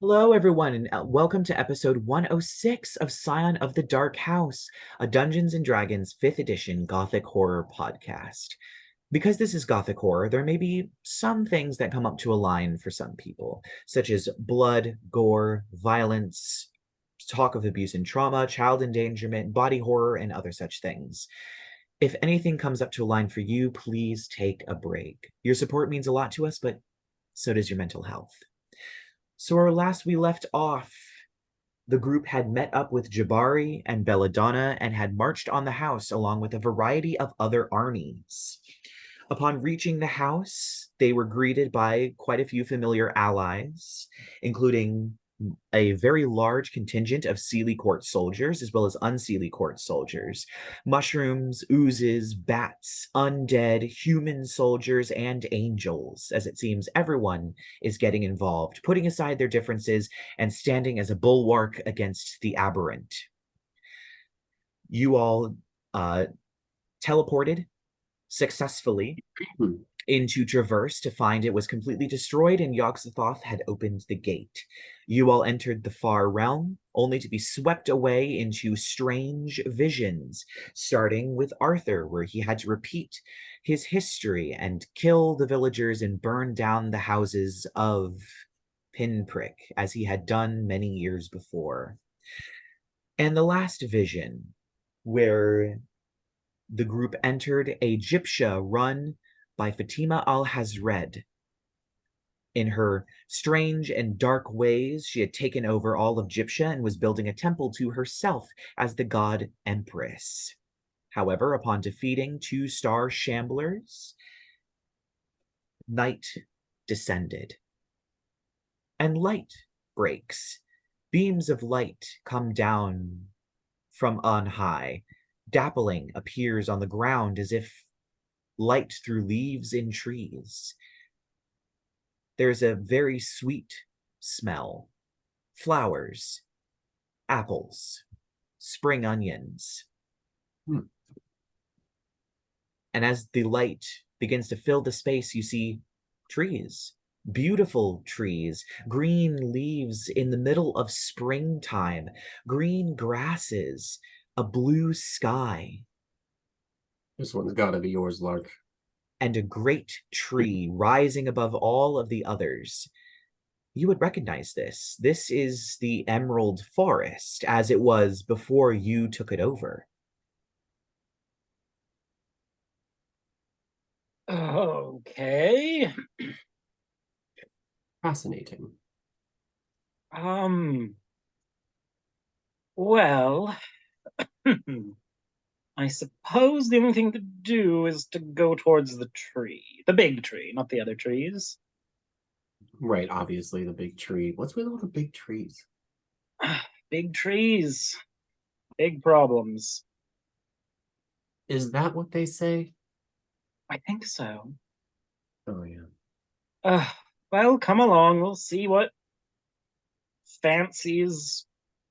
Hello, everyone, and welcome to episode 106 of Scion of the Dark House, a Dungeons and Dragons 5th edition Gothic horror podcast. Because this is Gothic horror, there may be some things that come up to a line for some people, such as blood, gore, violence, talk of abuse and trauma, child endangerment, body horror, and other such things. If anything comes up to a line for you, please take a break. Your support means a lot to us, but so does your mental health. So, our last we left off, the group had met up with Jabari and Belladonna and had marched on the house along with a variety of other armies. Upon reaching the house, they were greeted by quite a few familiar allies, including a very large contingent of Seelie Court soldiers, as well as unseelie Court soldiers, mushrooms, oozes, bats, undead, human soldiers, and angels, as it seems everyone is getting involved, putting aside their differences and standing as a bulwark against the aberrant. You all teleported successfully into Traverse to find it was completely destroyed and Yogg-Sothoth had opened the gate. You all entered the far realm, only to be swept away into strange visions, starting with Arthur, where he had to repeat his history and kill the villagers and burn down the houses of Pinprick, as he had done many years before. And the last vision, where the group entered a gyptia run by Fatima al-Hazred. In her strange and dark ways, she had taken over all of Gyptia and was building a temple to herself as the god Empress. However, upon defeating 2-star shamblers, night descended, and light breaks. Beams of light come down from on high. Dappling appears on the ground as if light through leaves in trees. There's a very sweet smell. Flowers, apples, spring onions. And as the light begins to fill the space, you see trees, beautiful trees, green leaves in the middle of springtime, green grasses, a blue sky. This one's gotta be yours, Lark. And a great tree rising above all of the others. You would recognize this. This is the Emerald Forest, as it was before you took it over. Okay. Fascinating. Um, well, I suppose the only thing to do is to go towards the tree. The big tree, not the other trees. Right, obviously the big tree. What's with all the big trees? Big trees. Big problems. Is that what they say? I think so. Oh, yeah. Well, come along. We'll see what fancies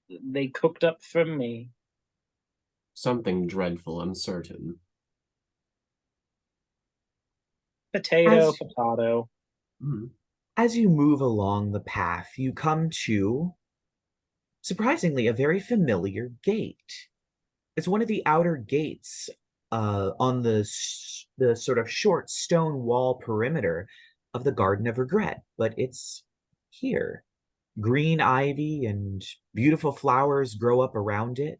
they cooked up for me. Something dreadful, I'm certain. Potato, As, potato. as you move along the path, you come to, surprisingly, a very familiar gate. It's one of the outer gates on the sort of short stone wall perimeter of the Garden of Regret, but it's here. Green ivy and beautiful flowers grow up around it.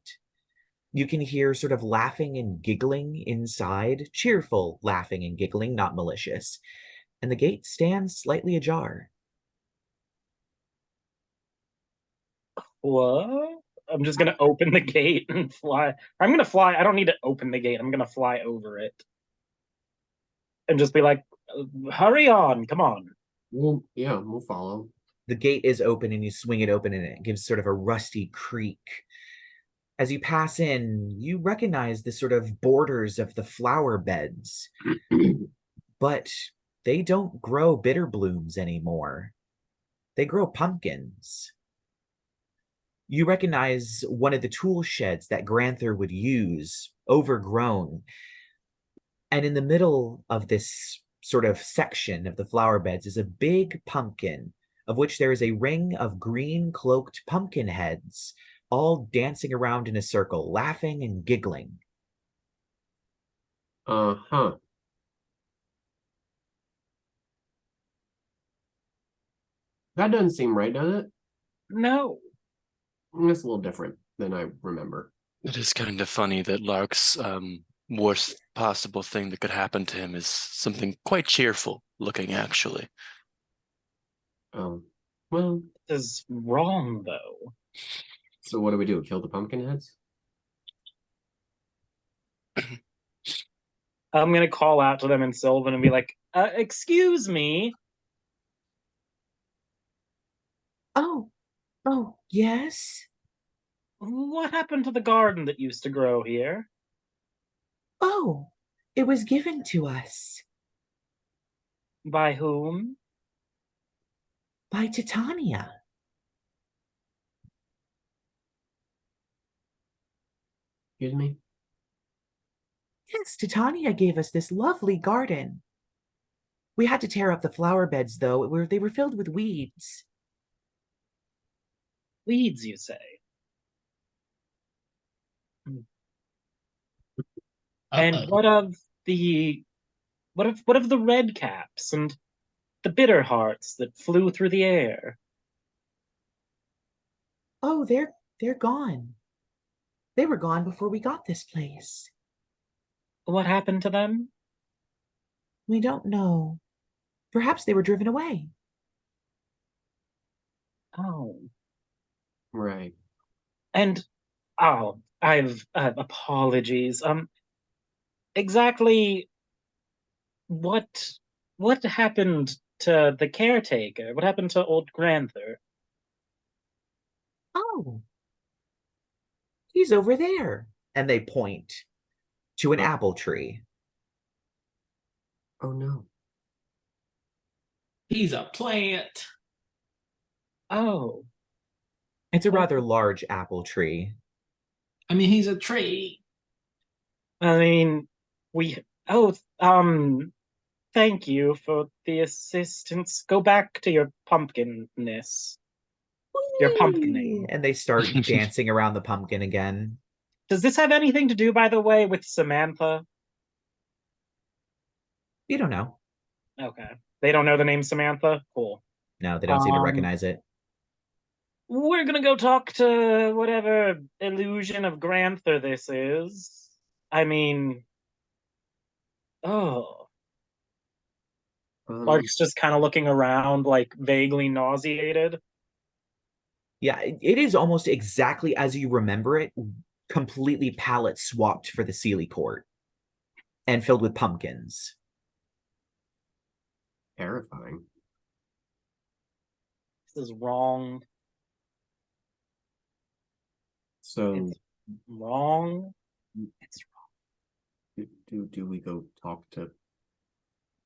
You can hear sort of laughing and giggling inside, cheerful laughing and giggling, not malicious. And the gate stands slightly ajar. What? I'm just gonna open the gate and fly. I'm gonna fly. I don't need to open the gate. I'm gonna fly over it and just be like, "Hurry on! Come on!" Well, yeah, we'll follow. The gate is open and you swing it open and it gives sort of a rusty creak. As you pass in, you recognize the sort of borders of the flower beds, but they don't grow bitter blooms anymore. They grow pumpkins. You recognize one of the tool sheds that Granther would use, overgrown. And in the middle of this sort of section of the flower beds is a big pumpkin of which there is a ring of green cloaked pumpkin heads, all dancing around in a circle, laughing and giggling. Uh-huh. That doesn't seem right, does it? No. It's a little different than I remember. It is kind of funny that Lark's worst possible thing that could happen to him is something quite cheerful looking, actually. Well, This is wrong, though. so what do we do? Kill the pumpkin heads? I'm going to call out to them in Sylvan and be like, excuse me. Oh, yes? What happened to the garden that used to grow here? Oh, it was given to us By whom? by Titania. Excuse me? Yes, Titania gave us this lovely garden. We had to tear up the flower beds, though. They were filled with weeds. Weeds, you say? And what of the red caps and the bitter hearts that flew through the air? Oh, they're gone. They were gone before we got this place. What happened to them? We don't know. Perhaps they were driven away. Oh. Right. And I've apologies. Exactly what happened to the caretaker? What happened to old Granther? Oh, he's over there. And they point to an apple tree. Oh no. He's a plant. Oh. It's a rather large apple tree. I mean, he's a tree. I mean, thank you for the assistance. Go back to your pumpkinness. Your pumpkining. And they start dancing around the pumpkin again. Does this have anything to do, by the way, with Samantha? You don't know. Okay. They don't know the name Samantha? Cool. No, they don't seem to recognize it. We're gonna go talk to whatever illusion of Granther this is. I mean, oh. Lark's just kind of looking around, like, vaguely nauseated. Yeah, it is almost exactly as you remember it, completely palette swapped for the Sealy Court and filled with pumpkins. Terrifying. This is wrong. So It's wrong. It's wrong. do we go talk to?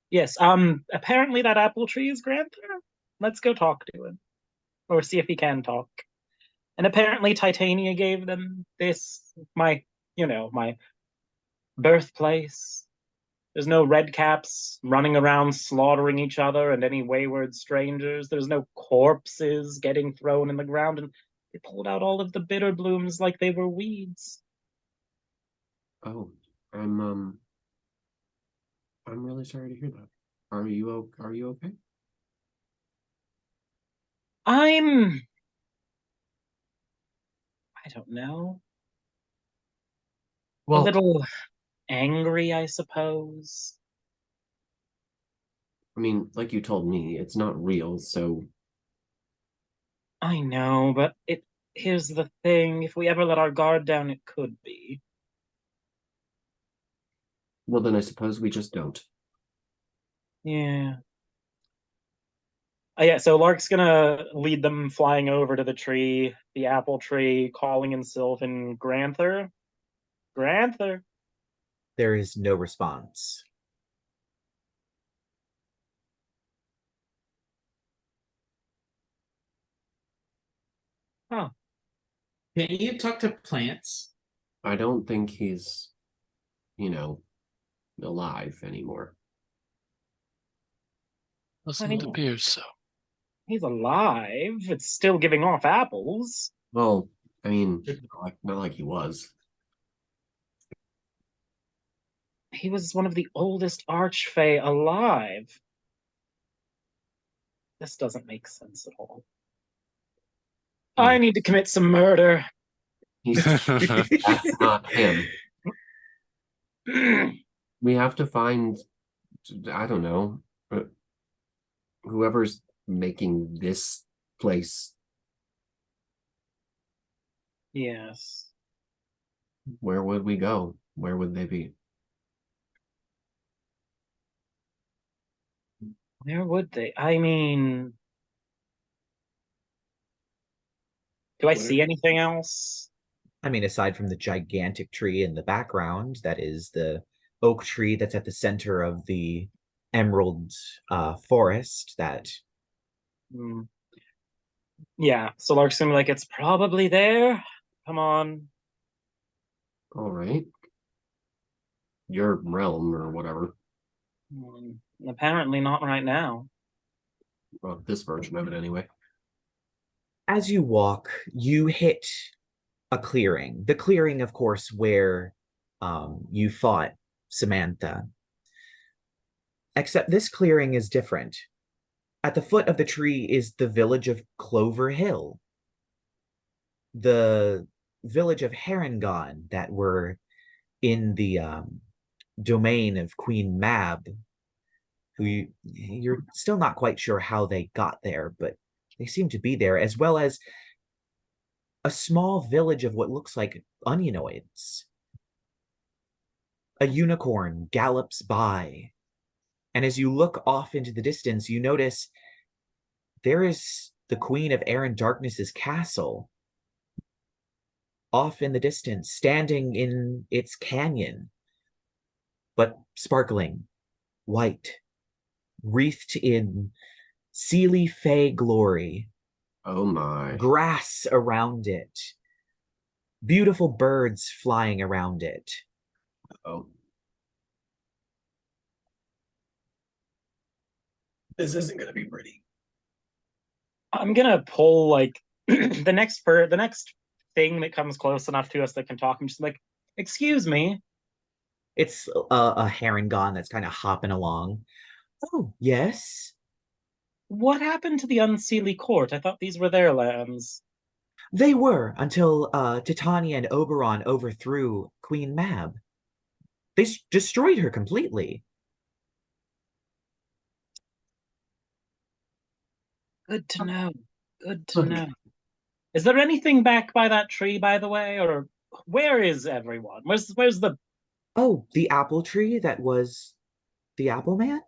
Yes, apparently that apple tree is Granther. Let's go talk to him. Or see if he can talk. And apparently Titania gave them this, my birthplace. There's no redcaps running around slaughtering each other and any wayward strangers. There's no corpses getting thrown in the ground, and they pulled out all of the bitter blooms like they were weeds. Oh, I'm really sorry to hear that. Are you okay? I don't know. Well, A little angry, I suppose. I mean, like you told me, it's not real, so I know, but here's the thing. If we ever let our guard down, it could be. well then I suppose we just don't. Yeah. Yeah, so Lark's gonna lead them flying over to the tree, the apple tree, calling in Sylvan, Granther. Granther. There is no response. Huh. Can you talk to plants? I don't think he's, alive anymore. Doesn't appear so. He's alive. It's still giving off apples. Well, I mean, not like he was. He was one of the oldest Archfey alive. This doesn't make sense at all. I need to commit some murder. That's not him. We have to find, I don't know, whoever's making this place. Yes. Where would we go? Where would they be? Where would they? I mean, do I see anything else? I mean, aside from the gigantic tree in the background, that is the oak tree that's at the center of the emerald forest. That Hmm. Yeah, so Lark's gonna be like, it's probably there. Come on. All right. Your realm or whatever. Apparently not right now. Well, this version of it anyway. as you walk, you hit a clearing. The clearing, of course, where you fought Samantha. Except this clearing is different. At the foot of the tree is the village of Clover Hill, the village of Harengon that were in the domain of Queen Mab, who you're still not quite sure how they got there, but they seem to be there, as well as a small village of what looks like onionoids. A unicorn gallops by, and as you look off into the distance, you notice there is the Queen of Air and Darkness's castle off in the distance, standing in its canyon, but sparkling, white, wreathed in Seelie Fey glory. Oh my. Grass around it, beautiful birds flying around it. Oh. This isn't going to be pretty. I'm gonna pull like the next thing that comes close enough to us that can talk. I'm just like, excuse me. It's a Harengon that's kind of hopping along. Oh, yes. What happened to the Unseelie Court? I thought these were their lands. They were until Titania and Oberon overthrew Queen Mab. They destroyed her completely. Good to know. Good to know. Is there anything back by that tree, by the way, or where is everyone? Where's the? Oh, the apple tree that was the Apple Man?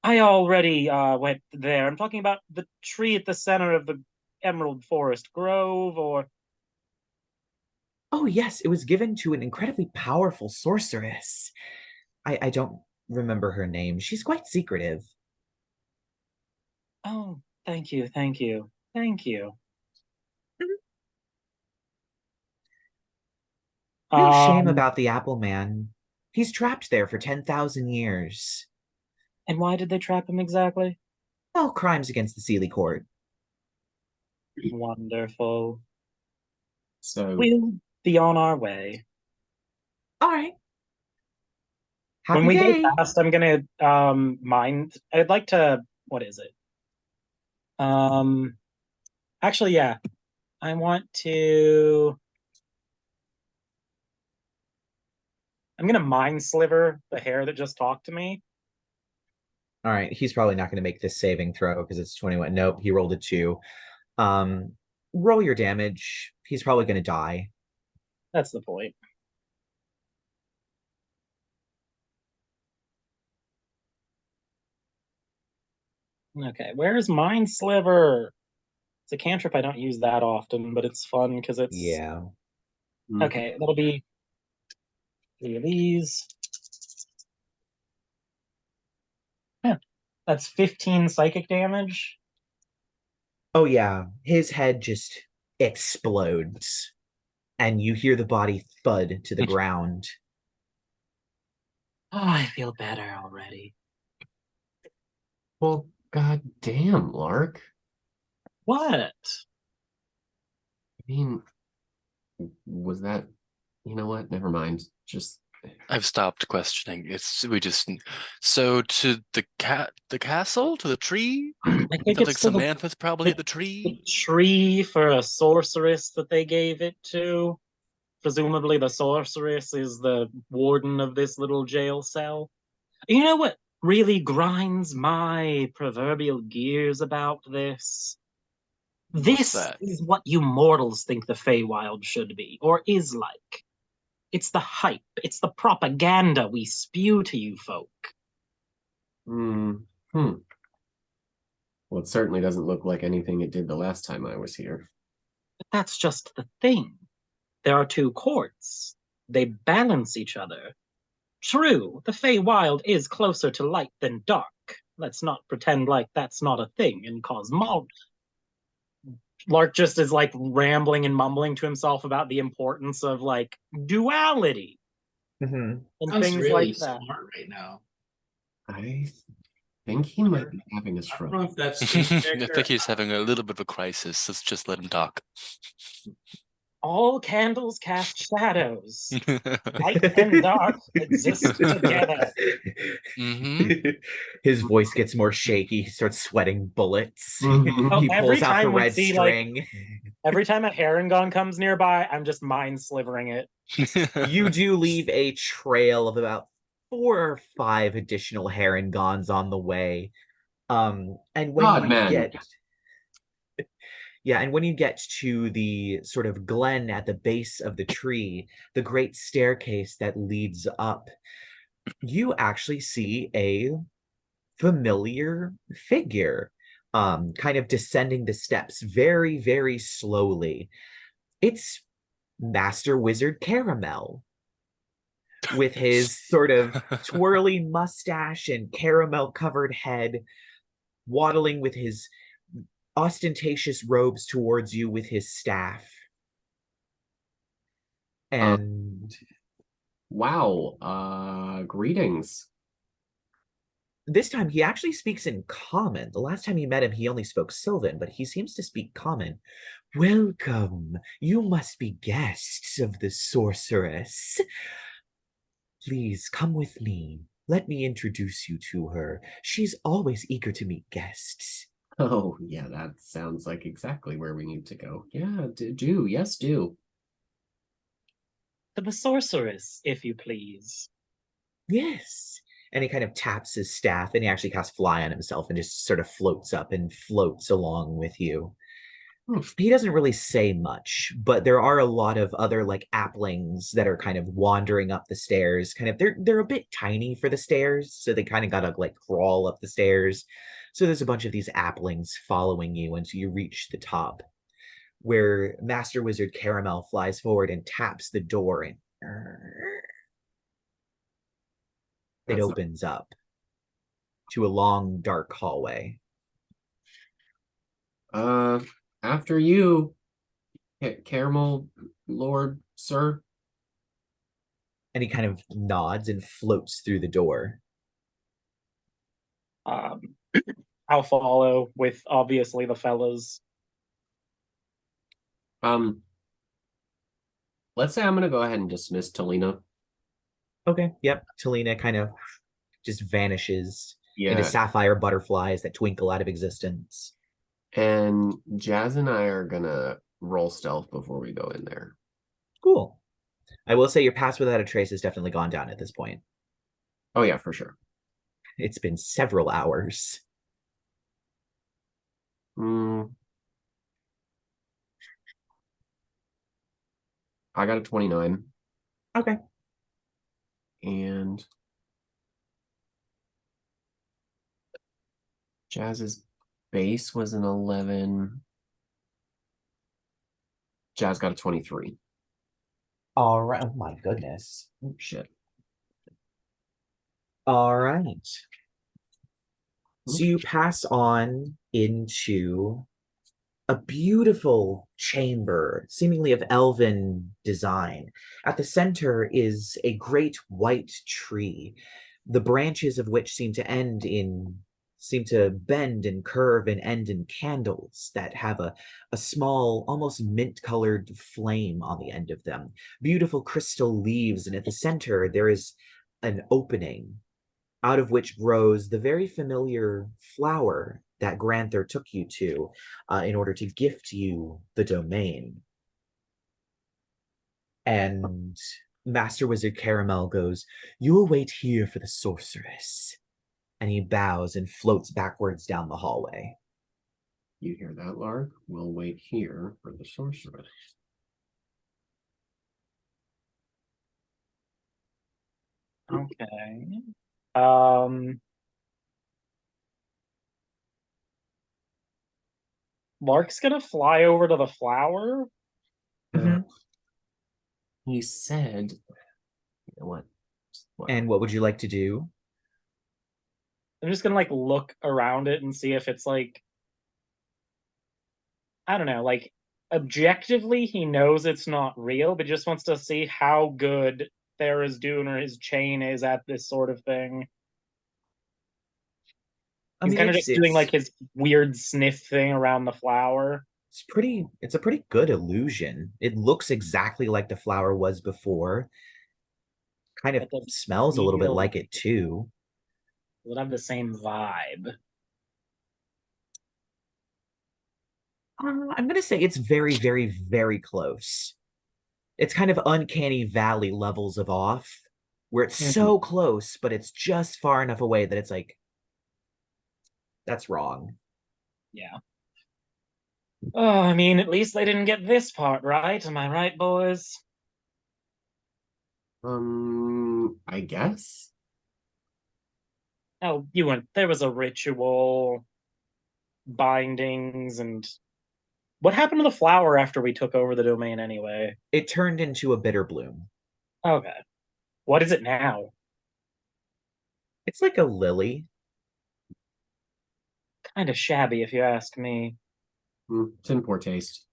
I already went there. I'm talking about the tree at the center of the Emerald Forest Grove, or Oh, yes, it was given to an incredibly powerful sorceress. I don't remember her name. She's quite secretive. oh, thank you, thank you, thank you. Real shame about the Apple Man. He's trapped there for 10,000 years. And why did they trap him exactly? Well, crimes against the Seelie Court. Wonderful. So We'll be on our way. All right. Happy When we day. go past, I'm gonna mind. I'd like to. What is it? Actually, yeah. I want to. I'm gonna mind sliver the hair that just talked to me. All right, he's probably not going to make this saving throw because it's 21. Nope, he rolled a 2. Roll your damage. He's probably going to die. That's the point. Okay, where's Mind Sliver? It's a cantrip I don't use that often, but it's fun because it's Yeah. okay. That'll be 3 of these. Yeah, that's 15 psychic damage. Oh, yeah. His head just explodes, and you hear the body thud to the ground. Oh, I feel better already. well, god damn, Lark. What? I mean, was that? You know what? Never mind. Just I've stopped questioning. So to the castle, to the tree. I I think feel it's like to the, Samantha's probably at the tree. tree for a sorceress that they gave it to. Presumably, the sorceress is the warden of this little jail cell. You know what really grinds my proverbial gears about this? What's This that? is what you mortals think the Feywild should be, or is like. It's the hype, it's the propaganda we spew to you folk. hmm. Well, it certainly doesn't look like anything it did the last time I was here. But that's just the thing. There are two courts. They balance each other. True, the Feywild is closer to light than dark. Let's not pretend like that's not a thing in cosmology. Lark just is like rambling and mumbling to himself about the importance of like duality Mm-hmm. and Sounds things really like that. smart right now. I think he might be having a I don't stroke. know if that's I in character. think he's having a little bit of a crisis. Let's just let him talk. All candles cast shadows. Light and dark exist together. His voice gets more shaky. He starts sweating bullets. Mhm. He Every pulls out the time we red see, like, string. every time a Herringon comes nearby, I'm just mind slivering it. You do leave a trail of about 4 or 5 additional Herringons on the way. And when God, you man. get and when you get to the sort of glen at the base of the tree, the great staircase that leads up, you actually see a familiar figure kind of descending the steps very, very slowly. It's Master Wizard Caramel with his sort of twirly mustache and caramel covered head, waddling with his ostentatious robes towards you with his staff. And Wow. Greetings. this time he actually speaks in common. The last time you met him, he only spoke Sylvan, but he seems to speak common. Welcome. You must be guests of the sorceress. Please come with me. Let me introduce you to her. She's always eager to meet guests. Oh, yeah, that sounds like exactly where we need to go. Yeah, do. Yes, do. To the sorceress, if you please. Yes. And he kind of taps his staff and he actually casts fly on himself and just sort of floats up and floats along with you. He doesn't really say much, but there are a lot of other like applings that are kind of wandering up the stairs. Kind of they're a bit tiny for the stairs, so they kind of gotta like crawl up the stairs. So there's a bunch of these applings following you until you reach the top, where Master Wizard Caramel flies forward and taps the door and it That's opens up to a long dark hallway. After you, Caramel Lord, sir. And he kind of nods and floats through the door. I'll follow with obviously the fellas. Let's say I'm gonna go ahead and dismiss Talina. Okay, yep. Talina kind of just vanishes into Yeah, sapphire butterflies that twinkle out of existence. and Jazz and I are gonna roll stealth before we go in there. Cool. I will say your pass without a trace has definitely gone down at this point. Oh yeah, for sure. It's been several hours. I got a 29. Okay. And Jazz's base was an 11. Jazz got a 23. All right. Oh my goodness. Oh, shit. All right. So you pass on into a beautiful chamber, seemingly of elven design. At the center is a great white tree, the branches of which seem to end in seem to bend and curve and end in candles that have a small, almost mint-colored flame on the end of them. Beautiful crystal leaves, and at the center there is an opening out of which grows the very familiar flower that Granther took you to in order to gift you the domain. And Master Wizard Caramel goes, "You will wait here for the sorceress." And he bows and floats backwards down the hallway. You hear that, Lark? We'll wait here for the sorceress. Okay. Lark's gonna fly over to the flower. Mhm. He said, you know what? And what would you like to do? I'm just gonna like look around it and see if it's like, I don't know, like objectively he knows it's not real, but just wants to see how good Tharizdun or his chain is at this sort of thing. I He's mean, kind of just doing like his weird sniff thing around the flower. it's a pretty good illusion. It looks exactly like the flower was before. Kind of It doesn't smells a little bit feel like it too. It'll have the same vibe. I'm gonna say it's very, very, very close. It's kind of uncanny valley levels of off, where it's so close, but it's just far enough away that it's like, that's wrong. Yeah. Oh, I mean, at least they didn't get this part right. Am I right, boys? I guess. Oh, you weren't. There was a ritual, bindings, and what happened to the flower after we took over the domain anyway? It turned into a bitter bloom. Okay. What is it now? It's like a lily. Kind of shabby, if you ask me. It's in poor taste.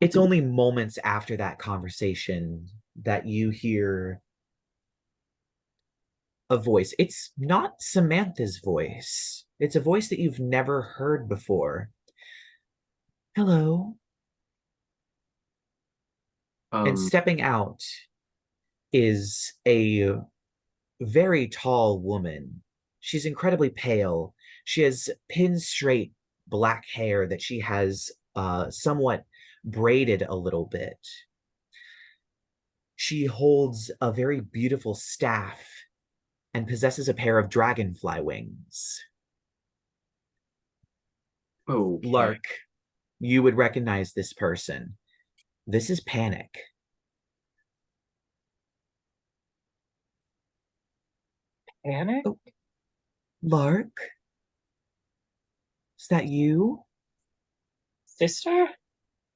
It's only moments after that conversation that you hear a voice. It's not Samantha's voice. It's a voice that you've never heard before. Hello. And stepping out is a very tall woman. She's incredibly pale. She has pin straight black hair that she has somewhat braided a little bit. She holds a very beautiful staff and possesses a pair of dragonfly wings. Okay. Lark, you would recognize this person. This is Panic. Panic? Oh, Lark? Is that you? Sister?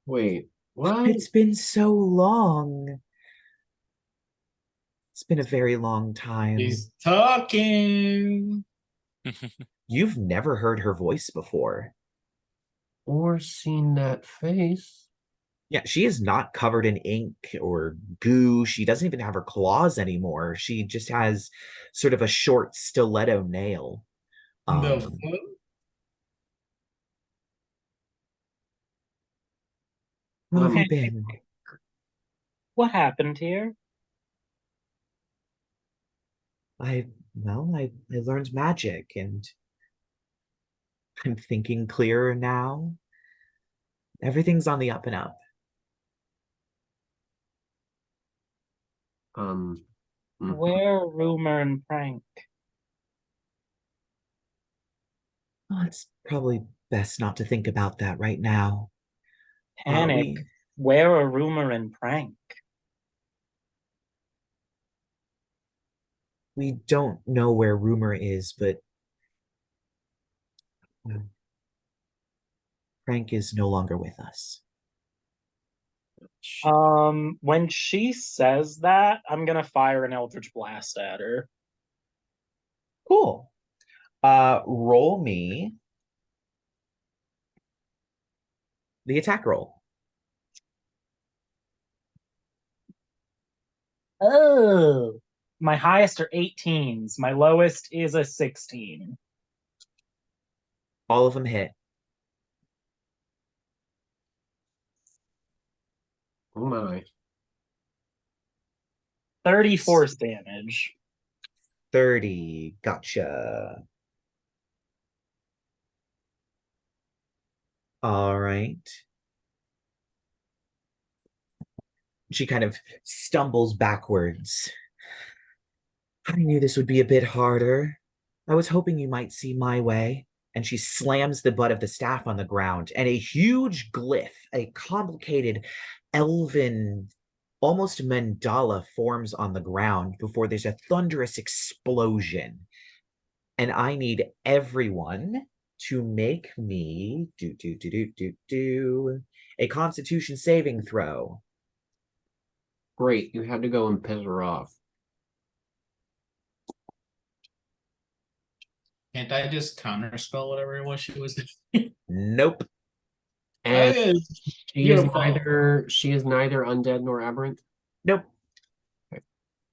Wait, what? It's been so long. It's been a very long time. He's talking. You've never heard her voice before. Or seen that face? Yeah, she is not covered in ink or goo. She doesn't even have her claws anymore. She just has sort of a short stiletto nail. The Um, fuck? Where have you Okay. been? What happened here? I learned magic and I'm thinking clearer now. Everything's on the up and up. Mhm. Where, rumor, and prank? Oh, it's probably best not to think about that right now. Panic. Where, a rumor, and prank? We don't know where Rumor is, but Frank is no longer with us. When she says that, I'm gonna fire an Eldritch Blast at her. Cool. Roll me the attack roll. Oh, My highest are 18s. My lowest is a 16. All of them hit. Oh my. 30 force damage. 30. Gotcha. All right. She kind of stumbles backwards. I knew this would be a bit harder. I was hoping you might see my way. And she slams the butt of the staff on the ground, and a huge glyph, a complicated elven, almost mandala forms on the ground before there's a thunderous explosion. And I need everyone to make me a Constitution saving throw. Great, you had to go and piss her off. Can't I just counterspell whatever it was she was doing? Nope. And Okay, she is beautiful. neither undead nor aberrant. Nope.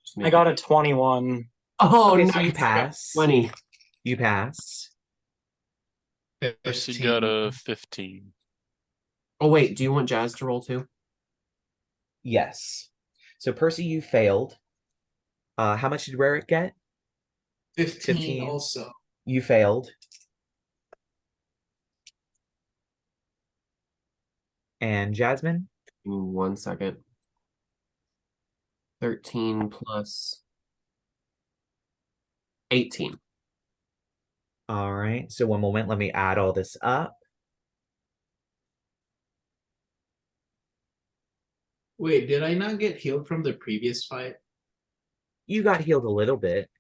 Just make I got a 21. Oh, Okay, nice. so you pass. 20. You pass. Percy 15. got a 15. Oh wait, do you want Jazz to roll too? Yes. So Percy, you failed. How much did Rerek get? 15 also. You failed. And Jasmine? Give me 1 second. 13 plus 18. All right. So one moment. Let me add all this up. Wait, did I not get healed from the previous fight? You got healed a little bit.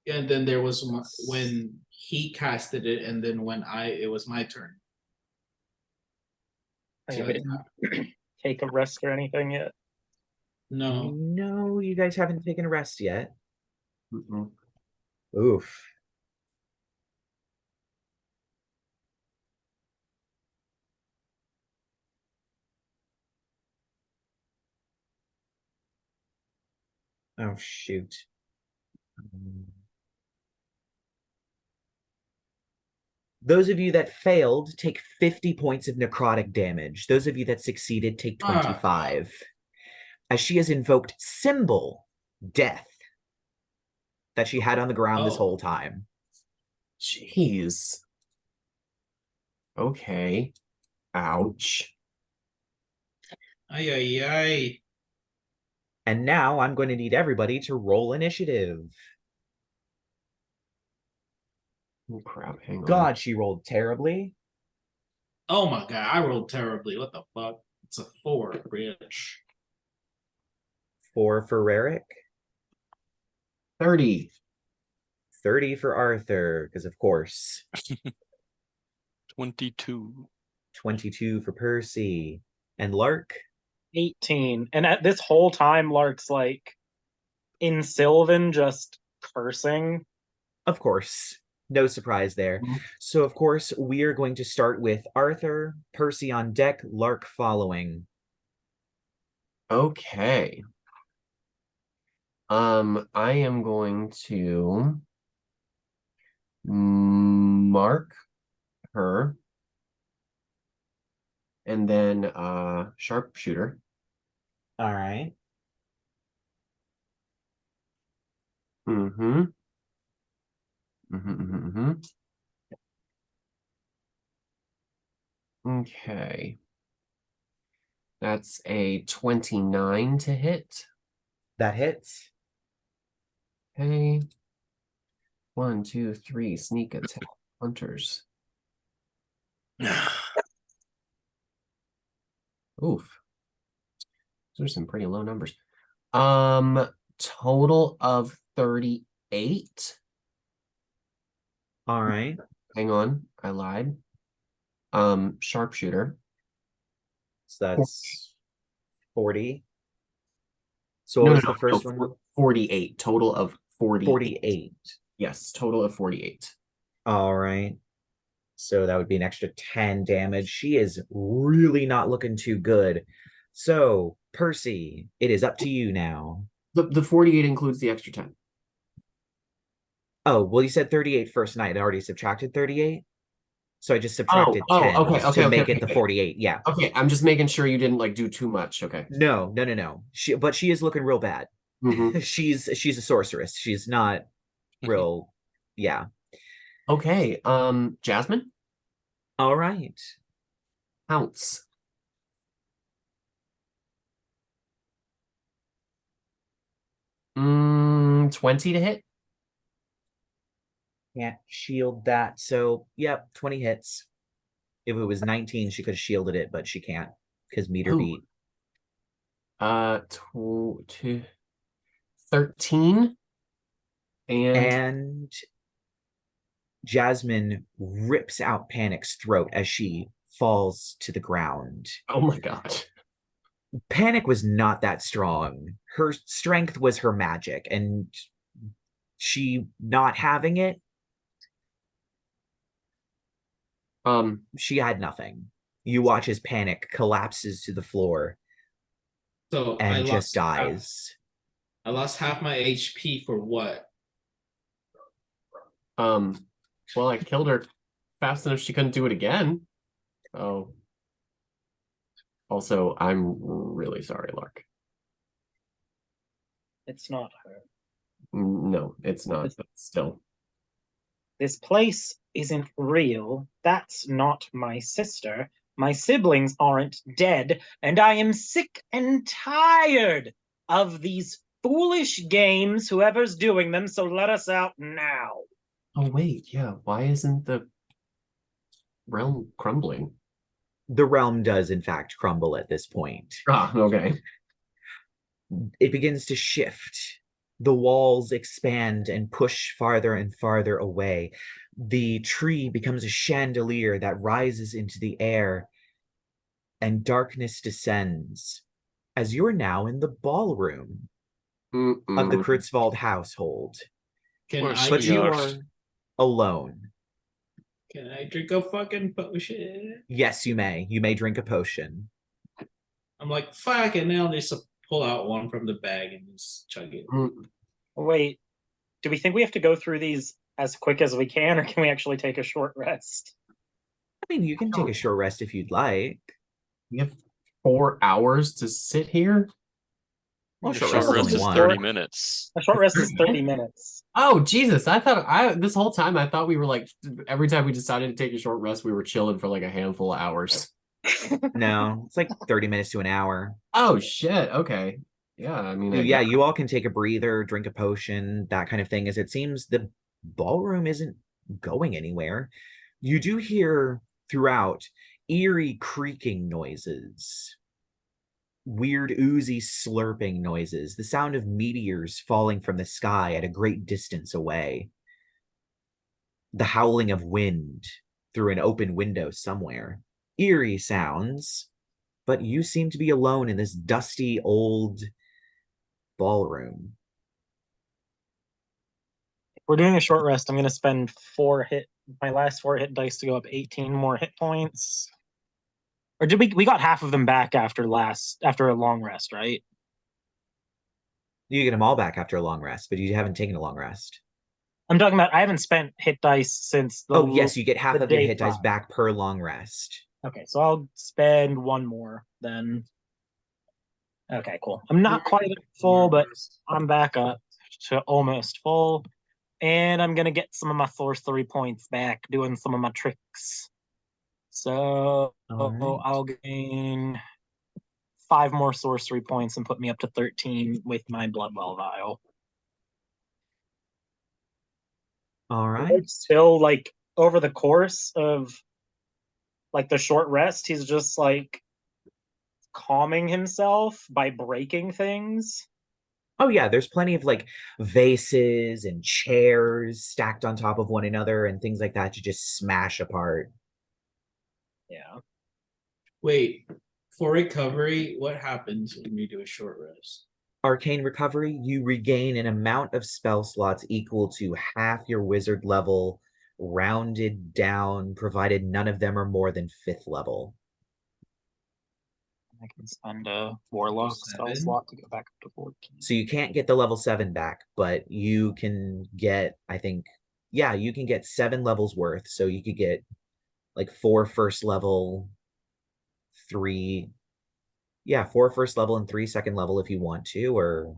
Yeah, and then there was when he casted it, and then when it was my turn. I So didn't take a rest or anything yet. no. No, you guys haven't taken a rest yet. Mm-mm. Oof. Oh, shoot. Those of you that failed take 50 points of necrotic damage. Those of you that succeeded take 25. As she has invoked symbol death that she had on the ground this whole time. Jeez. Okay. Ouch. Ay, ay, ay. And now I'm going to need everybody to roll initiative. Oh crap, hang on. God, she rolled terribly. Oh my god, I rolled terribly. What the fuck? It's a 4, bitch. 4 for Rerek. 30. 30 for Arthur, because of course. 22. 22 for Percy. And Lark? 18. And at this whole time, Lark's like in Sylvan just cursing. Of course. No surprise there. Mhm. So, of course, we are going to start with Arthur, Percy on deck, Lark following. Okay. I am going to mark her and then sharpshooter. All right. Mm-hmm. Okay. That's a 29 to hit. That hits. Okay. 1, 2, 3. Sneak attack. Hunters. Oof. Those are some pretty low numbers. Total of 38. All right. Hang on, I lied. Sharpshooter. So that's 40. So what No, was the first no, one? 48. Total of 48. 48. Yes, total of 48. All right. So that would be an extra 10 damage. She is really not looking too good. So, Percy, it is up to you now. The 48 includes the extra 10. Oh, well, you said 38 first night. I already subtracted 38. So I just subtracted 10 okay, to make okay, it the okay. 48. Yeah. Okay, I'm just making sure you didn't like do too much. Okay. No. But she is looking real bad. Mm-hmm. She's a sorceress. She's not real. Yeah. Okay. Jasmine? All right. Pounce. Mm, 20 to hit? Can't shield that. So, yep, 20 hits. If it was 19, she could have shielded it, but she can't because meter Ooh. beat. 13. And Jasmine rips out Panic's throat as she falls to the ground. Oh my god. Panic was not that strong. Her strength was her magic, and she not having it, she had nothing. You watch as Panic collapses to the floor So and just dies. I lost half my HP for what? Well, I killed her fast enough she couldn't do it again. Oh. Also, I'm really sorry, Lark. It's not her. No, it's not, but still. This place isn't real. That's not my sister. My siblings aren't dead, and I am sick and tired of these foolish games, whoever's doing them, so let us out now. Oh, wait, yeah. Why isn't the realm crumbling? The realm does, in fact, crumble at this point. Ah, okay. It begins to shift. The walls expand and push farther and farther away. The tree becomes a chandelier that rises into the air, and darkness descends as you're now in the ballroom of the Kreutzwald household. But you are alone. Can I drink a fucking potion? Yes, you may. You may drink a potion. I'm like, fuck it, now just pull out one from the bag and just chug it. Wait, do we think we have to go through these as quick as we can, or can we actually take a short rest? I mean, you can take a short rest if you'd like. We have 4 hours to sit here? Well, A short short rest rest is is only 30 one. minutes. A short rest is 30 minutes. Oh, Jesus. This whole time I thought we were like, every time we decided to take a short rest, we were chilling for like a handful of hours. No, it's like 30 minutes to an hour. Oh, shit. Okay. Yeah, I mean, Yeah, you all can take a breather, drink a potion, that kind of thing, as it seems the ballroom isn't going anywhere. You do hear throughout eerie creaking noises, weird oozy slurping noises, the sound of meteors falling from the sky at a great distance away, the howling of wind through an open window somewhere. Eerie sounds, but you seem to be alone in this dusty old ballroom. We're doing a short rest. I'm going to spend my last 4 hit dice to go up 18 more hit points. Or did we got half of them back after a long rest, right? You get them all back after a long rest, but you haven't taken a long rest. I'm talking about I haven't spent hit dice since Oh, yes, you get half the of your day hit dice prior. back per long rest. Okay, so I'll spend one more then. Okay, cool. I'm not quite at full, but I'm back up to almost full. And I'm going to get some of my sorcery points back doing some of my tricks. So I'll gain 5 more sorcery points and put me up to 13 with my Bloodwell vial. All right. Still, like, over the course of, like, the short rest, he's just, like, calming himself by breaking things. Oh, yeah, there's plenty of, like, vases and chairs stacked on top of one another and things like that to just smash apart. Yeah. Wait, for recovery, what happens when you do a short rest? Arcane recovery, you regain an amount of spell slots equal to half your wizard level, rounded down, provided none of them are more than 5th level. I can spend a Warlock spell 7. slot to go back up to 14. So you can't get the level 7 back, but you can get, I think, yeah, you can get 7 levels worth. So you could get like 4 first level, 3, yeah, 4 first level and 3 second level if you want to, or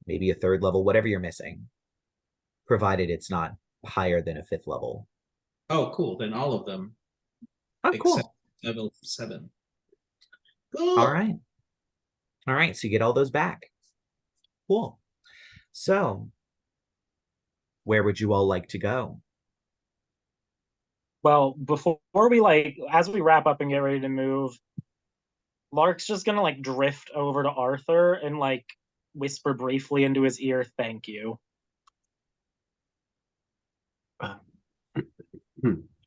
maybe a 3rd level, whatever you're missing, provided it's not higher than a 5th level. Oh, cool. Then all of them Oh, except cool. level 7. Cool. All right. All right, so you get all those back. Cool. So, where would you all like to go? Well, before we as we wrap up and get ready to move, Lark's just gonna drift over to Arthur and whisper briefly into his ear, "Thank you."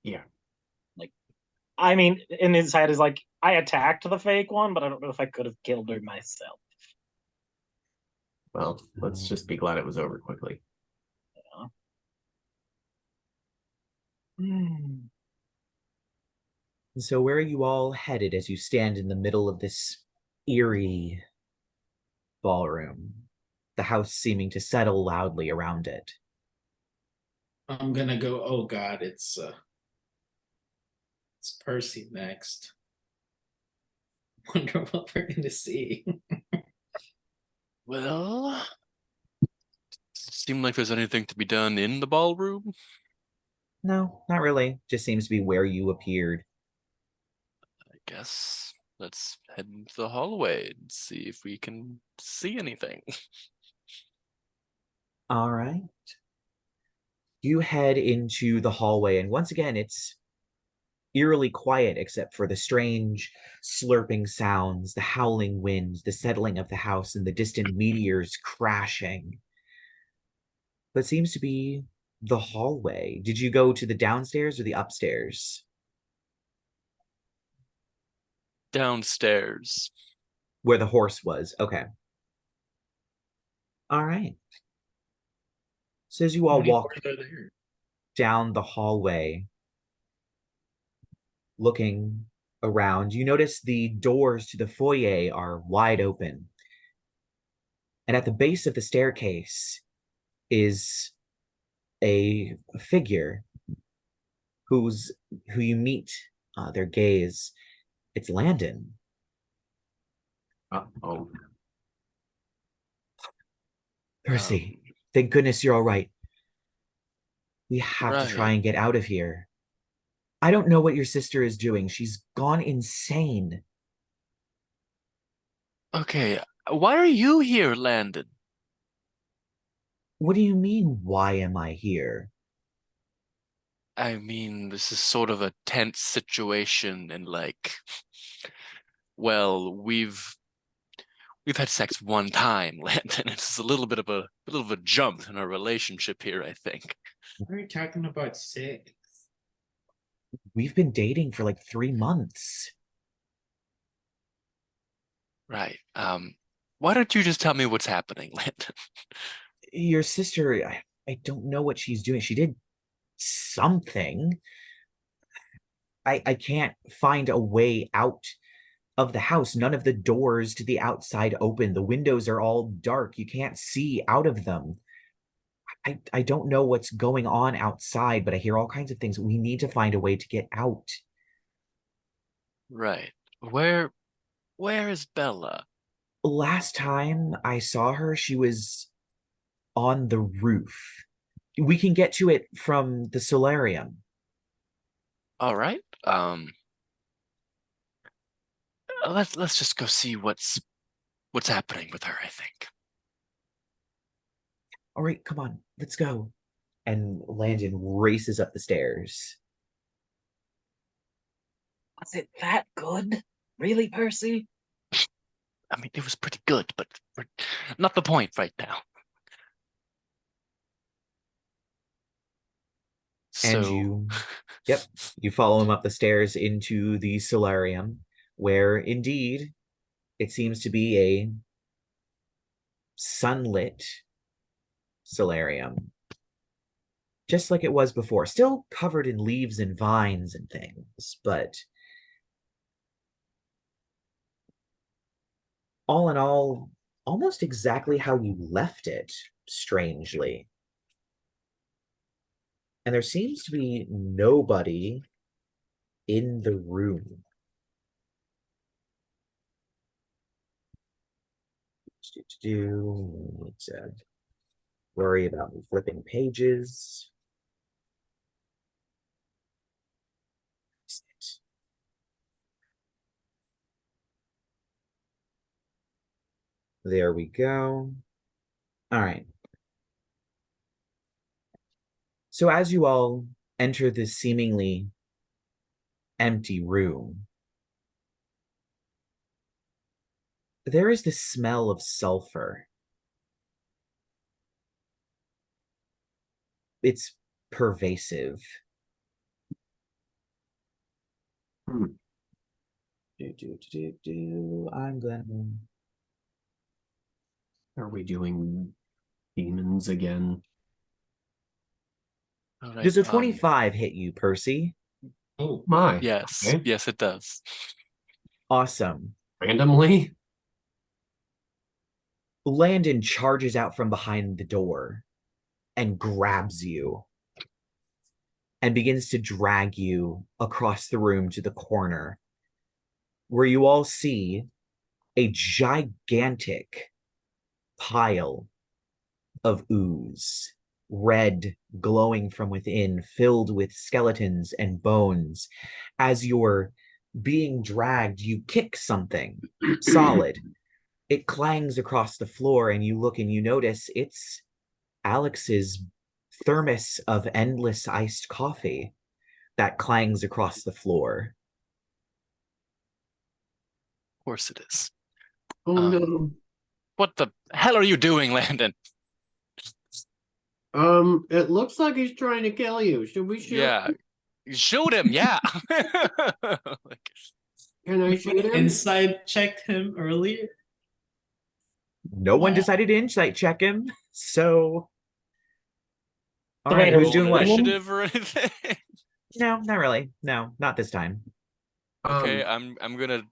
Yeah. I mean, in his head is I attacked the fake one, but I don't know if I could have killed her myself. Well, let's just be glad it was over quickly. Yeah. So where are you all headed as you stand in the middle of this eerie ballroom, the house seeming to settle loudly around it? I'm gonna go. Oh God, it's Percy next. Wonder what we're gonna see. Well, seem like there's anything to be done in the ballroom? No, not really. Just seems to be where you appeared. I guess let's head into the hallway and see if we can see anything. All right. You head into the hallway, and once again, it's eerily quiet except for the strange slurping sounds, the howling winds, the settling of the house, and the distant meteors crashing. But seems to be the hallway. Did you go to the downstairs or the upstairs? Downstairs. Where the horse was. Okay. All right. So as you all walk There. down the hallway, looking around, you notice the doors to the foyer are wide open. And at the base of the staircase is a figure who you meet their gaze. It's Landon. Oh. Percy, thank goodness you're all right. We have to try Right. and get out of here. I don't know what your sister is doing. She's gone insane. Okay, why are you here, Landon? What do you mean, why am I here? I mean, this is sort of a tense situation, and well, we've had sex one time, Landon. It's a little bit of a jump in our relationship here, I think. Why are you talking about sex? We've been dating for like 3 months. Right. Why don't you just tell me what's happening, Landon? Your sister, I don't know what she's doing. She did something. I can't find a way out of the house. None of the doors to the outside open. The windows are all dark. You can't see out of them. I don't know what's going on outside, but I hear all kinds of things. We need to find a way to get out. Right. Where is Bella? Last time I saw her, she was on the roof. We can get to it from the solarium. All right. Let's just go see what's happening with her, I think. All right, come on, let's go. And Landon races up the stairs. Was it that good? Really, Percy? I mean, it was pretty good, but not the point right now. And So, you follow him up the stairs into the solarium, where indeed it seems to be a sunlit solarium, just like it was before, still covered in leaves and vines and things, but all in all, almost exactly how you left it, strangely. And there seems to be nobody in the room. Need to worry about me flipping pages. There we go. All right. So as you all enter this seemingly empty room, there is the smell of sulfur. It's pervasive. I'm gonna. Are we doing demons again? All right. Does a 25 hit you, Percy? Oh, My. Yes, Okay. yes, it does. Awesome. Randomly? Landon charges out from behind the door and grabs you and begins to drag you across the room to the corner where you all see a gigantic pile of ooze, red, glowing from within, filled with skeletons and bones. As you're being dragged, you kick something solid. It clangs across the floor, and you look and you notice it's Alex's thermos of endless iced coffee that clangs across the floor. Of course it is. Oh no. What the hell are you doing, Landon? It looks like he's trying to kill you. Should we shoot? Yeah, shoot him. Yeah. Like, Can I shoot him? inside checked him earlier. No one Wow. decided to insight check him, so... All Wait, right, who's roll doing what? initiative or anything? No, not really. No, not this time. Okay, I'm gonna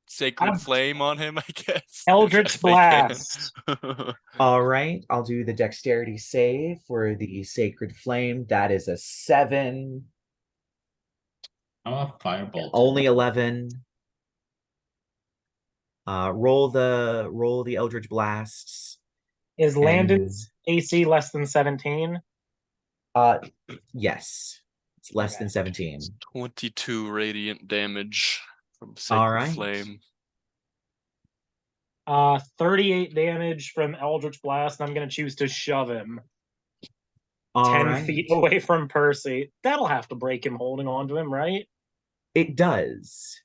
sacred flame on him, I guess. Eldritch if I can. Blast. All right, I'll do the dexterity save for the Sacred Flame. That is a 7. I'm a firebolt. Only 11. Roll the Eldritch Blasts. Is And Landon's AC less than 17? yes. It's less Okay. than 17. 22 radiant damage from All sacred right. flame. 38 damage from Eldritch Blast, and I'm going to choose to shove him All 10 right. feet away from Percy. That'll have to break him holding on to him, right? It does.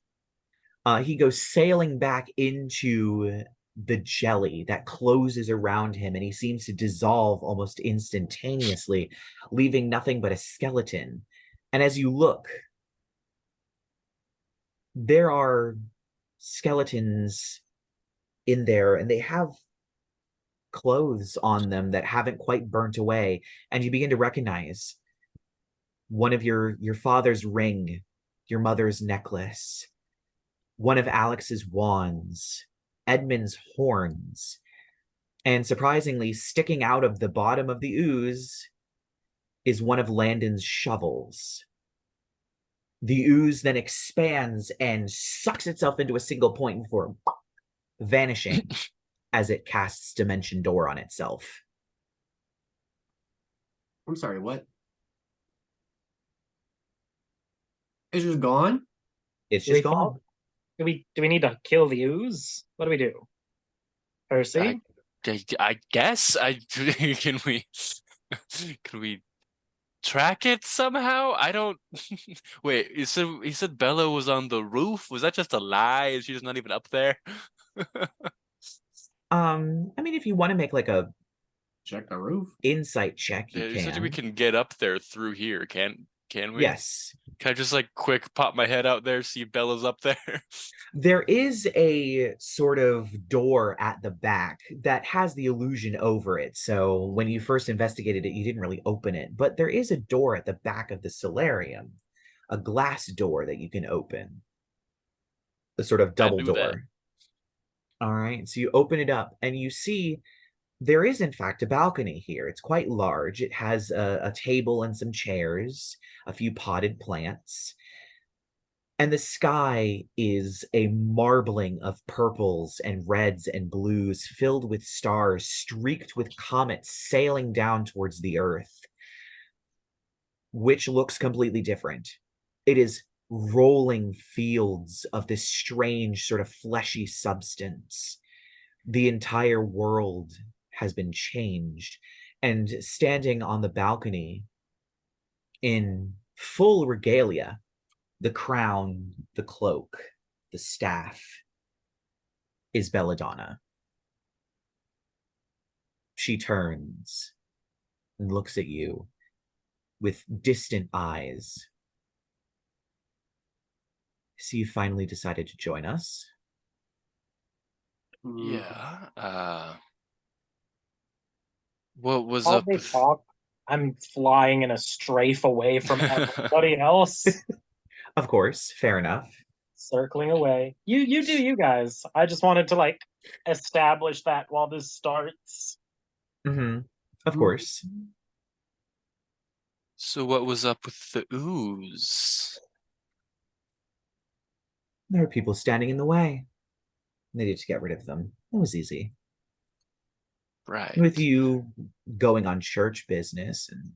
He goes sailing back into the jelly that closes around him, and he seems to dissolve almost instantaneously, leaving nothing but a skeleton. And as you look, there are skeletons in there, and they have clothes on them that haven't quite burnt away, and you begin to recognize one of your father's ring, your mother's necklace, one of Alex's wands, Edmund's horns, and surprisingly, sticking out of the bottom of the ooze is one of Landon's shovels. The ooze then expands and sucks itself into a single point before vanishing as it casts Dimension Door on itself. I'm sorry, what? It's just gone? It's Do we just gone. fall? Do we need to kill the ooze? What do we do? Percy? I guess can we can we track it somehow? I don't wait, he said Bella was on the roof. Was that just a lie? Is she just not even up there? I mean, if you want to make like a Check the roof. insight check, you Yeah, you said we can. can get up there through here. Can we? Yes. Can I just like quick pop my head out there, see if Bella's up there? There is a sort of door at the back that has the illusion over it. So when you first investigated it, you didn't really open it. But there is a door at the back of the solarium, a glass door that you can open. The sort of double do that. door. All right, so you open it up and you see there is, in fact, a balcony here. It's quite large. It has a table and some chairs, a few potted plants. And the sky is a marbling of purples and reds and blues, filled with stars, streaked with comets sailing down towards the earth, which looks completely different. It is rolling fields of this strange, sort of fleshy substance. The entire world has been changed. And standing on the balcony in full regalia, the crown, the cloak, the staff, is Belladonna. She turns and looks at you with distant eyes. So you finally decided to join us? Yeah. What was While up they with... talk, I'm flying in a strafe away from everybody else. Of course, fair enough. Circling away. You do you guys. I just wanted to like establish that while this starts. Of course. So what was up with the ooze? There were people standing in the way. Needed to get rid of them. It was easy. Right. With you going on church business, and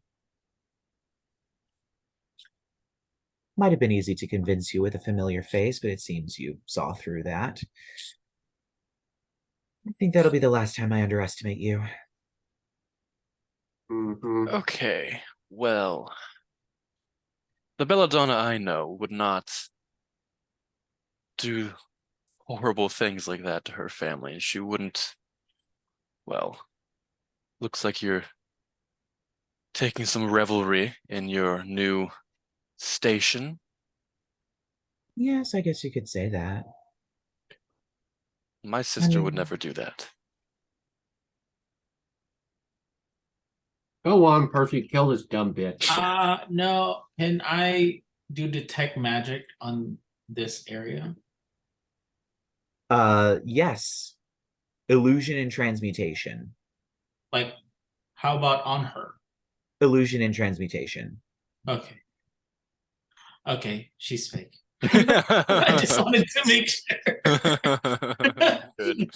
might have been easy to convince you with a familiar face, but it seems you saw through that. I think that'll be the last time I underestimate you. Okay, well, the Belladonna I know would not do horrible things like that to her family. She wouldn't, well, looks like you're taking some revelry in your new station. Yes, I guess you could say that. My sister would never do that. Go on, Percy, kill this dumb bitch. No. Can I do detect magic on this area? Yes. Illusion and transmutation. Like, how about on her? Illusion and transmutation. Okay. Okay, she's fake. I just wanted to make sure. Good.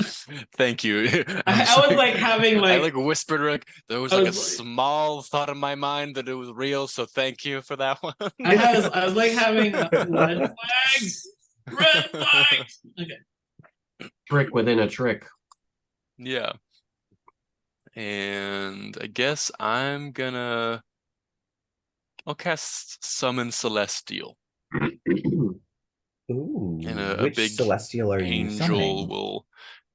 Thank you. I was like having I like whispered like there was I like a was like- small thought in my mind that it was real, so thank you for that one. I was like having red flags. Red flags. Okay. Trick within a trick. Yeah. And I guess I'll cast Summon Celestial. Ooh, And a which big celestial are you angel summoning? will...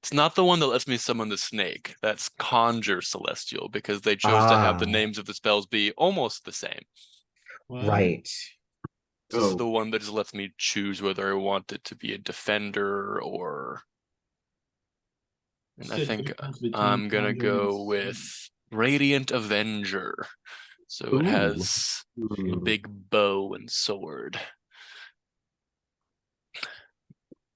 It's not the one that lets me summon the snake. That's Conjure Celestial, because they chose to have the names of the spells be almost the same. Right. This is the one that just lets me choose whether I want it to be a defender or... And I think I'm gonna go with Radiant Avenger. So it has a big bow and sword.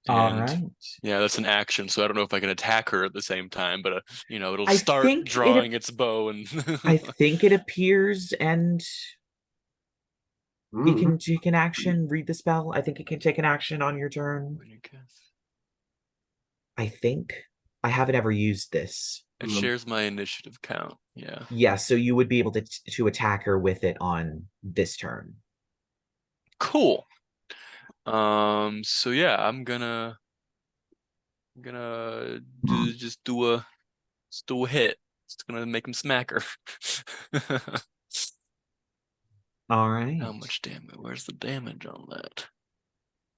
All right. Yeah, that's an action, so I don't know if I can attack her at the same time, but it'll I start think drawing its bow and I think it appears and you can take an action, read the spell. I think it can take an action on your turn. I think. I haven't ever used this. It shares my initiative count. Yeah. Yeah, so you would be able to attack her with it on this turn. Cool. So yeah, I'm gonna just do a hit. It's gonna make him smack her. All right. How much damage? Where's the damage on that?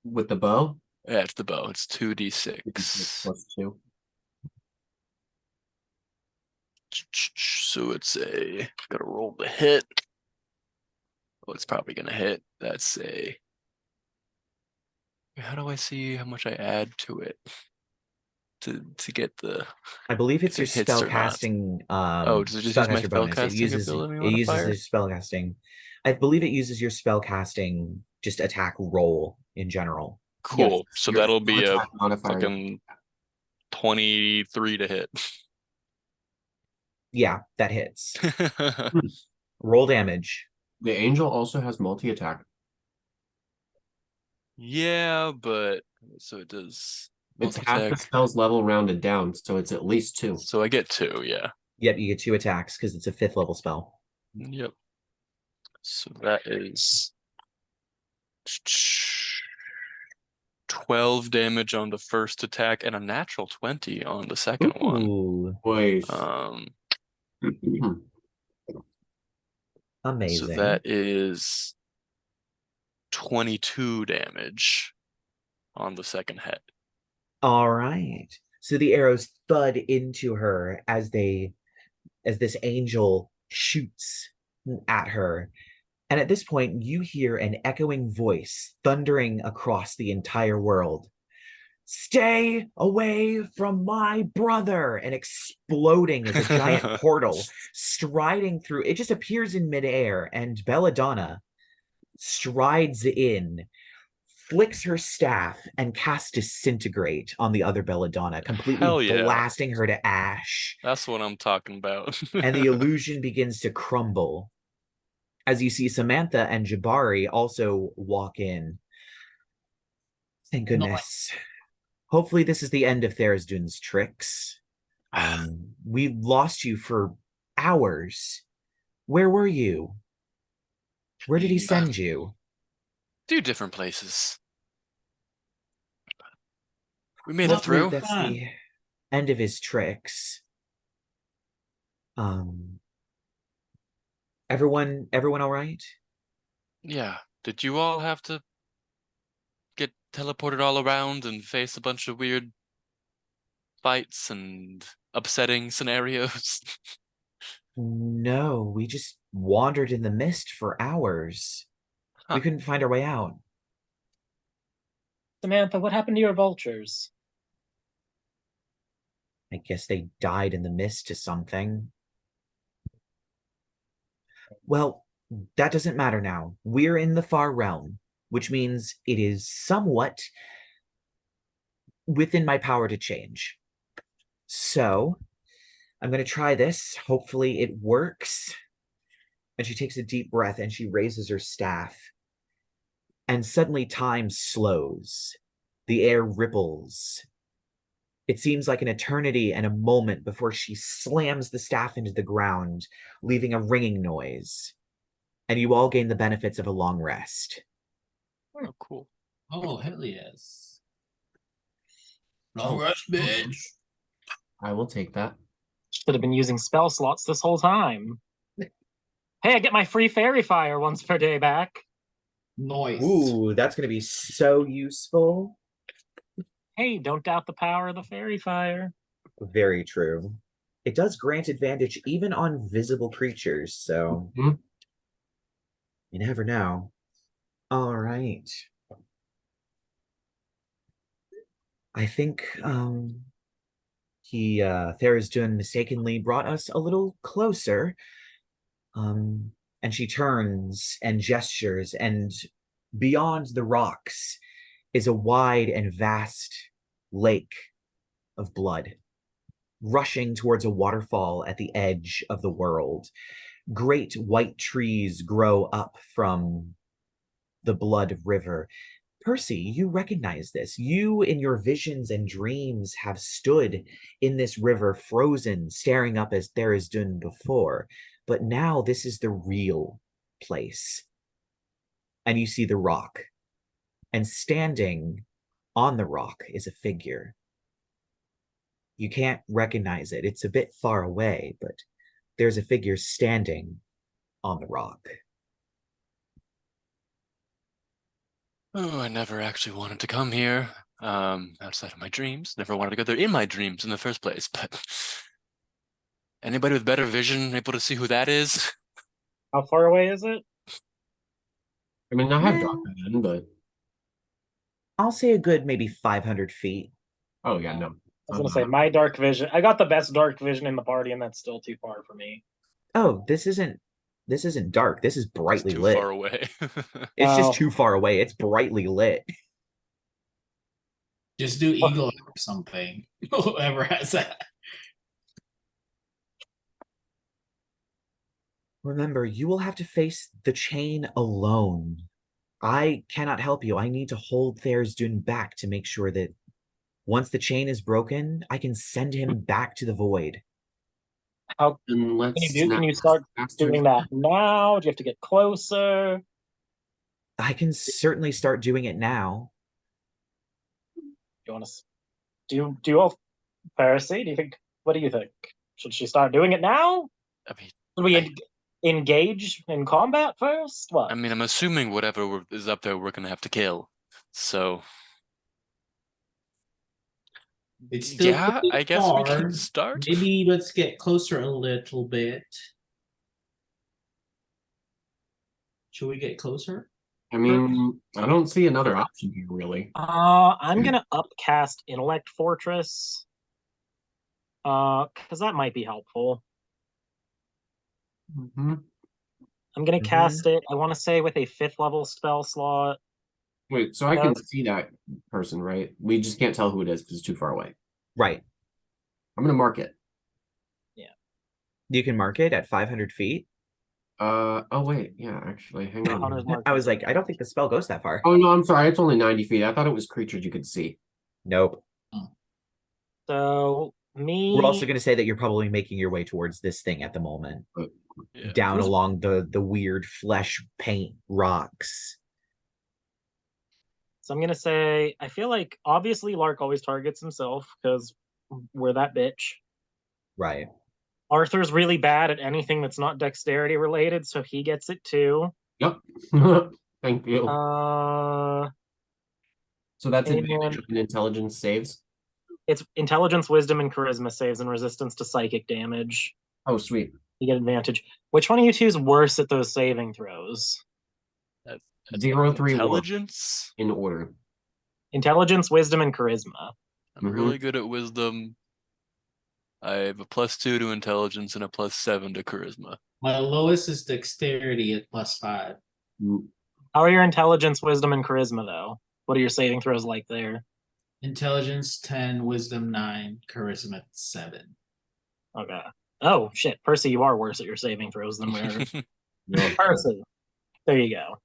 With the bow? Yeah, it's the bow. It's 2d6. Plus 2. So it's gotta roll the hit. Oh, it's probably gonna hit. That's a... How do I see how much I add to it to get the... I believe it's your it hits or spell casting. Oh, does it just use my spellcaster bonus. It spellcasting uses ability it uses modifier? the spell casting. I believe it uses your spell casting just attack roll in general. Cool. Yes, So your that'll be a attack modifier. fucking 23 to hit. Yeah, that hits. Roll damage. The angel also has multi-attack. Yeah, but so it does It's half the multi-attack. spell's level rounded down, so it's at least 2. So I get 2, yeah. Yep, you get 2 attacks because it's a 5th level spell. Yep. So that is 12 damage on the first attack and a natural 20 on the second one. Ooh, Boys. amazing. So that is 22 damage on the second hit. All right. So the arrows thud into her as this angel shoots at her. And at this point, you hear an echoing voice thundering across the entire world. Stay away from my brother! And exploding as a giant portal striding through. It just appears in midair, and Belladonna strides in, flicks her staff, and casts Disintegrate on the other Belladonna, completely Hell yeah. blasting her to ash. That's what I'm talking about. And the illusion begins to crumble as you see Samantha and Jabari also walk in. Thank goodness. Hopefully this is the end of Tharizdun's tricks. We lost you for hours. Where were you? Where did he send you? 2 different places. We made it Hopefully through. that's the end of his tricks. Everyone all right? Yeah. Did you all have to get teleported all around and face a bunch of weird fights and upsetting scenarios? No, we just wandered in the mist for hours. Huh. We couldn't find our way out. Samantha, what happened to your vultures? I guess they died in the mist to something. Well, that doesn't matter now. We're in the far realm, which means it is somewhat within my power to change. So, I'm going to try this. Hopefully it works. And she takes a deep breath and she raises her staff. And suddenly time slows. The air ripples. It seems like an eternity and a moment before she slams the staff into the ground, leaving a ringing noise. And you all gain the benefits of a long rest. Oh, cool. Oh, hell yes. Long rest, bitch. I will take that. Should have been using spell slots this whole time. Hey, I get my free fairy fire once per day back. Nice. Ooh, that's going to be so useful. Hey, don't doubt the power of the fairy fire. Very true. It does grant advantage even on visible creatures, so Mhm. you never know. All right. I think Tharizdun mistakenly brought us a little closer. And she turns and gestures, and beyond the rocks is a wide and vast lake of blood, rushing towards a waterfall at the edge of the world. Great white trees grow up from the blood river. Percy, you recognize this. You, in your visions and dreams, have stood in this river, frozen, staring up as Tharizdun before. But now this is the real place. And you see the rock. And standing on the rock is a figure. You can't recognize it. It's a bit far away, but there's a figure standing on the rock. Oh, I never actually wanted to come here. Outside of my dreams. Never wanted to go there in my dreams in the first place, but anybody with better vision able to see who that is? How far away is it? I mean, I have dark vision, but I'll say a good maybe 500 feet. oh yeah, no. I was gonna say my dark vision. I got the best dark vision in the party, and that's still too far for me. Oh, this isn't dark. This is It's brightly too lit. far away. It's Oh. just too far away. It's brightly lit. Just do eagle eye or something. Whoever has that. Remember, you will have to face the chain alone. I cannot help you. I need to hold Tharizdun back to make sure that once the chain is broken, I can send him back to the void. How And let's can you do? snap Can you start faster. doing that now? Do you have to get closer? I can certainly start doing it now. You want to do all Percy? Do you think? What do you think? Should she start doing it now? I mean, Should we I- engage in combat first? What? I mean, I'm assuming whatever is up there, we're gonna have to kill. So It's still yeah, pretty I guess we can far. start. Maybe let's get closer a little bit. Should we get closer? I mean, I don't see another option here, really. I'm gonna upcast Intellect Fortress. Because that might be helpful. Mm-hmm. I'm gonna cast it. I want to say with a 5th level spell slot. Wait, so I can see that person, right? We just can't tell who it is because it's too far away. Right. I'm gonna mark it. You can mark it at 500 feet. Oh wait, yeah, actually, hang on. Hunter's Mark. I was like, I don't think the spell goes that far. Oh no, I'm sorry, it's only 90 feet. I thought it was creatures you could see. Nope. So me. We're also going to say that you're probably making your way towards this thing at the moment, Yeah. down along the weird flesh paint rocks. So I'm gonna say I feel like obviously Lark always targets himself because we're that bitch. Right. Arthur's really bad at anything that's not dexterity related, so he gets it too. Yep. Thank you. So that's and advantage in intelligence saves. it's intelligence, wisdom, and charisma saves and resistance to psychic damage. Oh, sweet. You get advantage. Which one of you two is worse at those saving throws? 0, 3, 1 Intelligence. in order. Intelligence, wisdom, and charisma. I'm really good at wisdom. I have a +2 to intelligence and a +7 to charisma. My lowest is dexterity at +5. How are your intelligence, wisdom, and charisma though? What are your saving throws like there? Intelligence 10, wisdom 9, charisma 7. Okay. Oh shit, Percy, you are worse at your saving throws than we're. No. Percy, there you go.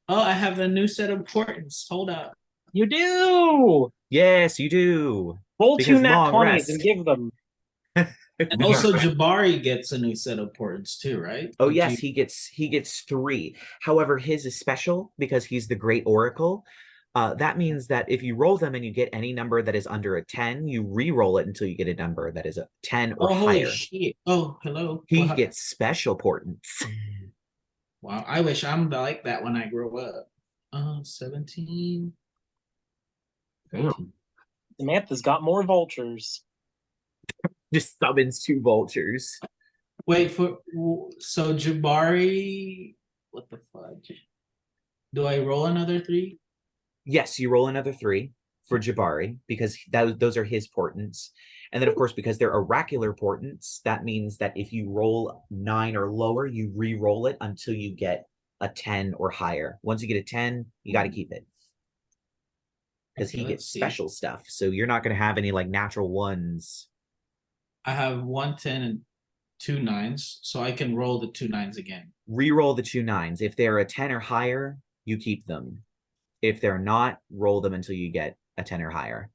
Oh, I have a new set of portents. Hold up. You do. Yes, you do. Roll Because 2 nat long 20s rest. and give them. And also Jabari gets a new set of portents too, right? Oh Or yes, do he gets 3. However, his is special because he's the Great Oracle. That means that if you roll them and you get any number that is under a 10, you re-roll it until you get a number that is a 10 or holy higher. shit. Oh, hello. He Wow. gets special portents. Wow, I wish I'm like that when I grow up. 17. Damn. Samantha's got more vultures. Just summons 2 vultures. Wait so Jabari, what the fudge? Do I roll another 3? Yes, you roll another 3 for Jabari because those are his portents. And then, of course, because they're oracular portents, that means that if you roll 9 or lower, you re-roll it until you get a 10 or higher. Once you get a 10, you got to keep it. Because Okay, he let's gets see. special stuff. So you're not going to have any like natural ones. I have 1 10 and 2 9s, so I can roll the 2 9s again. Re-roll the 2 9s. If they're a 10 or higher, you keep them. If they're not, roll them until you get a 10 or higher.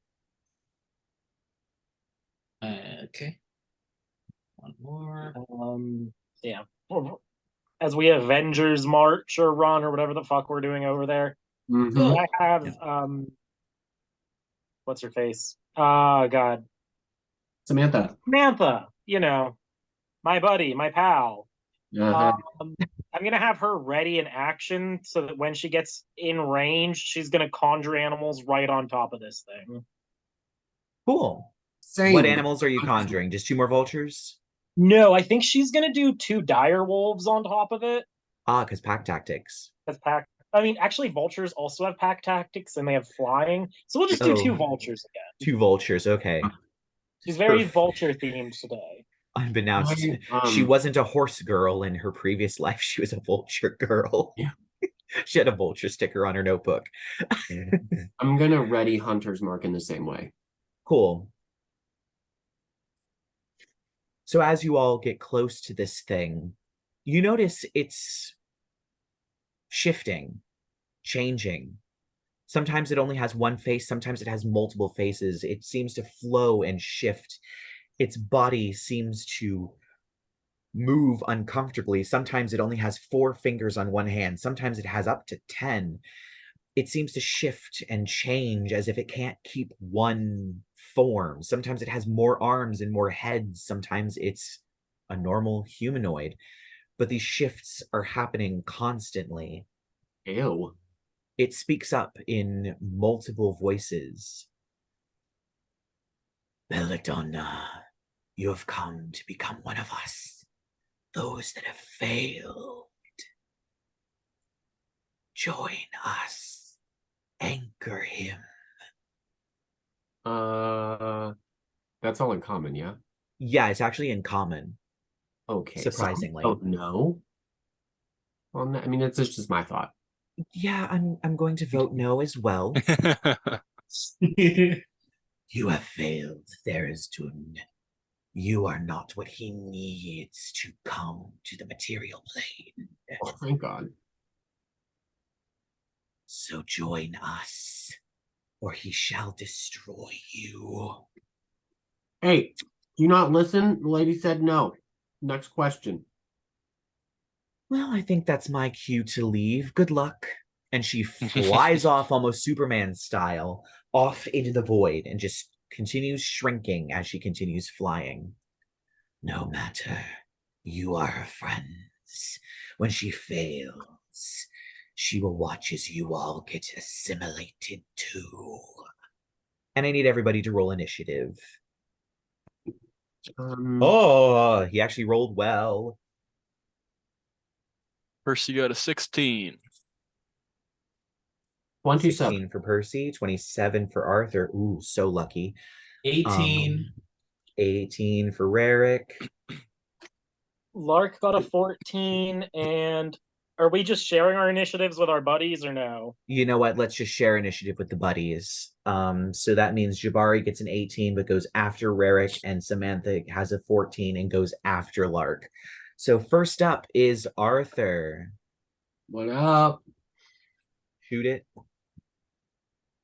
Okay. One more. Yeah. As we Avengers march or run or whatever the fuck we're doing over there. Mhm. I have what's her face? Oh god. Samantha. Samantha, you know, my buddy, my pal. Uh-huh. I'm gonna have her ready in action so that when she gets in range, she's gonna conjure animals right on top of this thing. Cool. Same. What animals are you conjuring? Just 2 more vultures? No, I think she's gonna do 2 dire wolves on top of it. Because pack tactics. That's pack. I mean, actually, vultures also have pack tactics and they have flying. So we'll just do 2 vultures again. 2 vultures, okay. She's very Perf- vulture themed today. Unbeknownst, she wasn't a horse girl in her previous life. She was a vulture girl. Yeah. She had a vulture sticker on her notebook. I'm gonna ready Hunter's Mark in the same way. Cool. So as you all get close to this thing, you notice it's shifting, changing. Sometimes it only has one face, sometimes it has multiple faces. It seems to flow and shift. Its body seems to move uncomfortably. Sometimes it only has 4 fingers on one hand, sometimes it has up to 10. It seems to shift and change as if it can't keep one form. Sometimes it has more arms and more heads. Sometimes it's a normal humanoid. But these shifts are happening constantly. Ew. It speaks up in multiple voices. Belladonna, you have come to become one of us. Those that have failed. Join us. Anchor him. That's all in common, yeah? Yeah, it's actually in common. Okay. Surprisingly. Oh no. Well, I mean, it's just my thought. Yeah, I'm going to vote no as well. You have failed, Tharizdun. You are not what he needs to come to the material plane. Oh, thank God. So join us, or he shall destroy you. Hey, do you not listen? The lady said no. Next question. Well, I think that's my cue to leave. Good luck. And she flies off almost Superman style, off into the void, and just continues shrinking as she continues flying. No matter, you are her friends. When she fails, she will watch as you all get assimilated too. And I need everybody to roll initiative. Oh, he actually rolled well. Percy got a 16. 27. 16 for Percy, 27 for Arthur. Ooh, so lucky. 18. 18 for Rerek. Lark got a 14, and are we just sharing our initiatives with our buddies or no? You know what? Let's just share initiative with the buddies. So that means Jabari gets an 18, but goes after Rerek, and Samantha has a 14 and goes after Lark. So first up is Arthur. What up? Shoot it.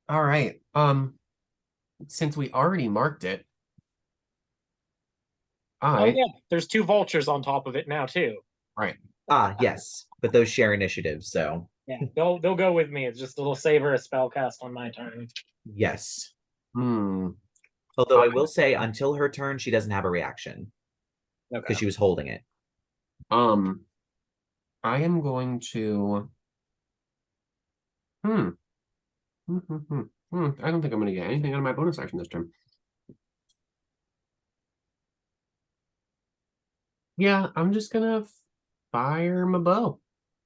All right. Since we already marked it, Oh yeah, there's 2 vultures on top of it now too. Right. Ah, yes, but those share initiatives, so Yeah, they'll go with me. It's just a little savor a spell cast on my turn. yes. Hmm. Although I will say, until her turn, she doesn't have a reaction because Okay. she was holding it. I am going to. I don't think I'm going to get anything out of my bonus action this turn. Yeah, I'm just gonna fire my bow.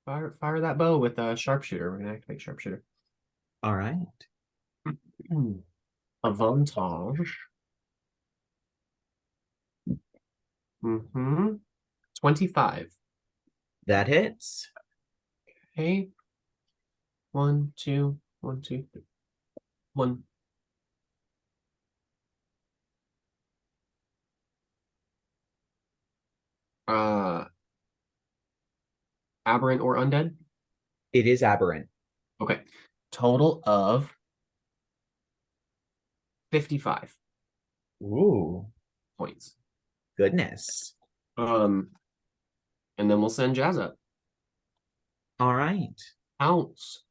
Fire that bow with a sharpshooter. We're gonna activate sharpshooter. All right. Avantage. 25. That hits. Okay. 1, 2, 1, 2, 3. 1. Aberrant or undead? It is aberrant. Okay. Total of 55 Ooh, points. goodness. And then we'll send Jazz up. All right. Ounce.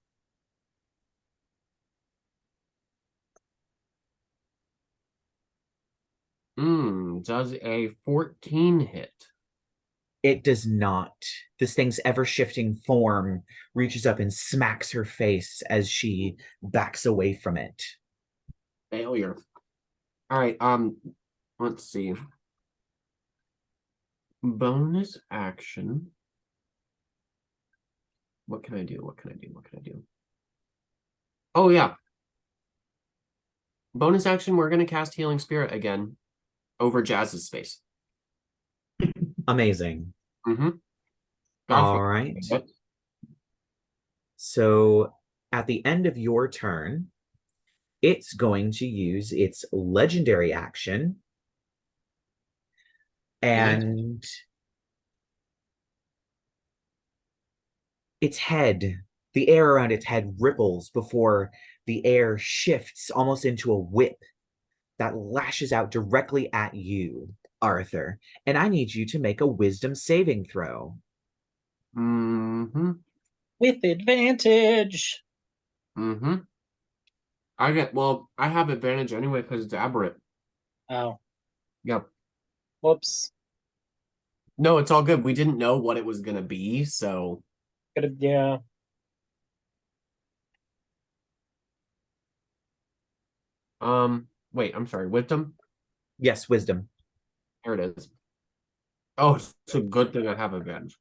Does a 14 hit? It does not. This thing's ever-shifting form reaches up and smacks her face as she backs away from it. Failure. All right, let's see. Bonus action. What can I do? What can I do? What can I do? Oh, yeah. Bonus action, we're going to cast Healing Spirit again over Jazz's space. Amazing. Mm-hmm. All right. So at the end of your turn, it's going to use its legendary action. And its head, the air around its head ripples before the air shifts almost into a whip that lashes out directly at you, Arthur. And I need you to make a wisdom saving throw. Mm-hmm. With advantage. Mm-hmm. I have advantage anyway because it's aberrant. Oh, Yep. whoops. No, it's all good. We didn't know what it was gonna be, so Yeah. wait, I'm sorry, wisdom? Yes, wisdom. Here it is. Oh, it's a good thing I have advantage.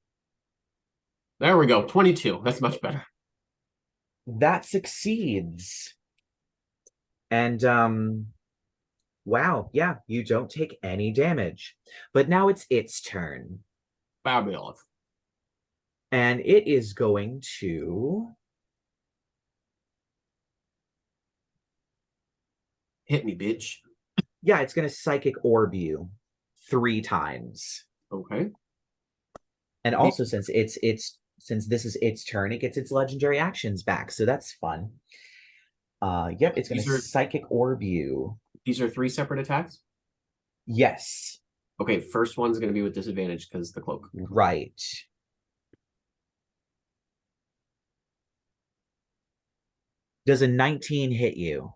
There we go. 22. That's much better. That succeeds. And wow, yeah, you don't take any damage. But now it's its turn. Fabulous. And it is going to Hit me, bitch. yeah, it's going to psychic orb you 3 times. Okay. And also since this is its turn, it gets its legendary actions back. So that's fun. Yep, it's going to psychic orb you. These are 3 separate attacks? Yes. Okay, first one's going to be with disadvantage because the cloak. Right. Does a 19 hit you?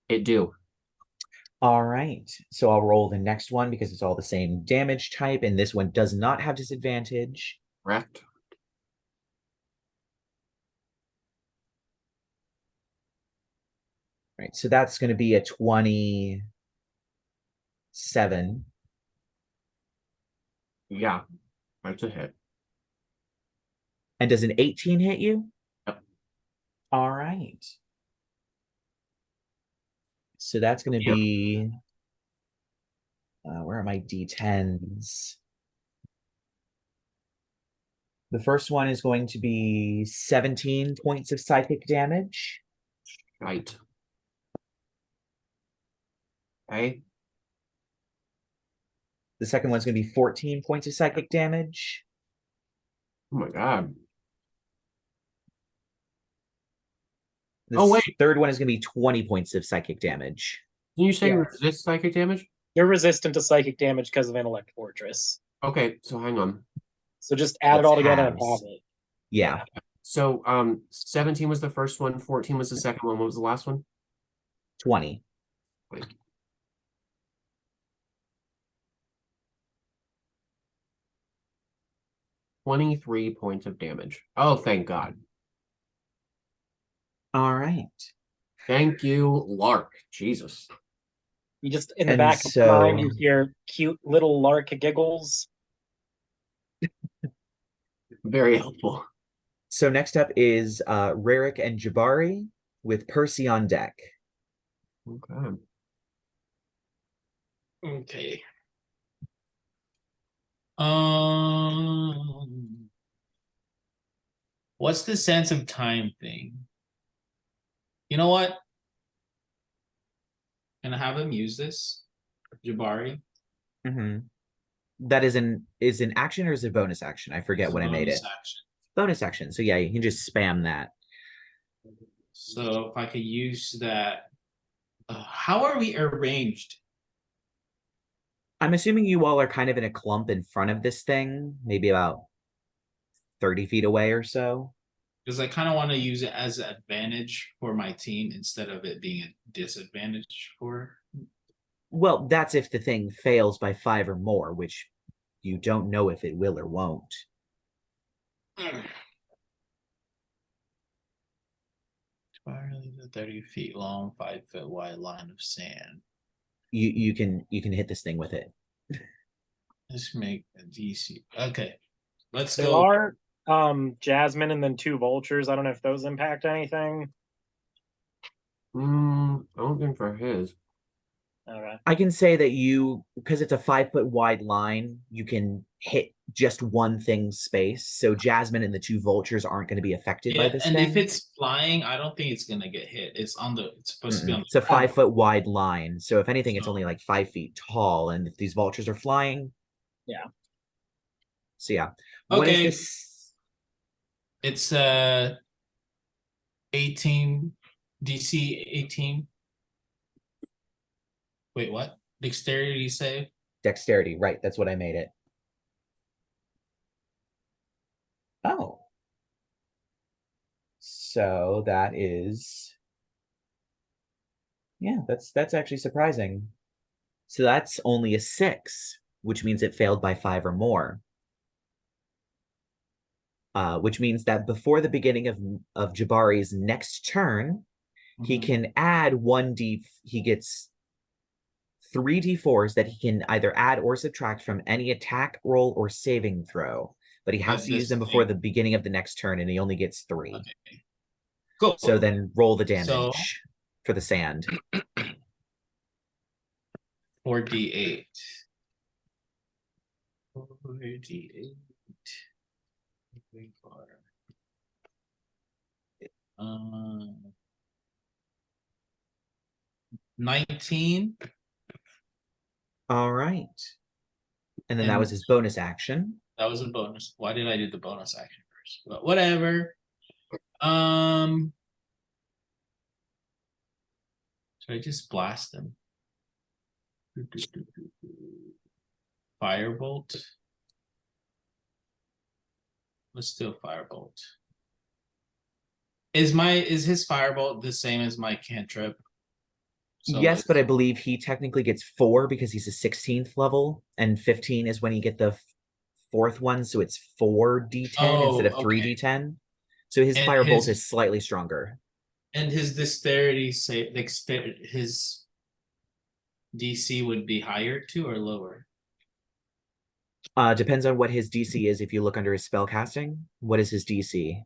It do. All right. So I'll roll the next one because it's all the same damage type, and this one does not have disadvantage. Correct. Right. So that's going to be a 27. Yeah, that's a hit. And does an 18 hit you? Yep. All right. So that's going to be where are my D10s? The first one is going to be 17 points of psychic damage. Right. Okay. The second one's going to be 14 points of psychic damage. Oh my god. The third one is going to be 20 points of psychic damage. Can you say resist psychic damage? You're resistant to psychic damage because of Intellect Fortress. Okay, so hang on. So just add it all together and halves. have it. Yeah. So 17 was the first one, 14 was the second one. What was the last one? 20. 23 points of damage. Oh, thank God. All right. Thank you, Lark. Jesus. You just, in the back of your mind, you hear cute little Lark giggles. Very helpful. So next up is Rerek and Jabari with Percy on deck. Okay. Okay. What's the sense of time thing? You know what? Can I have him use this? Jabari? Mm-hmm. That is an action or is it a bonus action? I forget when I made it. Action. Bonus action. So yeah, you can just spam that. So if I could use that. How are we arranged? I'm assuming you all are kind of in a clump in front of this thing, maybe about 30 feet away or so. Because I kind of want to use it as an advantage for my team instead of it being a disadvantage for. Well, that's if the thing fails by 5 or more, which you don't know if it will or won't. Spiraling the 30 feet long, 5 foot wide line of sand. You can hit this thing with it. Let's make a DC. Okay. Let's There go. are Jasmine and then 2 vultures. I don't know if those impact anything. I don't think for his. Okay. I can say that because it's a 5 foot wide line, you can hit just one thing's space. So Jasmine and the two vultures aren't going to be affected by Yeah, this and thing. if it's flying, I don't think it's gonna get hit. It's supposed to be on the It's a ground. 5 foot wide line. So if anything, it's So- only like 5 feet tall. And if these vultures are flying. Yeah. So yeah. What is Okay. this? It's 18 DC 18. Wait, what? Dexterity save? Dexterity, right? That's what I made it. Oh. So that is, yeah, that's actually surprising. So that's only a 6, which means it failed by 5 or more. Which means that before the beginning of Jabari's next turn, he Mhm. can add 1d. He gets 3d4s that he can either add or subtract from any attack, roll, or saving throw. But he has But to use this them before thing- the beginning of the next turn, and he only gets 3. Okay. Cool. So then roll the So- damage for the sand. 4d8. 4d8. 19. All right. And then that And- was his bonus action. That was a bonus. Why did I do the bonus action first? But whatever. Should I just blast him? Firebolt. Let's do a firebolt. Is his firebolt the same as my cantrip? So Yes, it's- but I believe he technically gets 4 because he's a 16th level, and 15 is when you get the fourth one, so it's 4d10 instead of okay. 3d10. So his And firebolt his- is slightly stronger. And his dexterity say his DC would be higher too or lower? Depends on what his DC is. If you look under his spell casting, what is his DC?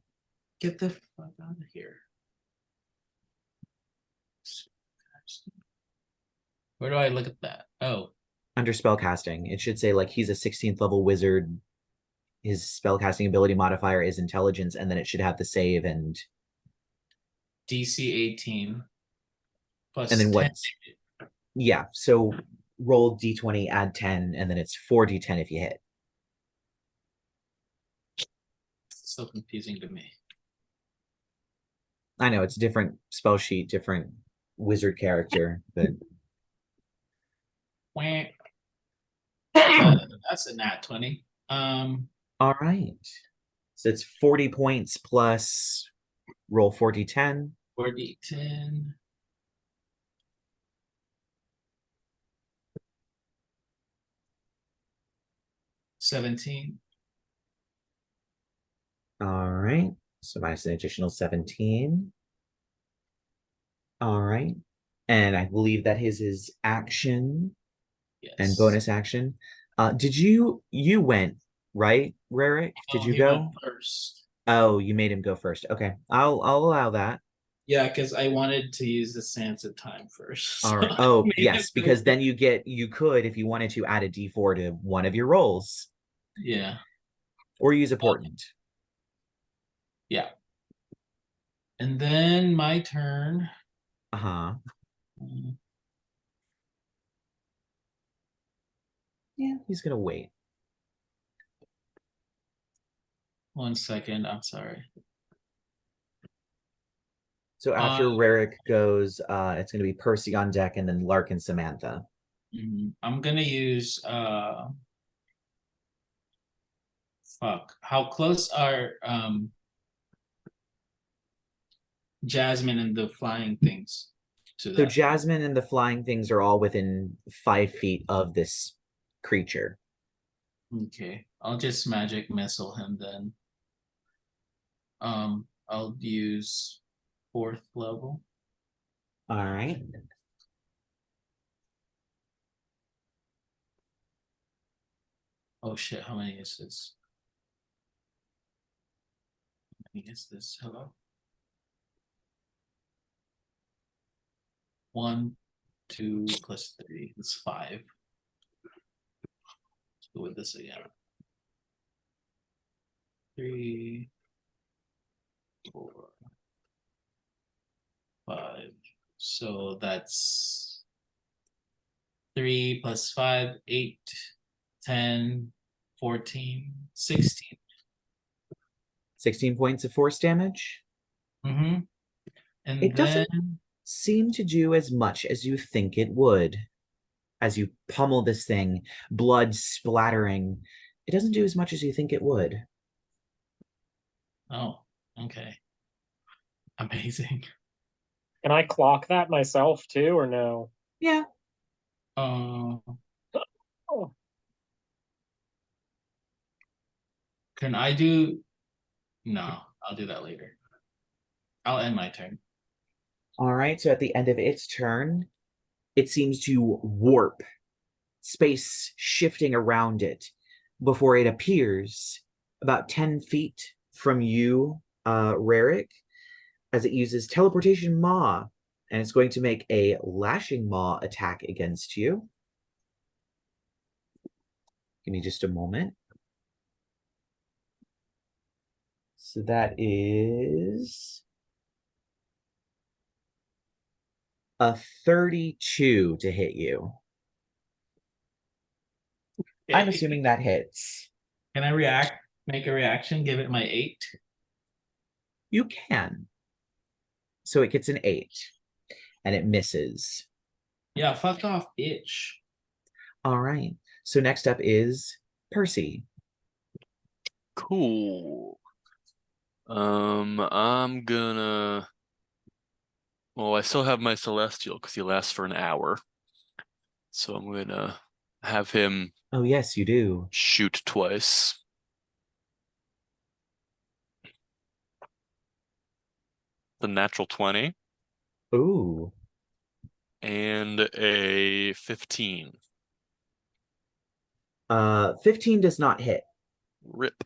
Get the fuck out of here. Where do I look at that? Oh, Under spell casting, it should say like he's a 16th level wizard. His spell casting ability modifier is intelligence, and then it should have the save and DC 18 plus and then 10. what's yeah. So roll d20, add 10, and then it's 4d10 if you hit. So confusing to me. I know it's a different spell sheet, different wizard character, but Wah. That's a nat 20. all right. So it's 40 points plus roll 4d10. 4d10. $17. All right. So minus an additional 17. All right. And I believe that his action Yes. and bonus action. Did you went, right, Rerek? Did you He went go? first? Oh, you made him go first. Okay. I'll allow that. Yeah, because I wanted to use the Sands of Time first. All right. so I Oh, made yes, him because go- then you could, if you wanted to, add a d4 to one of your rolls Yeah. or use a portent. Yeah. And then my turn. Uh-huh. Mm, Yeah, he's gonna wait. 1 second. I'm sorry. So after Rerek goes, it's gonna be Percy on deck and then Lark and Samantha. I'm gonna use fuck. How close are Jasmine and the flying things to So that? Jasmine and the flying things are all within 5 feet of this creature. Okay. I'll just magic missile him then. I'll use 4th level. All right. Oh shit, how many is this? How many is this? Hello? 1, 2 plus 3. That's 5. Let's go with this again. 3, 4, 5. So that's 3 plus 5, 8, 10, 14, 16. 16 points of force damage. Mm-hmm. And It then doesn't seem to do as much as you think it would. As you pummel this thing, blood splattering, it doesn't do as much as you think it would. oh, okay. Amazing. Can I clock that myself too, or no? Yeah. Uh, Oh, can I do? No, I'll do that later. I'll end my turn. All right. So at the end of its turn, it seems to warp, space shifting around it before it appears about 10 feet from you, Rerek, as it uses teleportation maw, and it's going to make a lashing maw attack against you. Give me just a moment. So that is a 32 to hit you. I'm assuming that hits. Can I react? Make a reaction? Give it my 8. You can. So it gets an 8, and it misses. Yeah, fuck off, bitch. All right. So next up is Percy. Cool. I'm gonna. Well, I still have my celestial because he lasts for an hour, so I'm gonna have him Oh, yes, you do. shoot twice. The natural 20 Ooh. and a 15. 15 does not hit. Rip.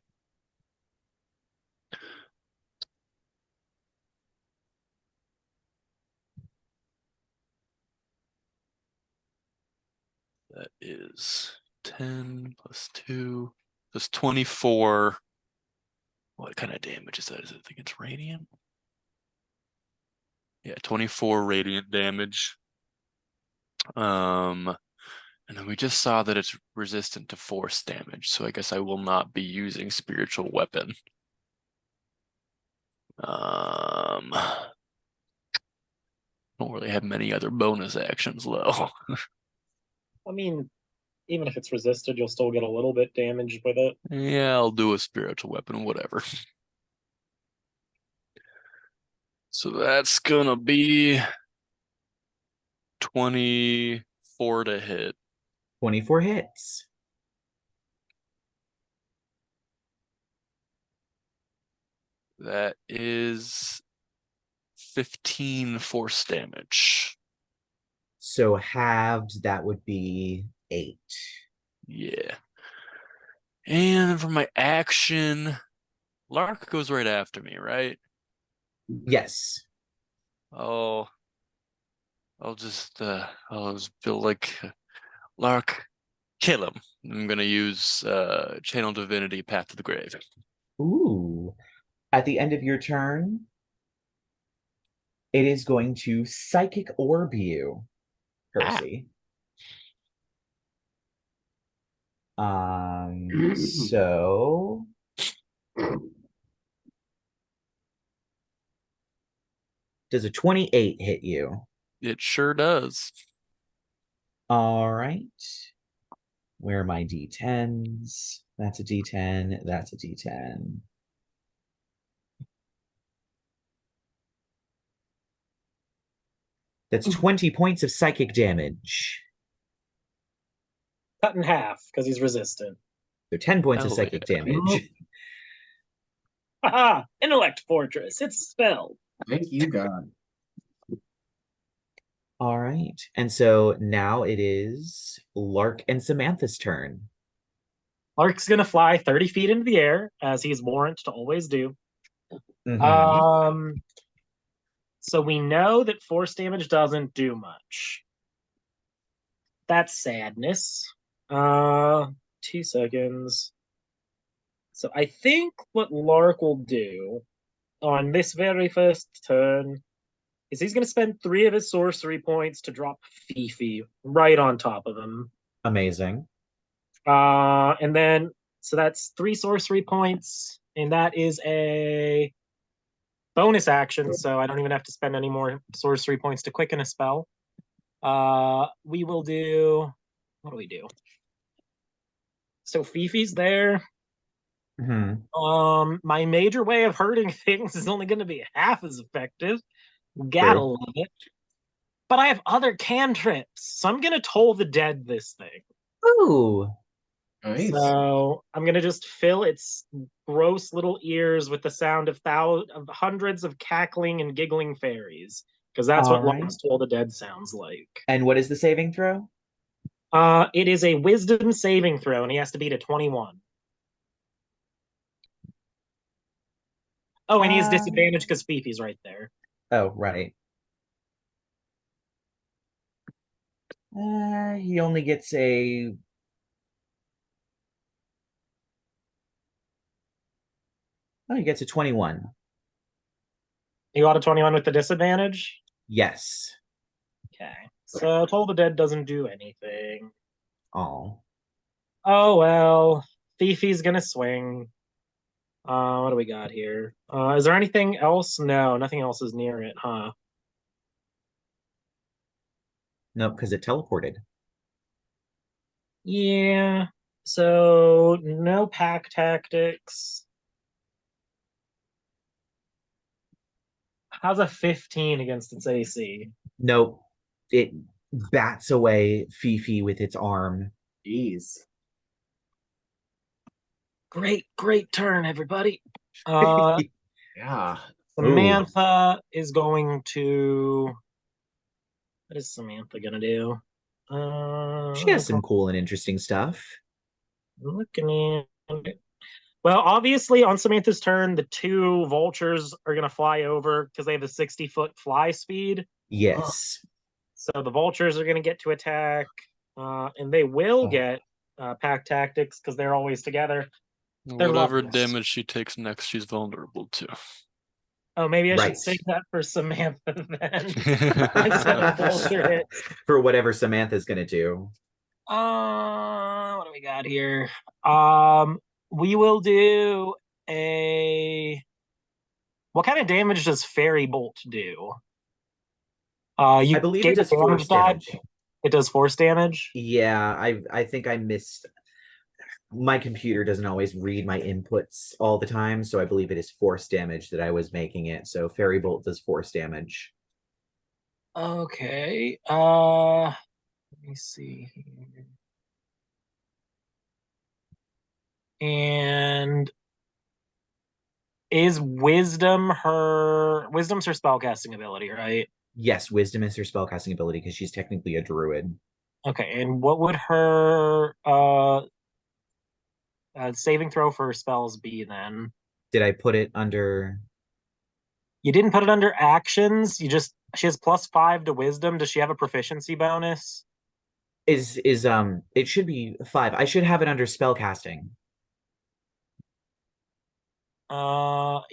That is 10 plus 2. That's 24. What kind of damage is that? I think it's radiant. Yeah, 24 radiant damage. And then we just saw that it's resistant to force damage, so I guess I will not be using spiritual weapon. Don't really have many other bonus actions though. I mean, even if it's resisted, you'll still get a little bit damaged with it. Yeah, I'll do a spiritual weapon, whatever. So that's gonna be 24 to hit. 24 hits. That is 15 force damage. So halved, that would be 8. Yeah. And for my action, Lark goes right after me, right? Yes. Oh, I'll just feel like Lark, kill him. I'm gonna use Channel Divinity, Path to the Grave. Ooh. At the end of your turn, it is going to psychic orb you, Percy. So does a 28 hit you? It sure does. All right. Where are my D10s? That's a D10. That's a D10. That's 20 points of psychic damage. Cut in half because he's resistant. So 10 points of Hell psychic yeah. damage. Haha! Intellect Fortress. It's spelled. Thank you, God. All right. And so now it is Lark and Samantha's turn. Lark's gonna fly 30 feet into the air, as he's warrant to always do. Mhm. So we know that force damage doesn't do much. That's sadness. 2 seconds. So I think what Lark will do on this very first turn is he's going to spend 3 of his sorcery points to drop Fifi right on top of him. Amazing. And then, so that's 3 sorcery points, and that is a bonus action, so I don't even have to spend any more sorcery points to quicken a spell. We will do, what do we do? So Fifi's there. Hmm. My major way of hurting things is only going to be half as effective. Gotta True. love it. But I have other cantrips, so I'm going to Toll the Dead this thing. Ooh. Nice. So I'm going to just fill its gross little ears with the sound of hundreds of cackling and giggling fairies, because that's what Alright. Lost Toll the Dead sounds like. And what is the saving throw? It is a wisdom saving throw, and he has to beat a 21. Oh, and he has disadvantage because Fifi's right there. Oh, right. He only gets a... Oh, he gets a 21. You got a 21 with the disadvantage? Yes. Okay. So Toll the Dead doesn't do anything. Oh. Oh, well. Fifi's gonna swing. What do we got here? Is there anything else? No, nothing else is near it, huh? Nope, because it teleported. Yeah. So no pack tactics. How's a 15 against its AC? Nope. It bats away Fifi with its arm. Jeez. Great turn, everybody. Uh, Yeah. Samantha is going to. What is Samantha gonna do? She has some cool and interesting stuff. I'm looking at it. Well, obviously, on Samantha's turn, the 2 vultures are going to fly over because they have a 60-foot fly speed. Yes. So the vultures are going to get to attack, and they will get pack tactics because they're always together. They're Whatever lovely. damage she takes next, she's vulnerable to. Oh, maybe I Right. should save that for Samantha then. Instead of vulture hit. For whatever Samantha's gonna do. What do we got here? We will do a. What kind of damage does Fairy Bolt do? You I believe gave it does a damage force die. damage. It does force damage. Yeah, I think I missed. My computer doesn't always read my inputs all the time, so I believe it is force damage that I was making it. So Fairy Bolt does force damage. Okay. Let me see here. And is wisdom's her spellcasting ability, right? Yes, Wisdom is her spellcasting ability because she's technically a druid. Okay, and what would her saving throw for spells be then? Did I put it under? You didn't put it under actions. She has +5 to wisdom. Does she have a proficiency bonus? Is it should be 5. I should have it under spellcasting.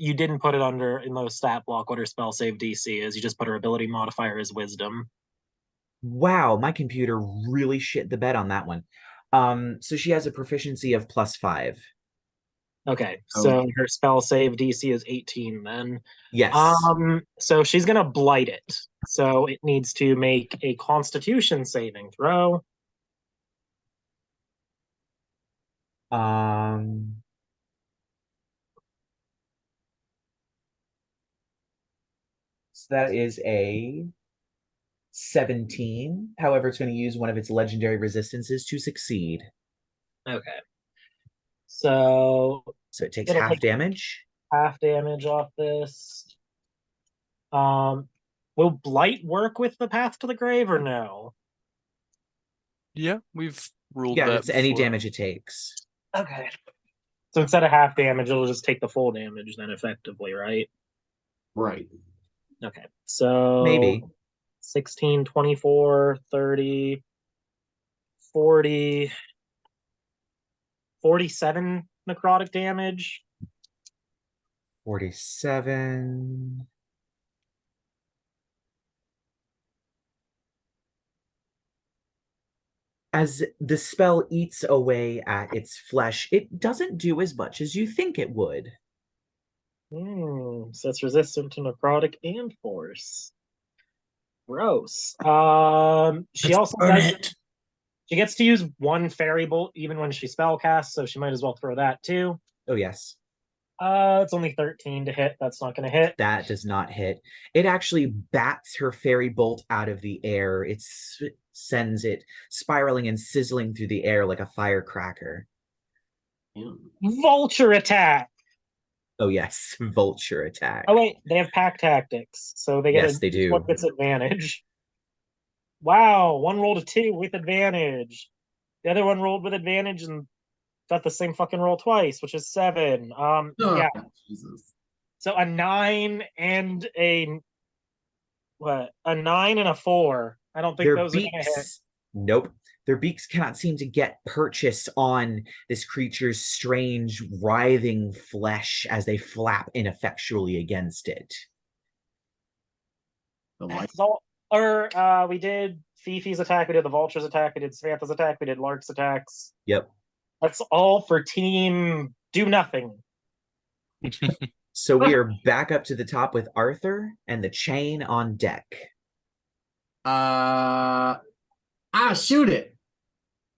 You didn't put it under in the stat block what her spell save DC is. You just put her ability modifier as wisdom. Wow, my computer really shit the bed on that one. So she has a proficiency of +5. Okay, so her spell save DC is 18 then. Yes. So she's gonna blight it. So it needs to make a Constitution saving throw. So that is a 17. However, it's going to use one of its legendary resistances to succeed. Okay. So it takes it'll half take damage. half damage off this. Will blight work with the path to the grave or no? Yeah, we've ruled Yeah, that it's any before. damage it takes. Okay. So instead of half damage, it'll just take the full damage then effectively, right? Right. Okay. So Maybe. 16, 24, 30, 40, 47 necrotic damage. 47. As the spell eats away at its flesh, it doesn't do as much as you think it would. So it's resistant to necrotic and force. Gross. She Let's also burn does. it. She gets to use one fairy bolt even when she spell casts, so she might as well throw that too. Oh, yes. It's only 13 to hit. That's not going to hit. That does not hit. It actually bats her fairy bolt out of the air. It sends it spiraling and sizzling through the air like a firecracker. Vulture attack. Oh, yes. Vulture attack. Oh, wait. They have pack tactics, so they get Yes, they do. one gets advantage. Wow. One rolled a 2 with advantage. The other one rolled with advantage and got the same fucking roll twice, which is 7. Yeah. Jesus. So a 9 and a what? A 9 and a 4. I don't think Their those are gonna hit. beaks, nope. Their beaks cannot seem to get purchase on this creature's strange, writhing flesh as they flap ineffectually against it. The light. That's all. Or we did Fifi's attack, we did the Vulture's attack, we did Samantha's attack, we did Lark's attacks. Yep. That's all for team do nothing. So we are back up to the top with Arthur and the chain on deck. Shoot it.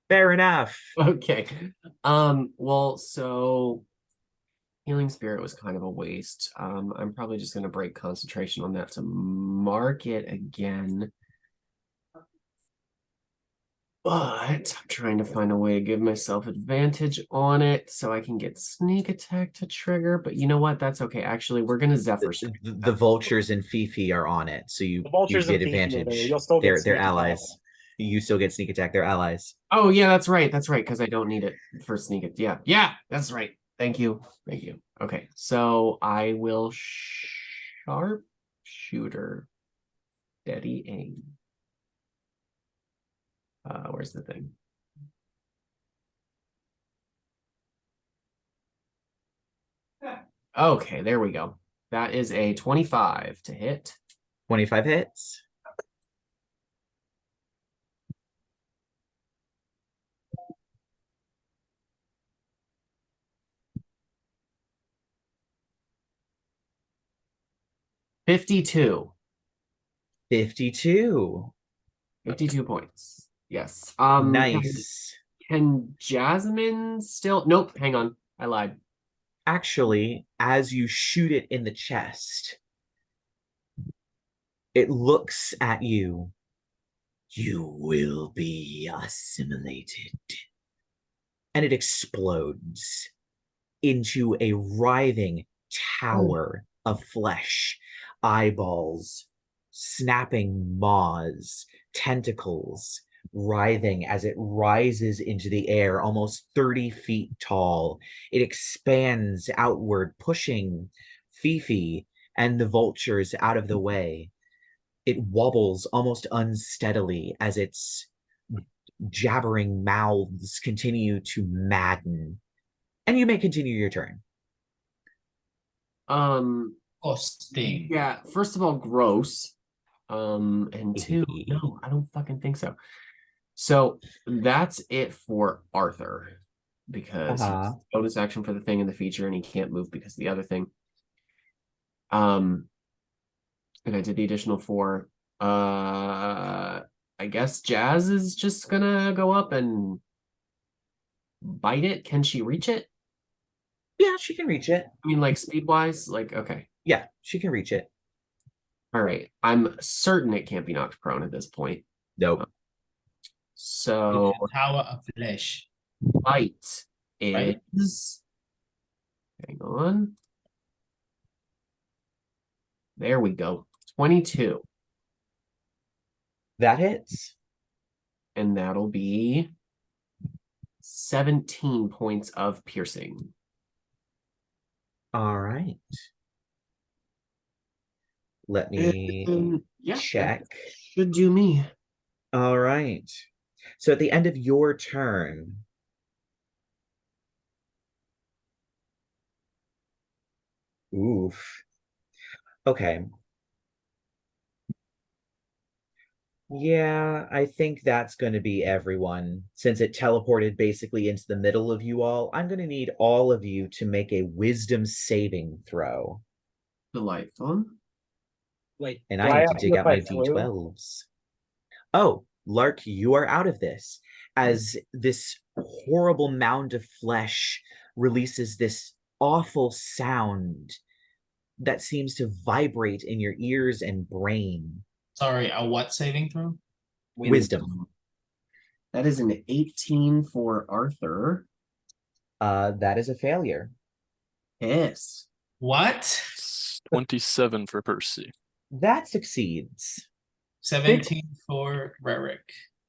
Fair enough. Okay. Well, so Healing Spirit was kind of a waste. I'm probably just going to break concentration on that to mark it again. But I'm trying to find a way to give myself advantage on it so I can get sneak attack to trigger. But you know what? That's okay. Actually, we're going to Zephyr. The vultures and Fifi are on it, so you Vultures get and Fifi are advantage. there. You'll still get they're sneak allies. attack. You still get sneak attack. They're allies. Oh, yeah, that's right. That's right. Because I don't need it for sneak it. Yeah. Yeah, that's right. Thank you. Thank you. Okay. So I will sharp shooter. Steady aim. Where's the thing? Okay, there we go. That is a 25 to hit. 25 hits. $52. 52. 52 points. Yes. Nice. Can Jasmine still? Nope. Hang on. I lied. Actually, as you shoot it in the chest, it looks at you. You will be assimilated. And it explodes into a writhing tower of flesh, eyeballs, snapping maws, tentacles, writhing as it rises into the air, almost 30 feet tall. It expands outward, pushing Fifi and the vultures out of the way. It wobbles almost unsteadily as its jabbering mouths continue to madden. And you may continue your turn. Sting. Yeah, first of all, gross. And two, no, I don't fucking think so. So that's it for Arthur. Because he's bonus action for the thing in the feature and he can't move because of the other thing. And I did the additional 4. I guess Jazz is just gonna go up and bite it. Can she reach it? Yeah, she can reach it. I mean, like speed-wise? Like, okay. Yeah, she can reach it. All right. I'm certain it can't be knocked prone at this point. Nope. So Tower of Flesh. bite Right. is hang on. There we go. 22. That hits. And that'll be 17 points of piercing. All right. Let me check. Should do me. All right. So at the end of your turn, Oof. Okay. Yeah, I think that's going to be everyone. Since it teleported basically into the middle of you all, I'm going to need all of you to make a wisdom saving throw. Delightful. Wait, And do I I need have to to dig if out I my flew? d12s. Oh, Lark, you are out of this. As this horrible mound of flesh releases this awful sound that seems to vibrate in your ears and brain. Sorry, a what saving throw? Wisdom. That is an 18 for Arthur. That is a failure. Yes. What? 27 for Percy. That succeeds. 17 for Rerek.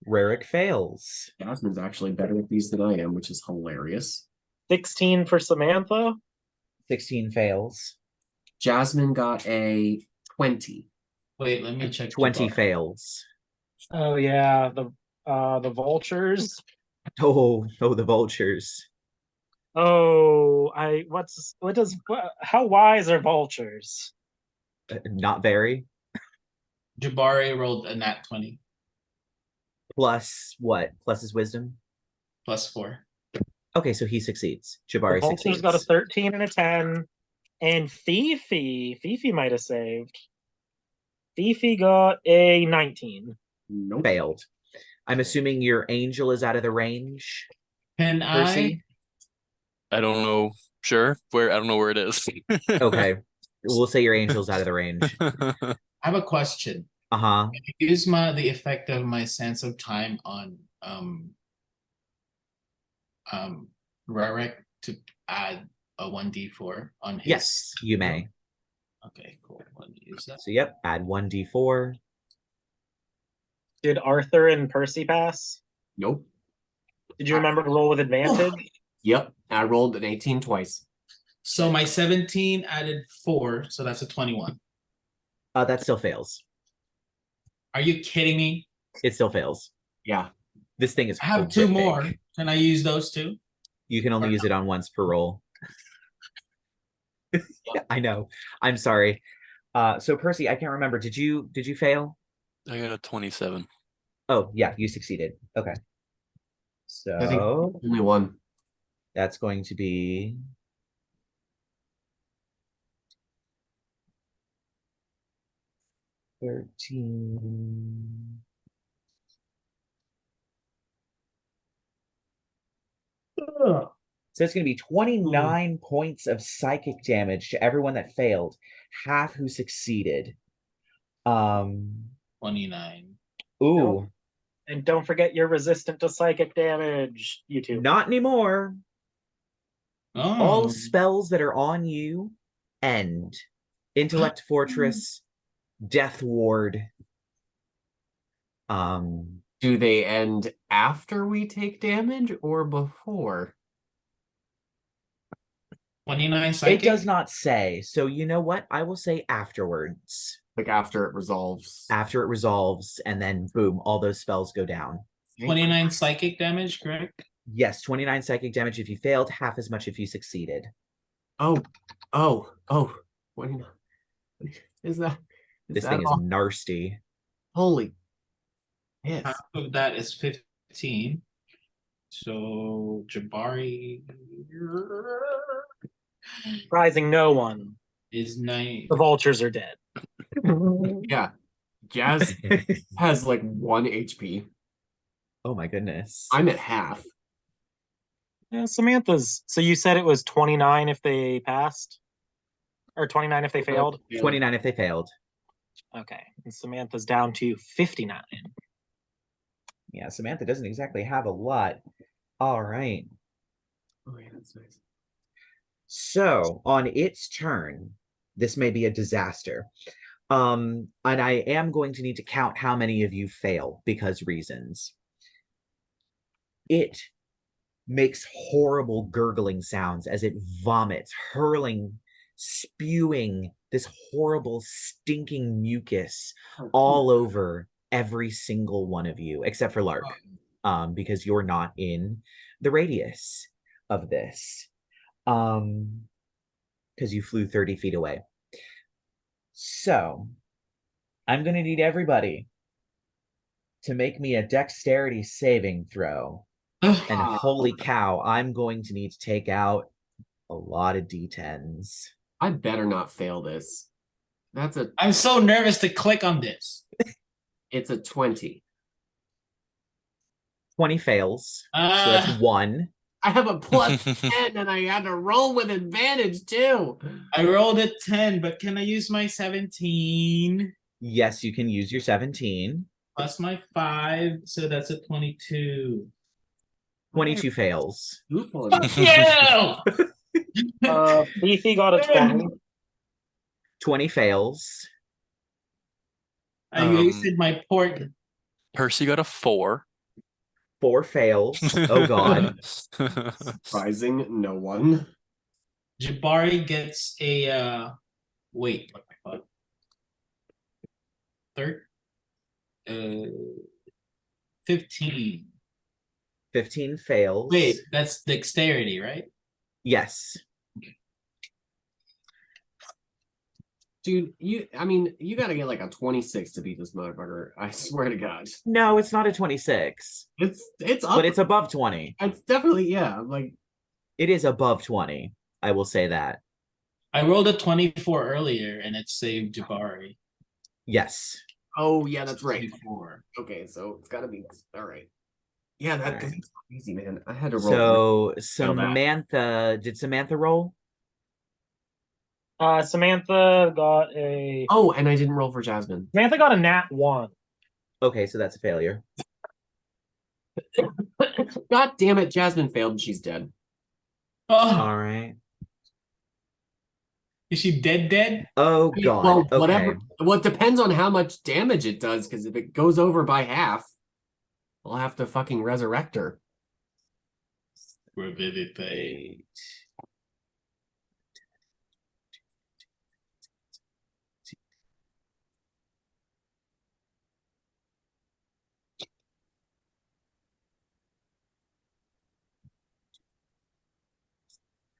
Rerek fails. Jasmine's actually better at these than I am, which is hilarious. 16 for Samantha. 16 fails. Jasmine got a 20. Wait, let me check. 20 Jabari. fails. Oh yeah, the vultures. Oh, the vultures. Oh, how wise are vultures? Not very. Jabari rolled a nat 20 Plus what? Plus his wisdom? plus 4. Okay, so he succeeds. The Jabari vultures succeeds. got a 13 and a 10. And Fifi might have saved. Fifi got a 19. Nope. Failed. I'm assuming your angel is out of the range, Can Percy? I don't know. Sure. I don't know where it is. Okay. We'll say your angel's out of the range. I have a question. Uh-huh. Can I use the effect of my sense of time on Rerek to add a 1d4 on his. Yes, you may. Okay, cool. Let me use that. So yep, add 1d4. Did Arthur and Percy pass? Nope. Did you remember to roll with advantage? Yep. I rolled an 18 twice. So my 17 added 4, so that's a 21. That still fails. Are you kidding me? It still fails. Yeah. This thing is I have 2 more. horrific. Can I use those 2? You can only use it on once per roll. I know. I'm sorry. So Percy, I can't remember. Did you fail? I got a 27. Oh, yeah, you succeeded. Okay. I think So only one. that's going to be 13. So it's going to be 29 points of psychic damage to everyone that failed, half who succeeded. 29. Ooh, And don't forget you're resistant to psychic damage, you two. not anymore. Oh. All spells that are on you end. Intellect Fortress, Death Ward. Do they end after we take damage or before? 29 psychic? It does not say. So you know what? I will say afterwards. Like after it resolves. After it resolves, and then boom, all those spells go down. 29 psychic damage, correct? Yes, 29 psychic damage if you failed, half as much if you succeeded. Oh. 29. Is that This thing is nasty. Holy. Yes. Half of that is 15. So Jabari Surprising no one. is 9. The vultures are dead. Yeah. Jazz has like 1 HP. Oh my goodness. I'm at half. Yeah, Samantha's. So you said it was 29 if they passed? Or 29 if they failed? 29 if they failed. Okay. And Samantha's down to 59. Yeah, Samantha doesn't exactly have a lot. All right. Oh, yeah, that's nice. So on its turn, this may be a disaster. And I am going to need to count how many of you fail because reasons. It makes horrible gurgling sounds as it vomits, hurling, spewing this horrible stinking mucus all over every single one of you, except for Lark, because you're not in the radius of this. because you flew 30 feet away. So I'm going to need everybody to make me a dexterity saving throw. And holy cow, I'm going to need to take out a lot of D10s. I better not fail this. I'm so nervous to click on this. It's a 20. 20 fails. So that's 1. I have a plus 10 and I had to roll with advantage too. I rolled a 10, but can I use my 17? Yes, you can use your 17. Plus my 5, so that's a 22. 22 fails. Yeah! Beefy got a 20. 20 fails. I wasted my port. Percy got a 4. 4 fails. Oh god. Surprising no one. Jabari gets a wait, what my fuck? Third? 15. 15 fails. Wait, that's dexterity, right? Yes. Dude, you gotta get like a 26 to beat this motherfucker. I swear to God. No, it's not a 26. It's up. But it's above 20. It's definitely, yeah. Like, it is above 20. I will say that. I rolled a 24 earlier and it saved Jabari. Yes. Oh yeah, that's right. 24. Okay, so it's gotta be all right. Yeah, that's right. easy, man. I had to roll. So Samantha, did Samantha roll? Samantha got a. Oh, and I didn't roll for Jasmine. Samantha got a nat 1. Okay, so that's a failure. God damn it, Jasmine failed and she's dead. Oh, All right. is she dead? Oh god. Well, okay. whatever. Well, it depends on how much damage it does, because if it goes over by half, I'll have to fucking resurrect her. Revivify.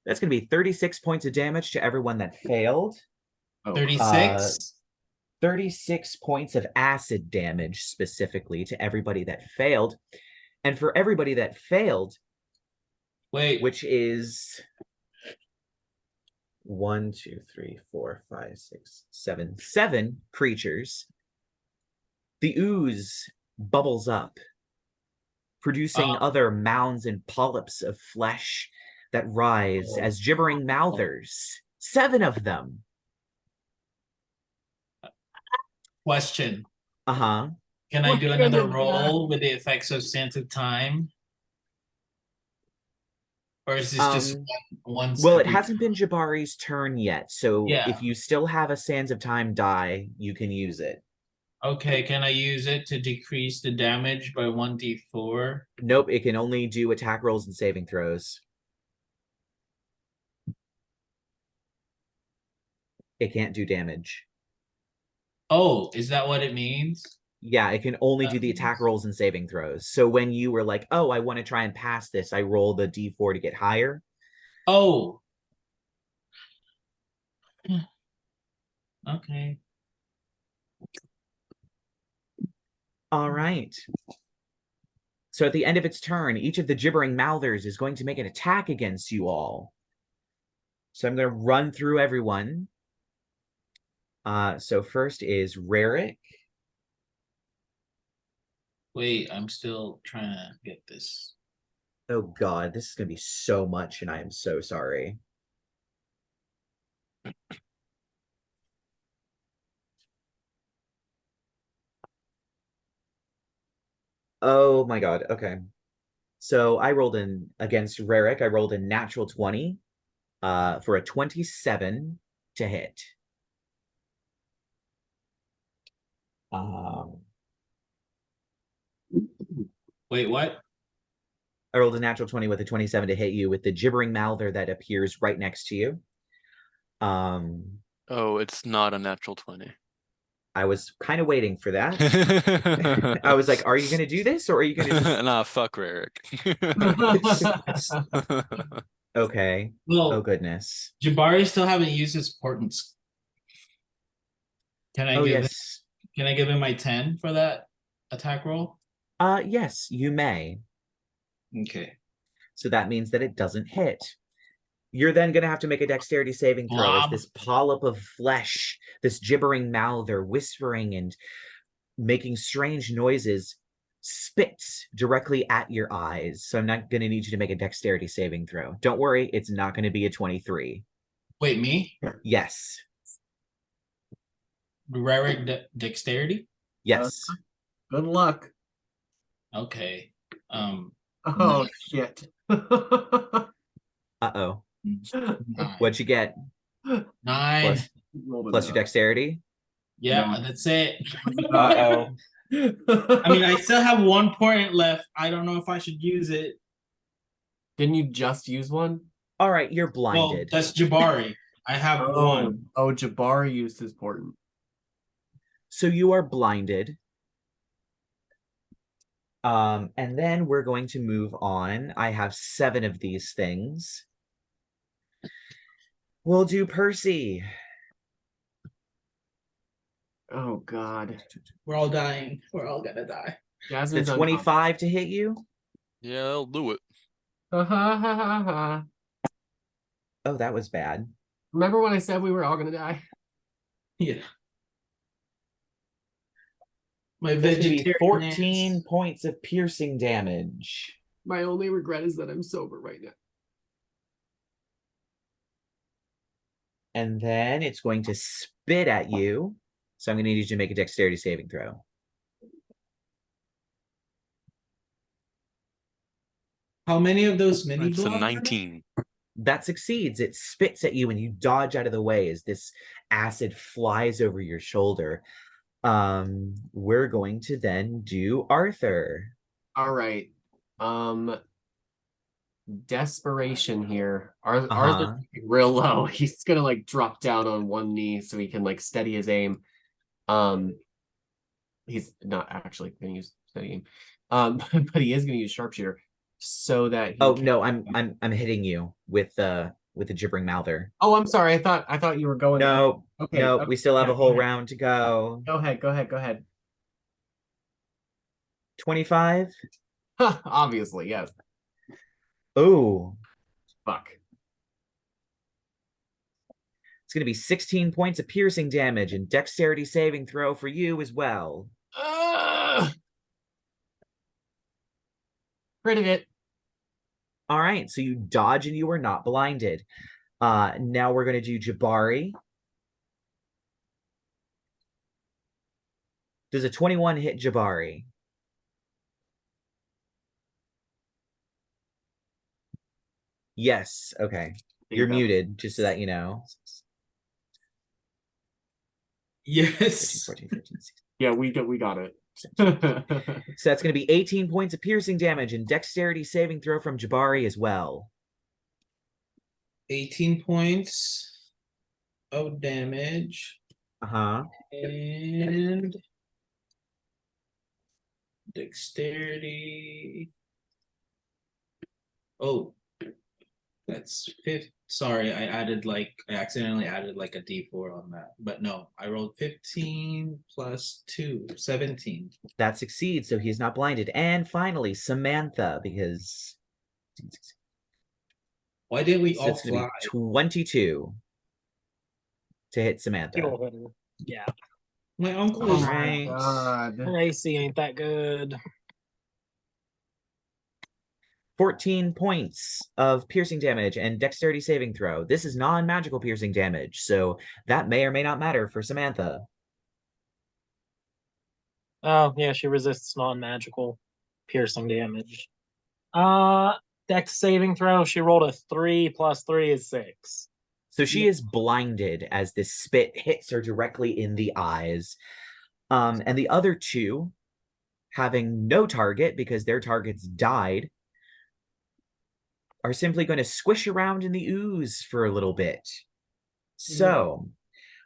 That's going to be 36 points of damage to everyone that failed. 36? 36 points of acid damage specifically to everybody that failed. And for everybody that failed, Wait, which is 1, 2, 3, 4, 5, 6, 7 creatures, the ooze bubbles up, producing other mounds and polyps of flesh that rise as gibbering mouthers. 7 of them. question. Uh-huh. Can I do another roll with the effects of Sands of Time? Or is this just one? Well, it hasn't been Jabari's turn yet, so Yeah. if you still have a Sands of Time die, you can use it. Okay, can I use it to decrease the damage by 1d4? Nope, it can only do attack rolls and saving throws. It can't do damage. Oh, is that what it means? Yeah, it can only do the attack rolls and saving throws. So when you were like, oh, I want to try and pass this, I roll the d4 to get higher. Oh. Okay. All right. So at the end of its turn, each of the gibbering mouthers is going to make an attack against you all. So I'm going to run through everyone. So first is Rerek. Wait, I'm still trying to get this. Oh god, this is going to be so much, and I am so sorry. Oh my god, okay. So I rolled against Rerek, I rolled a natural 20 for a 27 to hit. Wait, what? I rolled a natural 20 with a 27 to hit you with the gibbering mouther that appears right next to you. Oh, it's not a natural 20. I was kind of waiting for that. I was like, are you going to do this or are you going to just... Nah, fuck Rerek. Okay. Well, Oh, goodness. Jabari still haven't used his portents. Can I Oh, give him, yes. can I give him my 10 for that attack roll? Yes, you may. Okay. So that means that it doesn't hit. You're then going to have to make a dexterity saving throw as Blob. this polyp of flesh, this gibbering mouther, whispering and making strange noises, spits directly at your eyes. So I'm not going to need you to make a dexterity saving throw. Don't worry, it's not going to be a 23. Wait, me? Yes. Rerek dexterity? Yes. Good luck. Okay. Oh, shit. Uh-oh. 9. What'd you get? 9. Plus your dexterity? Yeah, No. that's it. Uh-oh. I mean, I still have 1 point left. I don't know if I should use it. Didn't you just use one? All right, you're Well, blinded. that's Jabari. I have 1. Oh, Jabari used his portent. So you are blinded. And then we're going to move on. I have 7 of these things. We'll do Percy. Oh, God. We're all dying. We're all gonna die. The Jasmine's 25 to hit you? Yeah, I'll do it. unconscious. Oh, that was bad. Remember when I said we were all gonna die? Yeah. My That's gonna be vegetarian 14 ass. points of piercing damage. My only regret is that I'm sober right now. And then it's going to spit at you. So I'm going to need you to make a dexterity saving throw. How many of those mini It's a blobs? 19. That succeeds. It spits at you and you dodge out of the way as this acid flies over your shoulder. We're going to then do Arthur. All right. Desperation here. Arthur's real low. He's gonna like drop down on one knee so he can like steady his aim. He's not actually gonna use steady aim. But he is gonna use sharpshooter so that he can... no, I'm hitting you with the gibbering mouther. Oh, I'm sorry. I thought you were going. No, Okay. no, Okay. we still have Yeah, a whole round to go. Go ahead. 25. Obviously, yes. Oh, Fuck. it's going to be 16 points of piercing damage and dexterity saving throw for you as well. Crit it. All right, so you dodge and you are not blinded. Now we're going to do Jabari. Does a 21 hit Jabari? Yes. Okay. You're muted, just so that you know. Yes. 13, 14, 15, 16. Yeah, we got it. So that's going to be 18 points of piercing damage and dexterity saving throw from Jabari as well. 18 points of damage. Uh-huh. And dexterity. Oh, that's 5. Sorry, I accidentally added like a D4 on that. But no, I rolled 15 plus 2, 17. That succeeds, so he's not blinded. And finally, Samantha, because... Why didn't we So all it's going to fly? be 22 to hit Samantha. Yeah. My uncle Oh is my Right. God. AC ain't that good. 14 points of piercing damage and dexterity saving throw. This is non-magical piercing damage, so that may or may not matter for Samantha. Oh, yeah, she resists non-magical piercing damage. Dex saving throw, she rolled a 3 plus 3 is 6. So she is blinded as this spit hits her directly in the eyes. And the other two, having no target because their targets died, are simply going to squish around in the ooze for a little bit. So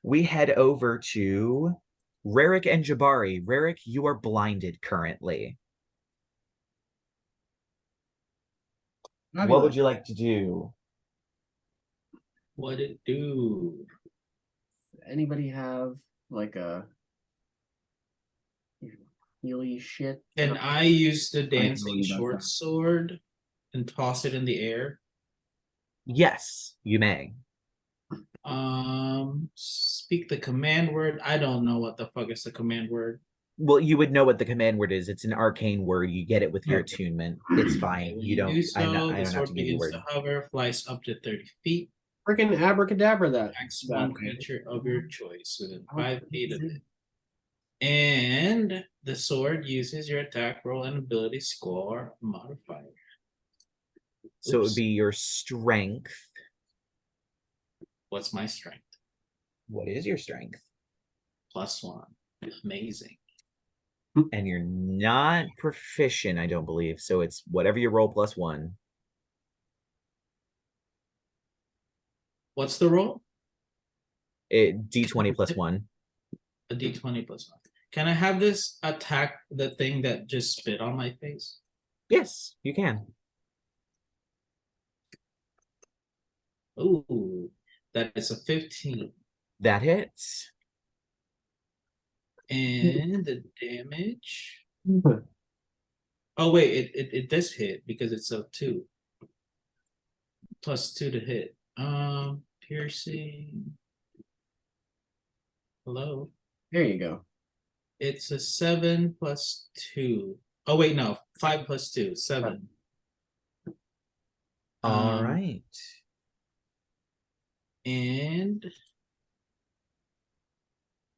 we head over to Rerek and Jabari. Rerek, you are blinded currently. What would you like to do? What it do? Anybody have like a healy shit? Can I use the dancing really does short that. sword and toss it in the air? Yes, you may. Speak the command word. I don't know what the fuck is the command word. Well, you would know what the command word is. It's an arcane word. You get it with your Okay. attunement. It's fine. Okay, when You don't. do so, I the don't have sword to give you begins word. to hover, flies up to 30 feet. Freaking abracadabra that. Attacks one bastard. creature of your choice within How 5 feet of crazy. it. And the sword uses your attack roll and ability score modifier. So it would Oops. be your strength. What's my strength? What is your strength? +1. Amazing. And you're not proficient, I don't believe. So it's whatever you roll +1. What's the roll? D20 +1. A d20 +1. Can I have this attack the thing that just spit on my face? Yes, you can. Ooh, that is a 15. That hits. And the damage. Oh wait, it does hit because it's a 2. +2 to hit. Piercing. Hello. There you go. It's a 7 + 2. Oh wait, no, 5 + 2, 7. All right. And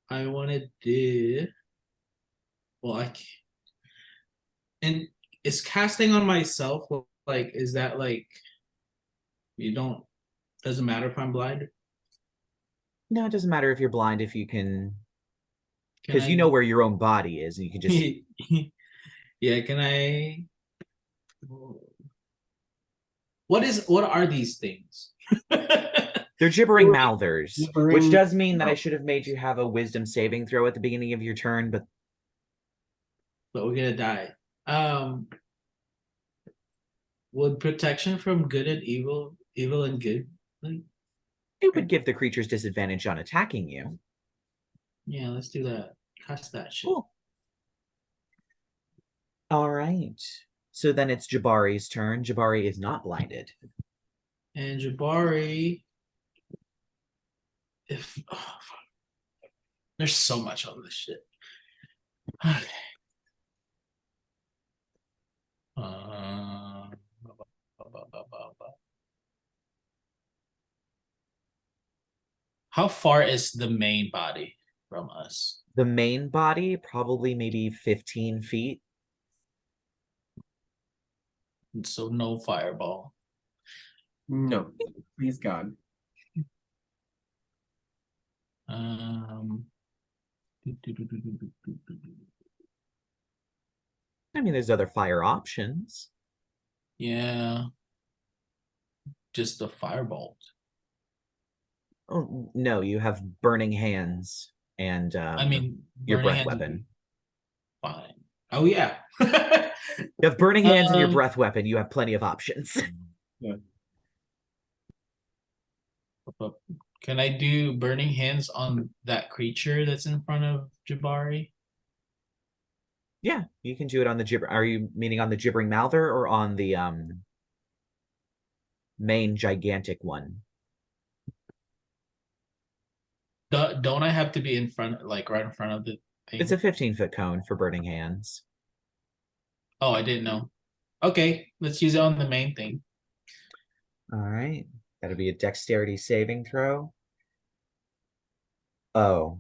I wanted to. Well, I can't. And is casting on myself like? Is that like? You don't. Doesn't matter if I'm blind. No, it doesn't matter if you're blind if you can, Can because you know where your own body is, and you can just. Yeah. Can I? What are these things? They're gibbering mouthers, Gibbering which does mean that I mouths. should have made you have a wisdom saving throw at the beginning of your turn, but But we're gonna die. Would protection from good and evil and good? Like, it would give the creatures disadvantage on attacking you. yeah, let's do that. Cast that shit. Cool. All right. So then it's Jabari's turn. Jabari is not blinded. And Jabari, if there's so much on this shit. Okay. How far is the main body from us? The main body, probably maybe 15 feet. So no fireball. No, please God. I mean, there's other fire options. Yeah. Just the firebolt. Oh, no, you have burning hands and I mean, your burning breath hands would weapon. be fine. Oh yeah. You have burning hands and your breath weapon. You have plenty of options. Yeah. Can I do burning hands on that creature that's in front of Jabari? Yeah, you can do it on the gibber. Are you meaning on the gibbering mouther or on the main gigantic one? Don't I have to be in front, like right in front of the thing? It's a 15-foot cone for burning hands. Oh, I didn't know. Okay, let's use it on the main thing. All right. That'll be a dexterity saving throw. Oh.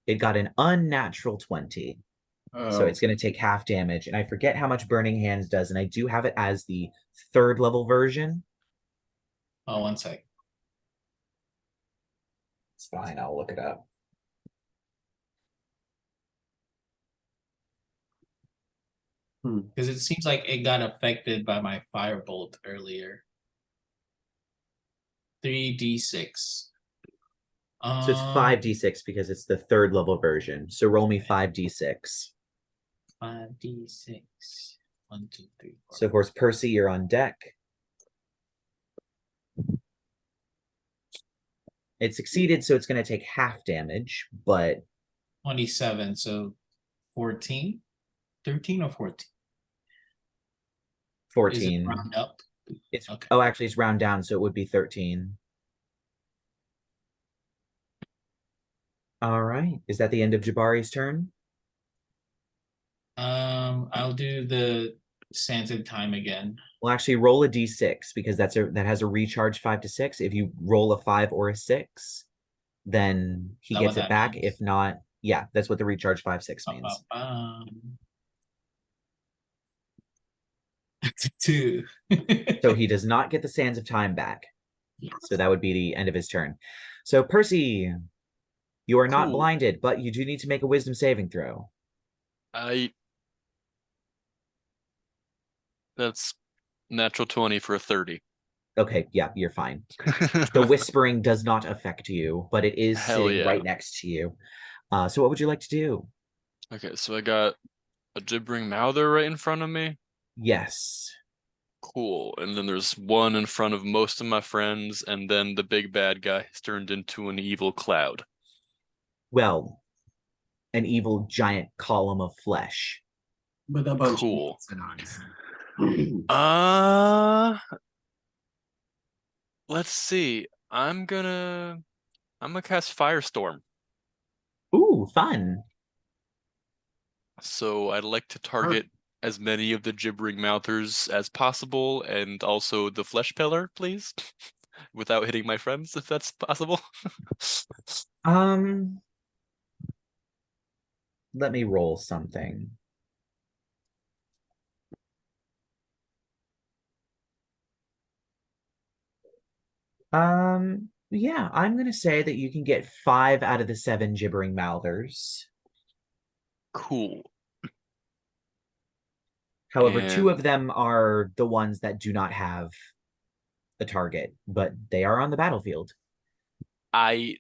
It got an unnatural 20. So it's going to take half damage. And I forget how much Burning Hands does. And I do have it as the 3rd level version. Oh, 1 sec. It's fine. I'll look it up. Because it seems like it got affected by my firebolt earlier. 3d6. So it's 5d6 because it's the 3rd level version. So roll me 5d6. 5d6. 1, 2, 3, 4. So of course, Percy, you're on deck. It succeeded, so it's going to take half damage, but 27, so 14? 13 or 14? Is it 14. round up? It's Okay. oh, actually, it's round down, so it would be 13. All right. Is that the end of Jabari's turn? I'll do the Sands of Time again. Well, actually, roll a d6 because that has a recharge 5 to 6. If you roll a 5 or a 6, then he Is that gets what it that back. means? If not, yeah, that's what the recharge 5/6 means. 2. So he does not get the Sands of Time back. So that would be the end of his turn. So Percy, you are not Cool. blinded, but you do need to make a wisdom saving throw. That's natural 20 for a 30. Okay, yeah, you're fine. The whispering does not affect you, but it is Hell sitting yeah. right next to you. So what would you like to do? Okay, so I got a gibbering mouther right in front of me. Yes. Cool. And then there's one in front of most of my friends, and then the big bad guy has turned into an evil cloud. Well, an evil giant column of flesh. With a bunch Cool. of eyes. Let's see. I'm gonna cast Firestorm. Ooh, fun. So I'd like to target as many of the gibbering mouthers as possible, and also the flesh pillar, please, without hitting my friends, if that's possible. Let me roll something. Yeah, I'm gonna say that you can get 5 out of the 7 gibbering mouthers. Cool. However, 2 of And them are the ones that do not have a target, but they are on the battlefield. and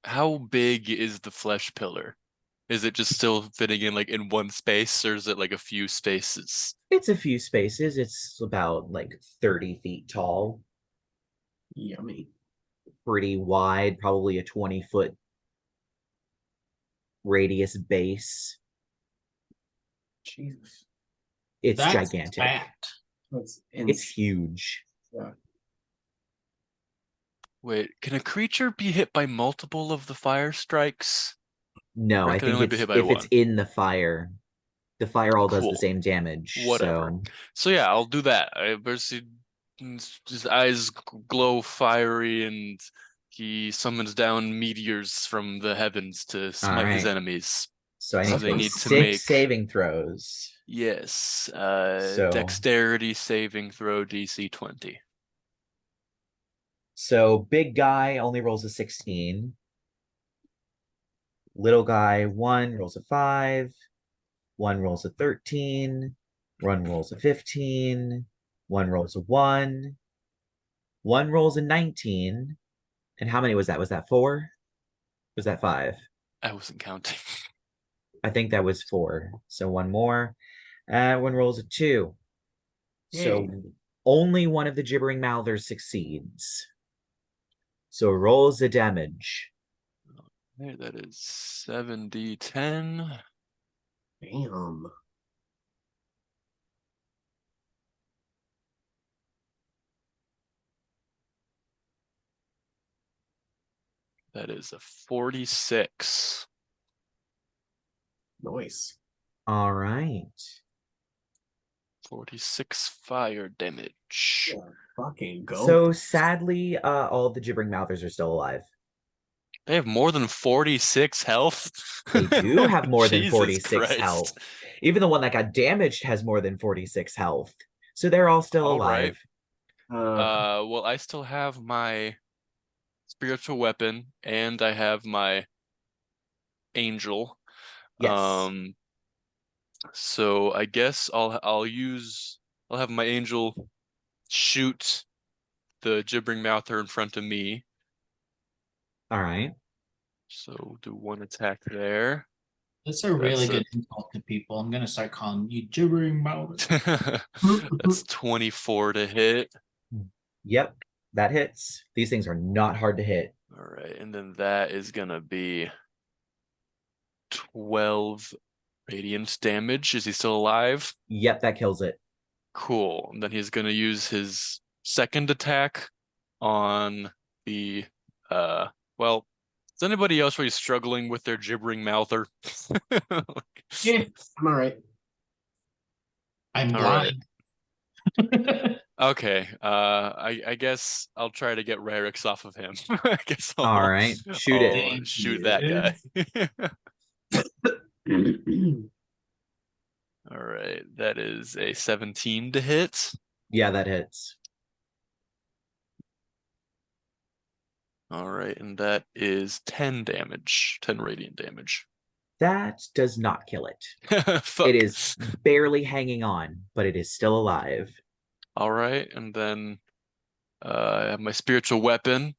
how big is the flesh pillar? Is it just still fitting in like in one space, or is it like a few spaces? It's a few spaces. It's about like 30 feet tall, Yummy. pretty wide, probably a 20-foot radius base. Jesus. It's That's gigantic. fat. It's huge. Yeah. Wait, can a creature be hit by multiple of the fire strikes? No, Or I can it think only be it's hit by if it's one? in the fire all does the Cool. same damage. Whatever. So yeah, I'll do that. Percy, his eyes glow fiery, and he summons down meteors from the heavens to smite his right. enemies. So I So need they to need to 6 make saving throws. yes, So dexterity saving throw DC 20. So big guy only rolls a 16. Little guy 1 rolls a 5. 1 rolls a 13. 1 rolls a 15. 1 rolls a 1. 1 rolls a 19. And how many was that? Was that 4? Was that 5? I wasn't counting. I think that was 4. So 1 more. 1 rolls a 2. So only one of the gibbering mouthers succeeds. So rolls the damage. Okay, that is 7d10. Damn. That is a 46. Nice. All right. 46 fire damage. Yeah, fucking go. So sadly, all of the gibbering mouthers are still alive. They have more than 46 health. They do have more than Jesus 46 Christ. health. Even the one that got damaged has more than 46 health. So they're all still All alive. Well, I still have my spiritual weapon, and I have my angel. Yes. So I guess I'll have my angel shoot the gibbering mouther in front of me. All right. So do one attack there. That's a really good insult to people. I'm gonna start calling you gibbering mouth. That's 24 to hit. Yep, that hits. These things are not hard to hit. All right, and then that is gonna be 12 radiant damage. Is he still alive? Yep, that kills it. Cool. And then he's gonna use his second attack on the well, is anybody else really struggling with their gibbering mouther? Yeah, I'm all right. I'm All right. blind. Okay. I guess I'll try to get Rerek off of him. I guess I'll, All right, shoot it. Thank shoot you. that guy. All right, that is a 17 to hit. Yeah, that hits. All right, and that is 10 damage, 10 radiant damage. That does not kill it. Fuck. It is barely hanging on, but it is still alive. All right, and then I have my spiritual weapon.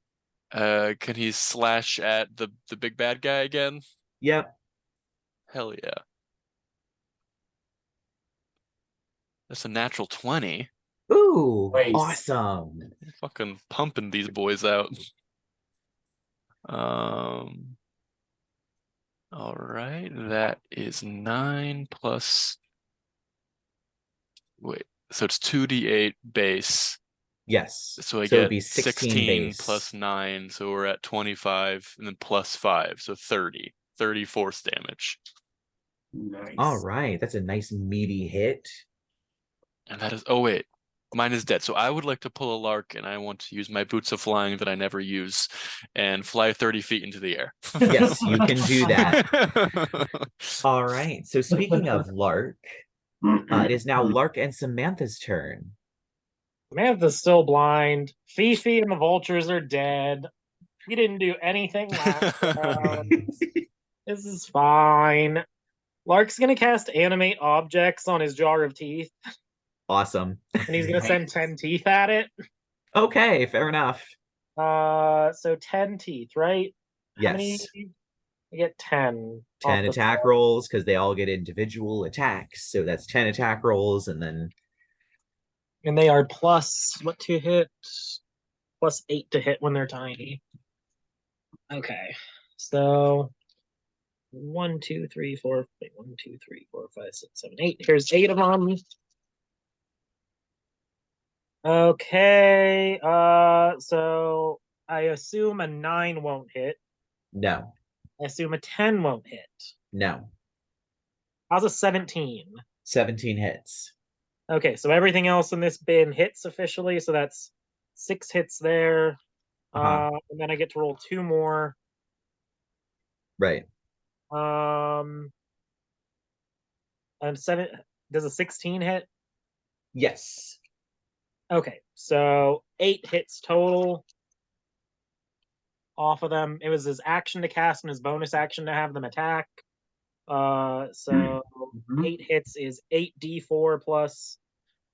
Can he slash at the big bad guy again? Yep. Hell yeah. That's a natural 20. Ooh, Nice. awesome. Fucking pumping these boys out. All right, that is 9 plus. Wait, so it's 2d8 base. Yes. So I it'd get be 16 base. plus 9, so we're at 25, and then plus 5, so 30. 30 force damage. Nice. All right, that's a nice meaty hit. And that is, oh wait, mine is dead. So I would like to pull a Lark, and I want to use my boots of flying that I never use, and fly 30 feet into the air. Yes, you can do that. All right, so speaking of Lark, it is now Lark and Samantha's turn. Samantha's still blind. Fifi and the vultures are dead. We didn't do anything last round. This is fine. Lark's gonna cast animate objects on his jar of teeth, Awesome. and he's gonna send 10 teeth at it. Okay, fair enough. So 10 teeth, right? How many? Yes. I get 10. 10 attack rolls because they all get individual attacks. So that's 10 attack rolls, and then And they are plus what to hit? Plus 8 to hit when they're tiny. Okay. So 1, 2, 3, 4. Wait, 1, 2, 3, 4, 5, 6, 7, 8. Here's 8 of them. Okay. So I assume a 9 won't hit. no, I assume a 10 won't hit. no. How's a 17? 17 hits. Okay, so everything else in this bin hits officially, so that's 6 hits there. And then I get to roll 2 more. Right. And 7. Does a 16 hit? Yes. Okay, so 8 hits total off of them. It was his action to cast and his bonus action to have them attack. So 8 hits is 8d4 plus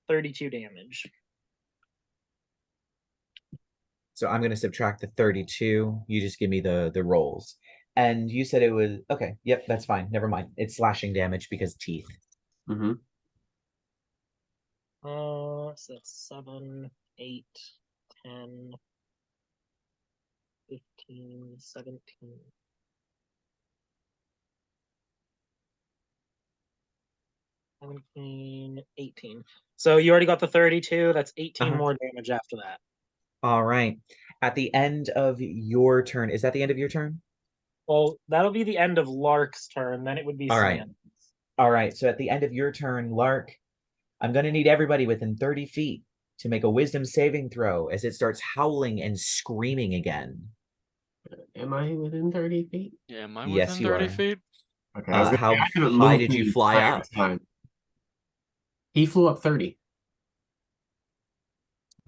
32 damage. So I'm going to subtract the 32. You just give me the rolls. And you said it was okay. Yep, that's fine. Never mind. It's slashing damage because teeth. Mm-hmm. So that's 7, 8, 10, 15, 17. 17, 18. So you already got the 32. That's 18 more damage after that. All right. At the end of your turn, is that the end of your turn? Well, that'll be the end of Lark's turn. Then it would be All right. Samantha's. All right. So at the end of your turn, Lark, I'm going to need everybody within 30 feet to make a wisdom saving throw as it starts howling and screaming again. Am I within 30 feet? Yeah, am I Yes, within you 30 are. feet? Okay. How high did you fly up? Time. He flew up 30.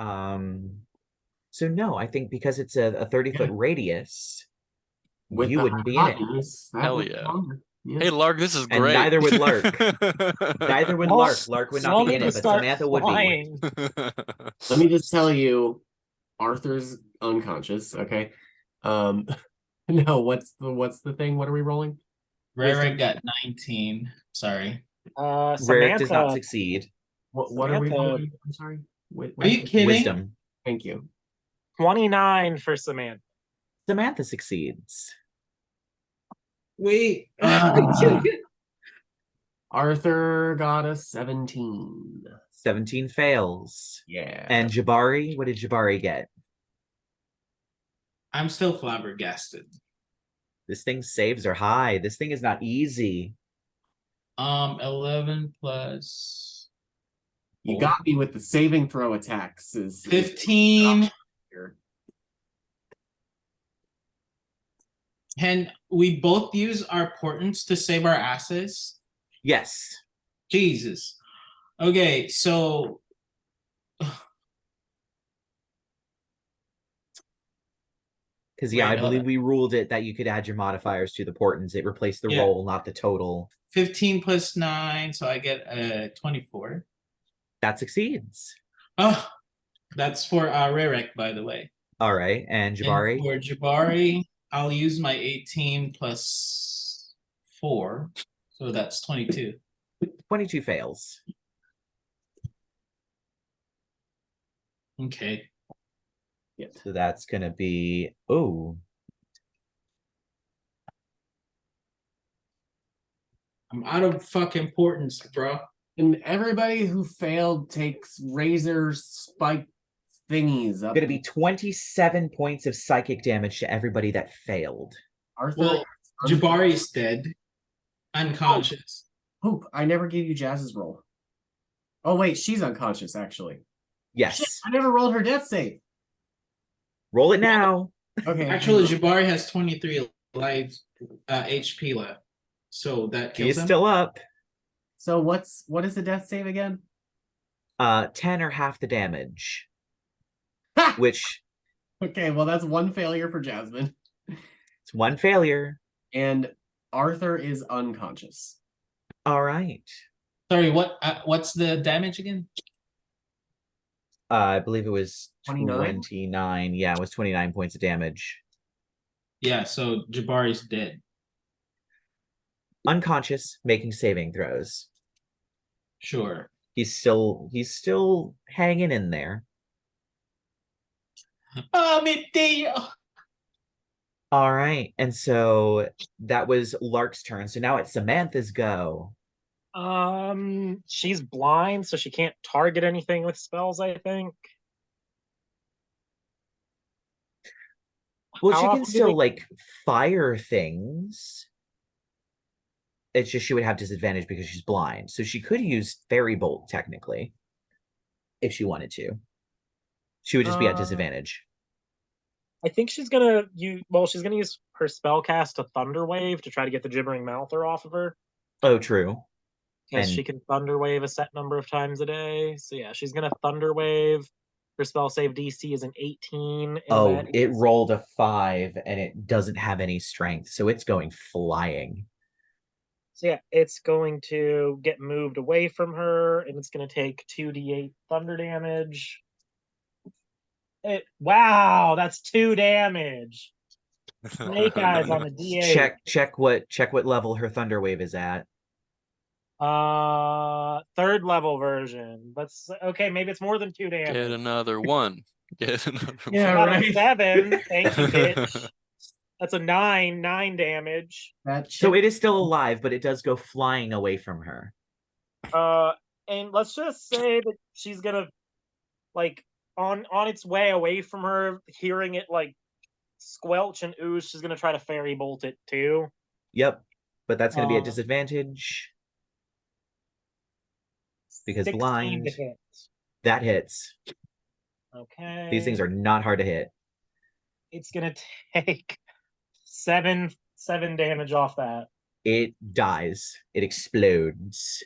So no, I think because it's a 30-foot radius, With you the wouldn't be in it. Hell yeah. Yeah. Hey, Lark, this is And great. neither would Lark. Neither would Lark. Lark would not be in it, but Samantha would be. Let me just tell you, Arthur's unconscious. Okay. No. What's the thing? What are we rolling? Rerek got 19. Sorry. Rerek Samantha does not succeed. What are we Samantha- rolling? I'm sorry. Are you kidding? Wisdom. Thank you. 29 for Samantha. Samantha succeeds. Wait. Arthur got a 17. 17 fails. Yeah. And Jabari, what did Jabari get? I'm still flabbergasted. This thing's saves are high. This thing is not easy. 11 plus You 4. got me with the saving throw attacks. 15. Can we both use our portents to save our asses? Yes. Jesus. Okay, so Because yeah, I Wait, believe we ruled it that you could add your modifiers to the portents. It replaced the Yeah. roll, not the total. 15 plus 9, so I get 24. That succeeds. Oh, that's for Rerek, by the way. All right, and Jabari? And for Jabari, I'll use my 18 plus 4, so that's 22. 22 fails. Okay. Yeah. So that's going to be, oh. I'm out of fucking portents, bro. And everybody who failed takes razor spike thingies up. Going to be 27 points of psychic damage to everybody that failed. Arthur. Well, Jabari's dead. Unconscious. Hope, I never gave you Jazz's roll. Oh, wait, she's unconscious, actually. Yes. Shit, I never rolled her death save. Roll it now. Okay. Actually, Jabari has 23 lives, HP left. So that He kills is him. still up. So what is the death save again? 10 or half the damage. Ha! Which, Okay, well, that's one failure for Jasmine. it's one failure. And Arthur is unconscious. All right. Sorry, what's the damage again? I believe it was 29? 29. Yeah, it was 29 points of damage. Yeah, so Jabari's dead. Unconscious, making saving throws. Sure. He's still hanging in there. Oh, mi Dio! All right. And so that was Lark's turn. So now it's Samantha's go. She's blind, so she can't target anything with spells, I think. Well, How she can often do still they- like fire things. It's just she would have disadvantage because she's blind. So she could use Fairy Bolt technically if she wanted to. She would just be at disadvantage. I think she's gonna use her spellcast to Thunder Wave to try to get the Gibbering Mouther off of her. Oh, true. Because And- she can Thunder Wave a set number of times a day. So yeah, she's gonna Thunder Wave. Her spell save DC is an 18. And Oh, that it is- rolled a 5 and it doesn't have any strength. So it's going flying. So yeah, it's going to get moved away from her, and it's going to take 2d8 thunder damage. Wow, that's 2 damage. Snake eyes on the d8. Check what level her Thunder Wave is at. Third level version. Okay, maybe it's more than 2 damage. Get another one. Get another Yeah, Got a right. 7. Thank you, bitch. That's a 9 damage. So it is still alive, but it does go flying away from her. And let's just say that she's gonna, like, on its way away from her, hearing it like squelch and ooze, she's gonna try to fairy bolt it too. Yep, but that's going to be at Uh, disadvantage because 16 blind. to hit. That hits. Okay. These things are not hard to hit. It's gonna take 7 damage off that. It dies. It explodes.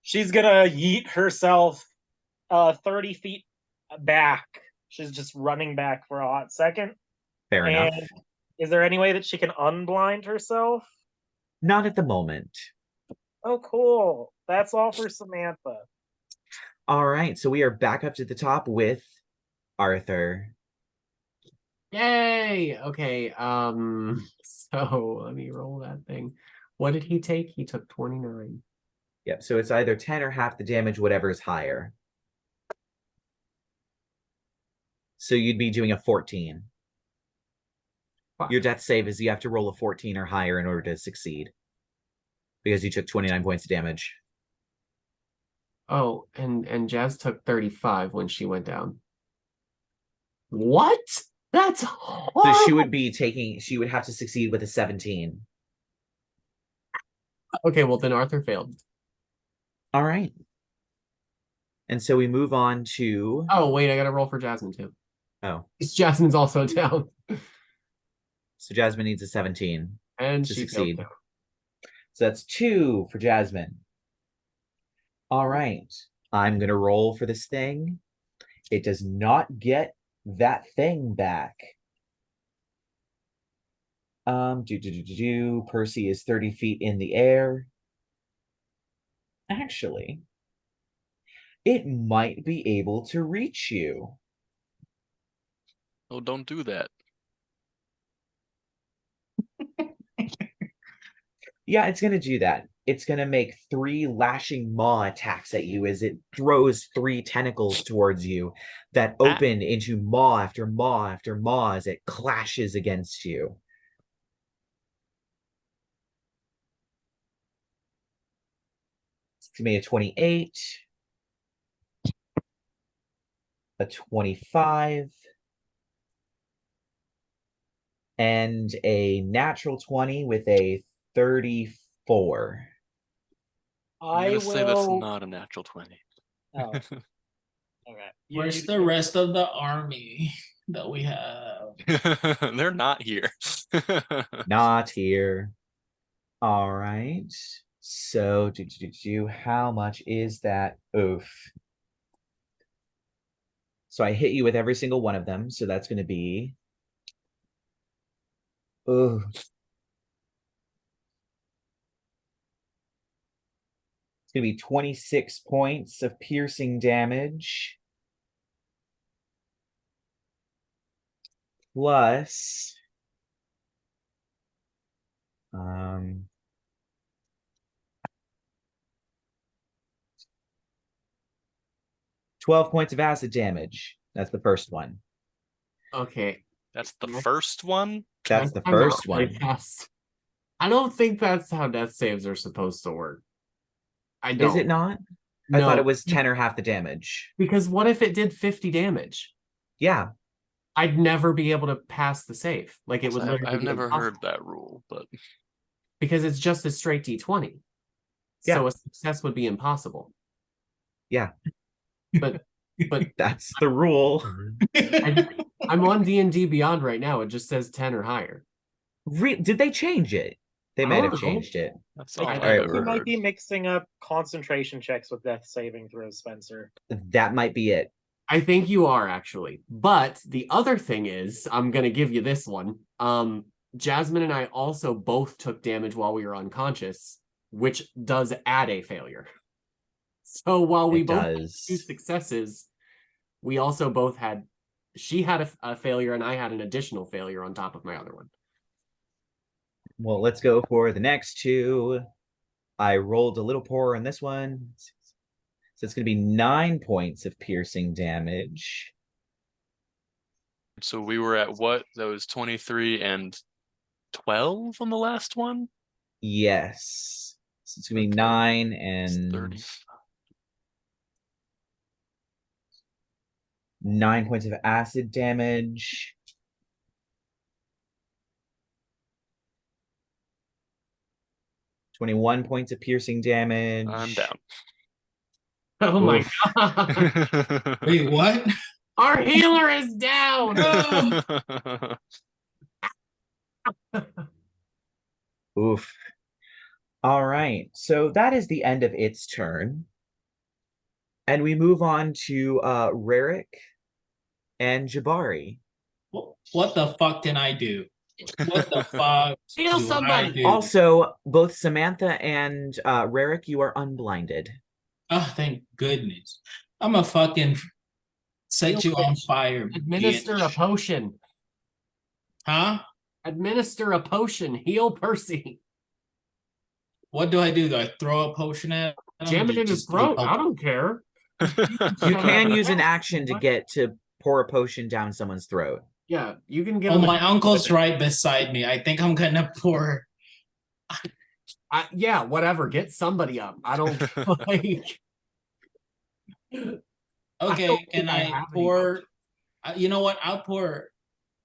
She's gonna yeet herself 30 feet back. She's just running back for a hot second. Fair And enough. is there any way that she can unblind herself? Not at the moment. Oh, cool. That's all for Samantha. All right, so we are back up to the top with Arthur. Yay! Okay, so let me roll that thing. What did he take? He took 29. Yep, so it's either 10 or half the damage, whatever is higher. So you'd be doing a 14. Fuck. Your death save is you have to roll a 14 or higher in order to succeed. Because you took 29 points of damage. Oh, and Jazz took 35 when she went down. What? That's horrible. So she would have to succeed with a 17. Okay, well then Arthur failed. All right. And so we move on to... Oh, wait, I gotta roll for Jasmine too. Oh. Jasmine's also down. So Jasmine needs a 17 And to she succeed. failed. So that's 2 for Jasmine. All right. I'm going to roll for this thing. It does not get that thing back. Percy is 30 feet in the air. Actually, it might be able to reach you. Oh, don't do that. Yeah, it's going to do that. It's going to make 3 lashing maw attacks at you as it throws 3 tentacles towards you that open into maw after maw after maw as it clashes against you. It's going to be a 28, a 25, and a natural 20 with a 34. I'm I gonna say that's will. not a natural 20. Oh. Okay. Where's the rest of the army that we have? They're not here. Not here. All right. So, how much is that? Oof. So I hit you with every single one of them. So that's going to be... Ooh. It's going to be 26 points of piercing damage. Plus... 12 points of acid damage. That's the first one. Okay. That's the first one? That's the I'm out first really one. fast. I don't think that's how death saves are supposed to work. I don't. Is it not? I thought it was 10 or half the damage. Because what if it did 50 damage? Yeah. I'd never be able to pass the save. Like it would literally I've be never impossible. heard that rule, but Because it's just a straight D20. Yeah. So a success would be impossible. Yeah. But That's the rule. I'm on D&D Beyond right now. It just says 10 or higher. Did they change it? They I might don't have know. changed it. that's all I I've Alright, think you ever might heard. be mixing up concentration checks with death saving throws, Spencer. That might be it. I think you are actually. But the other thing is, I'm going to give you this one. Jasmine and I also both took damage while we were unconscious, which does add a failure. So while we both had 2 successes, we also both had... She had a failure and I had an additional failure on top of my other one. Well, let's go for the next 2. I rolled a little poorer on this one. So it's going to be 9 points of piercing damage. So we were at what? That was 23 and 12 on the last one? Yes. So it's going to be Okay. 9 It's and 30. 9 points of acid damage. $21 points of piercing damage. I'm down. Oh my Oof. god. Wait, what? Our healer is down. Oof. All right. So that is the end of its turn. And we move on to Rerek and Jabari. What the fuck can I do? What the fuck Heal do somebody. I do? Also, both Samantha and Rerek, you are unblinded. Oh, thank goodness. I'm a fucking set you on fire. Administer a bitch. potion. Huh? Administer a potion. Heal Percy. What do? Do I throw a potion at him? Jam it in his Just throat. keep I don't care. You can use an action to get to pour a potion down someone's throat. Yeah, you can give Oh, him my uncle's right beside me. I think I'm gonna pour. yeah, whatever. Get somebody up. I don't like. Okay, can I have any pour? You know what? I'll pour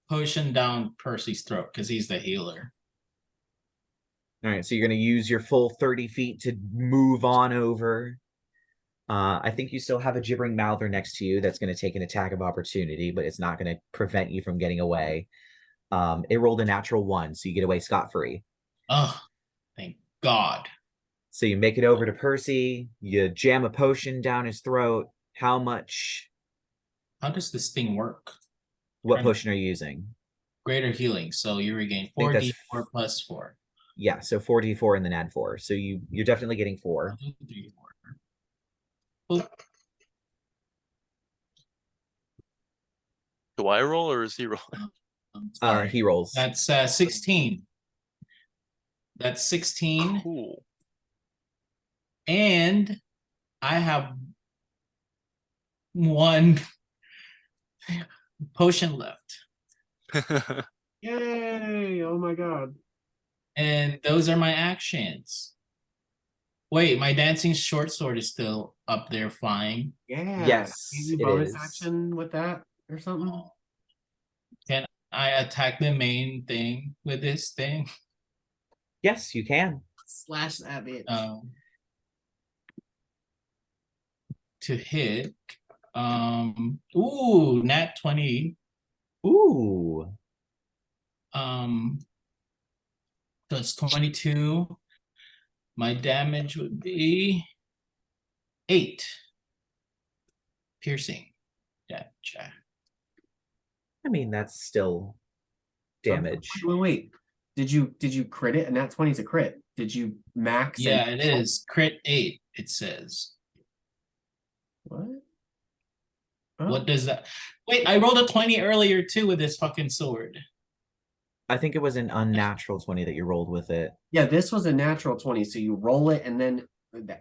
potion down Percy's throat because he's the healer. All right, so you're going to use your full 30 feet to move on over. I think you still have a gibbering mouther next to you that's going to take an attack of opportunity, but it's not going to prevent you from getting away. It rolled a natural 1, so you get away scot-free. Oh, thank God. So you make it over to Percy, you jam a potion down his throat. How much? How does this thing work? What potion are you using? Greater healing. So you regain 4d4 plus 4. Yeah, so 4d4 and then add 4. So you're definitely getting 4. 1, 2, 3, 4. Boop. Do I roll or is he roll? He rolls. That's 16. That's 16. Cool. And I have 1 potion left. Yay! Oh my god. And those are my actions. Wait, my dancing short sword is still up there flying. Yeah. Yes, Easy it bonus is. action with that or something. Can I attack the main thing with this thing? Yes, you can. Slash that bitch. To hit. Ooh, nat 20. Ooh. So it's 22. My damage would be 8 piercing damage. I mean, that's still damage. Wait. Did you crit it? And that 20 is a crit. Did you max? Yeah, it is. Crit 8, it says. What? What does that? Wait, I rolled a 20 earlier too with this fucking sword. I think it was an unnatural 20 that you rolled with it. Yeah, this was a natural 20. So you roll it and then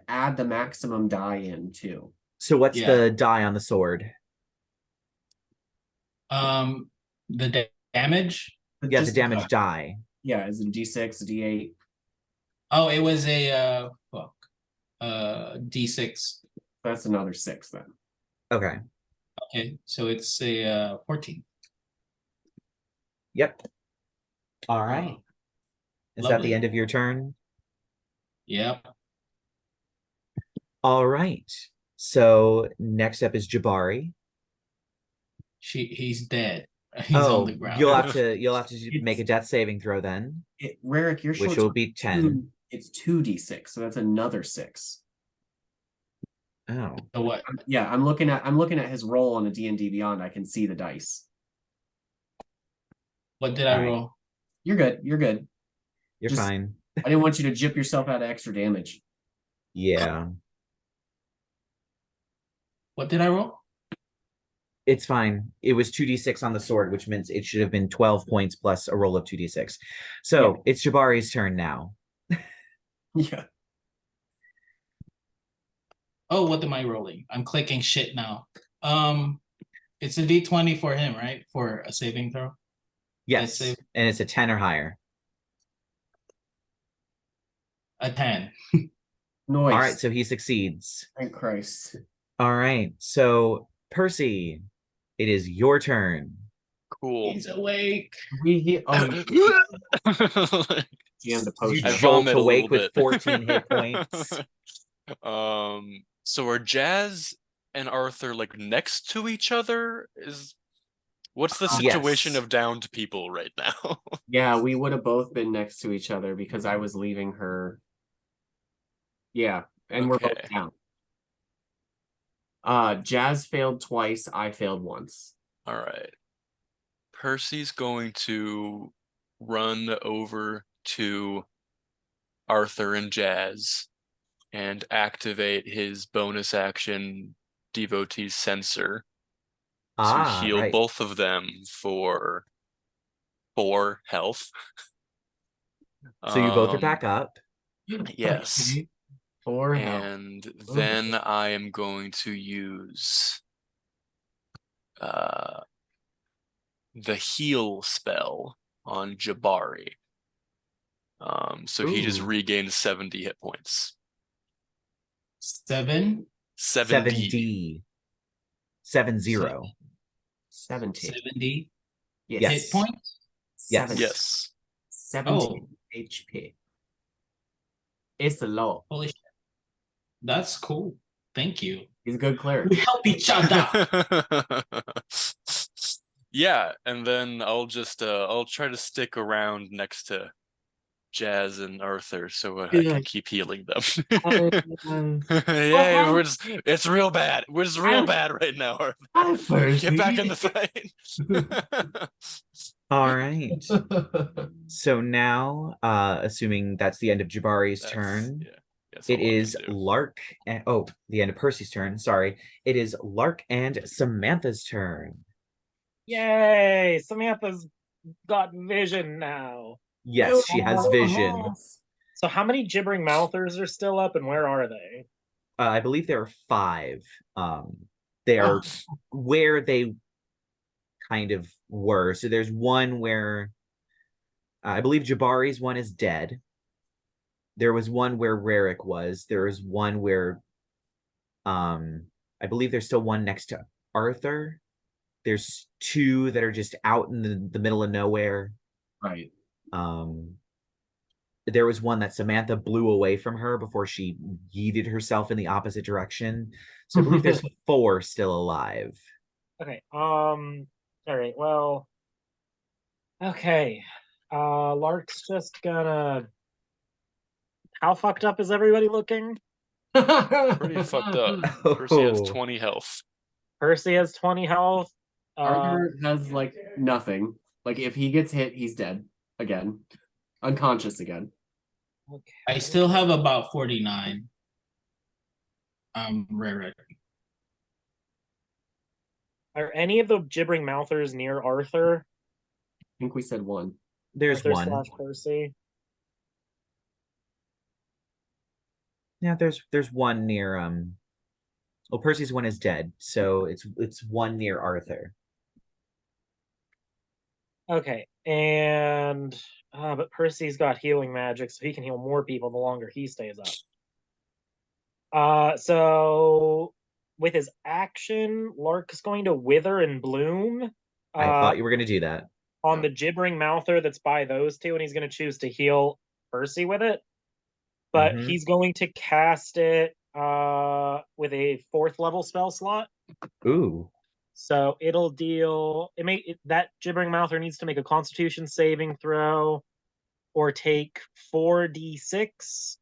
add the maximum die in too. So what's the die on the sword? The damage? Yeah, the damage die. Yeah, is it a D6, a D8? Oh, it was a D6. That's another 6 then. Okay. Okay, so it's a 14. Yep. All right. Is that the end of your turn? Yep. All right. So next up is Jabari. He's dead. He's on the ground. you'll have to make a death saving throw then. Rerek, your which will be 10. It's 2d6, so that's another 6. Oh. So what? Yeah, I'm looking at his roll on the D&D Beyond. I can see the dice. What did I roll? You're good. You're good. You're fine. I didn't want you to jip yourself out of extra damage. Yeah. What did I roll? It's fine. It was 2d6 on the sword, which means it should have been 12 points plus a roll of 2d6. So it's Jabari's turn now. Yeah. Oh, what am I rolling? I'm clicking shit now. It's a D20 for him, right? For a saving throw? Yes. And it's a 10 or higher. A 10. Nice. All right, so he succeeds. Thank Christ. All right, so Percy, it is your turn. Cool. He's awake. Jammed the potion. You jolt awake with 14 hit points. So are Jazz and Arthur like next to each other? What's the situation of downed people right now? Yeah, we would have both been next to each other because I was leaving her. Yeah, and we're both down. Jazz failed twice, I failed once. All right. Percy's going to run over to Arthur and Jazz and activate his bonus action Devotee's Sensor to heal both of them for 4 health. So you both are back up. Yes. Okay. 4 health. And then I am going to use the heal spell on Jabari. So he just Ooh. regained 70 hit points. 7? 70. 70. 70 Yes. hit points? Yes. Yes. 70 HP. It's a lot. Holy shit. That's cool. Thank you. He's a good cleric. We help each other. Yeah, and then I'll just I'll try to stick around next to Jazz and Arthur so I can keep healing them. Yeah, it's real bad. We're just real bad right now, Arthur. Get back in the fight. All right. So now, assuming that's the end of Jabari's turn, it is Lark and the end of Percy's turn. Sorry, it is Lark and Samantha's turn. Yay! Samantha's got vision now. Yes, she has vision. So how many gibbering mouthers are still up, and where are they? I believe there are 5. They are where they kind of were. So there's one where I believe Jabari's one is dead. There was one where Rerek was. There was one where I believe there's still one next to Arthur. There's 2 that are just out in the middle of nowhere. Right. There was one that Samantha blew away from her before she yeeted herself in the opposite direction. So I believe there's 4 still alive. Okay. All right. Well. Okay. Lark's just gonna. How fucked up is everybody looking? Pretty fucked up. Percy has 20 health. Percy has 20 health. Arthur has like nothing. Like if he gets hit, he's dead again, unconscious again. Okay. I still have about 49. Rerek. Are any of the gibbering mouthers near Arthur? I think we said 1. There's Arthur one. / Percy. Yeah, there's one near well, Percy's one is dead, so it's one near Arthur. Okay, and but Percy's got healing magic, so he can heal more people the longer he stays up. So with his action, Lark's going to wither and bloom. I thought you were going to do that. On the gibbering mouther that's by those 2, and he's going to choose to heal Percy with it. But he's going to cast it with a 4th level spell slot. Ooh. So it'll deal. That gibbering mouther needs to make a Constitution saving throw, or take 4d6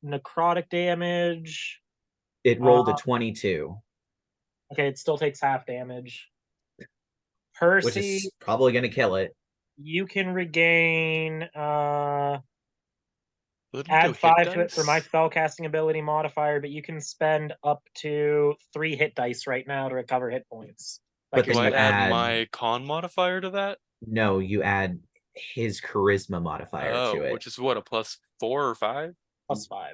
necrotic damage. It rolled a 22. Okay, it still takes half damage. Percy, which is probably going to kill it. You can regain. Add 5 to it for my spellcasting ability modifier, but you can spend up to 3 hit dice right now to recover hit points. But do I add my con modifier to that? No, you add his charisma modifier to it. Which is what, a +4 or 5? +5.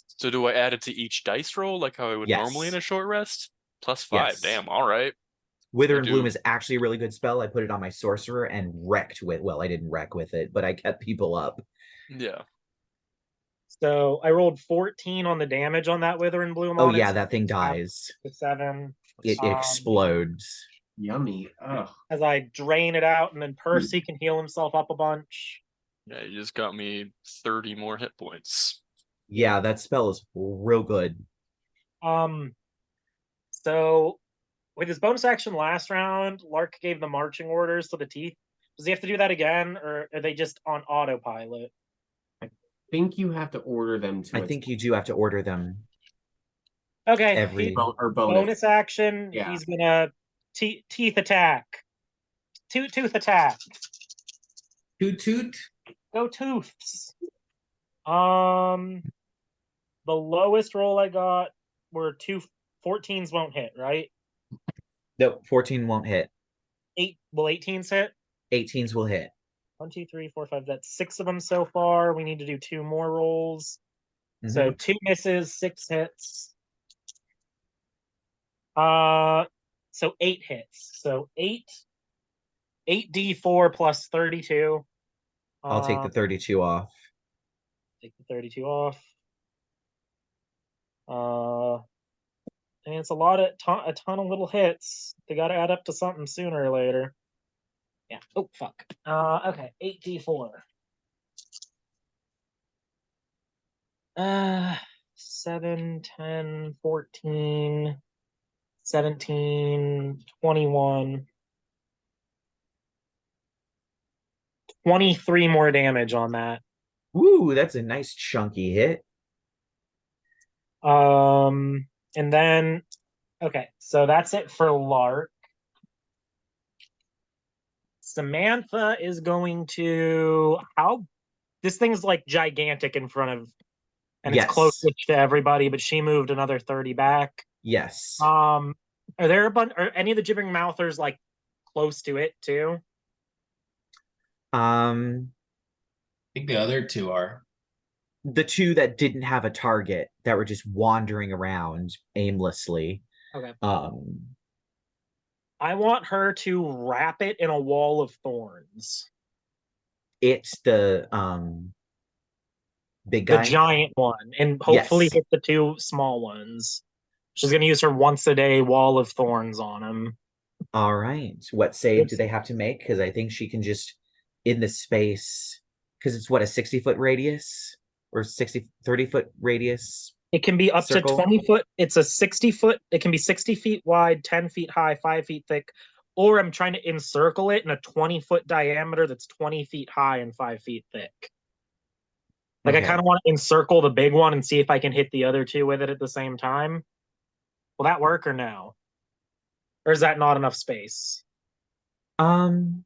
So do I add it to each dice roll like how I would normally in a short rest? +5. Yes. Damn, all right. Wither and Bloom is actually a really good spell. I put it on my sorcerer and wrecked with. Well, I didn't wreck with it, but I kept people up. Yeah. So I rolled 14 on the damage on that Wither and Bloom. Oh yeah, that thing dies. 7. It explodes. Yummy. Ugh. As I drain it out, and then Percy can heal himself up a bunch. Yeah, you just got me 30 more hit points. Yeah, that spell is real good. So with his bonus action last round, Lark gave the marching orders to the teeth. Does he have to do that again, or are they just on autopilot? I think you have to order them to. I think you do have to order them. Okay. Or bonus action. Yeah. He's gonna teeth attack. Tooth attack. Toot. Go tooths. The lowest roll I got were 2 14s won't hit, right? Nope, 14 won't hit. 18s hit? 18s will hit. 1, 2, 3, 4, 5. That's 6 of them so far. We need to do 2 more rolls. So 2 misses, 6 hits. So 8 hits. So 8d4 plus 32. I'll take the 32 off. Take the 32 off. And it's a ton of little hits. They got to add up to something sooner or later. Yeah. Oh fuck. Okay. 8d4. 7, 10, 14, 17, 21. 23 more damage on that. Woo, that's a nice chunky hit. And then, okay, so that's it for Lark. Samantha is going to this thing's like gigantic in front of, and Yes. it's closest to everybody, but she moved another 30 back. Yes. Are any of the gibbering mouthers like close to it too? I think the other two are. The two that didn't have a target, that were just wandering around aimlessly. Okay. I want her to wrap it in a wall of thorns. It's the big guy? The giant one, and hopefully hit the two small ones. She's going to use her once a day wall of thorns on him. All right. What save do they have to make? Because I think she can just, in the space, because it's what, a 60-foot radius? Or 30-foot radius? It can be up circle? to 20 foot. It's a 60-foot. It can be 60 feet wide, 10 feet high, 5 feet thick. Or I'm trying to encircle it in a 20-foot diameter that's 20 feet high and 5 feet thick. Like, okay. I kind of want to encircle the big one and see if I can hit the other two with it at the same time. Will that work or no? Or is that not enough space? I'm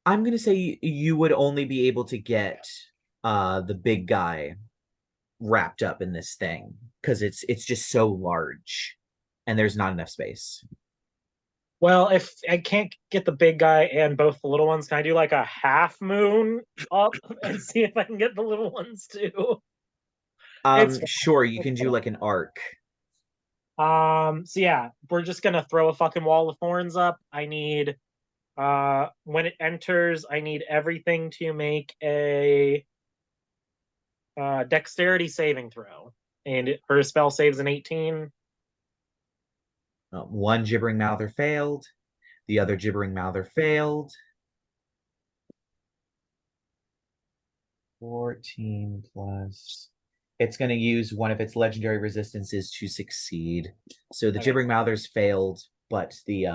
going to say you would only be able to get the big guy wrapped up in this thing because it's just so large and there's not enough space. Well, if I can't get the big guy and both the little ones, can I do like a half moon up and see if I can get the little ones too? Sure, you can do like an arc. So yeah, we're just gonna throw a fucking wall of thorns up. I need when it enters, I need everything to make a dexterity saving throw. And her spell saves an 18. One gibbering mouther failed. The other gibbering mouther failed. 14 plus. It's going to use one of its legendary resistances to succeed. So the gibbering mouthers failed, but the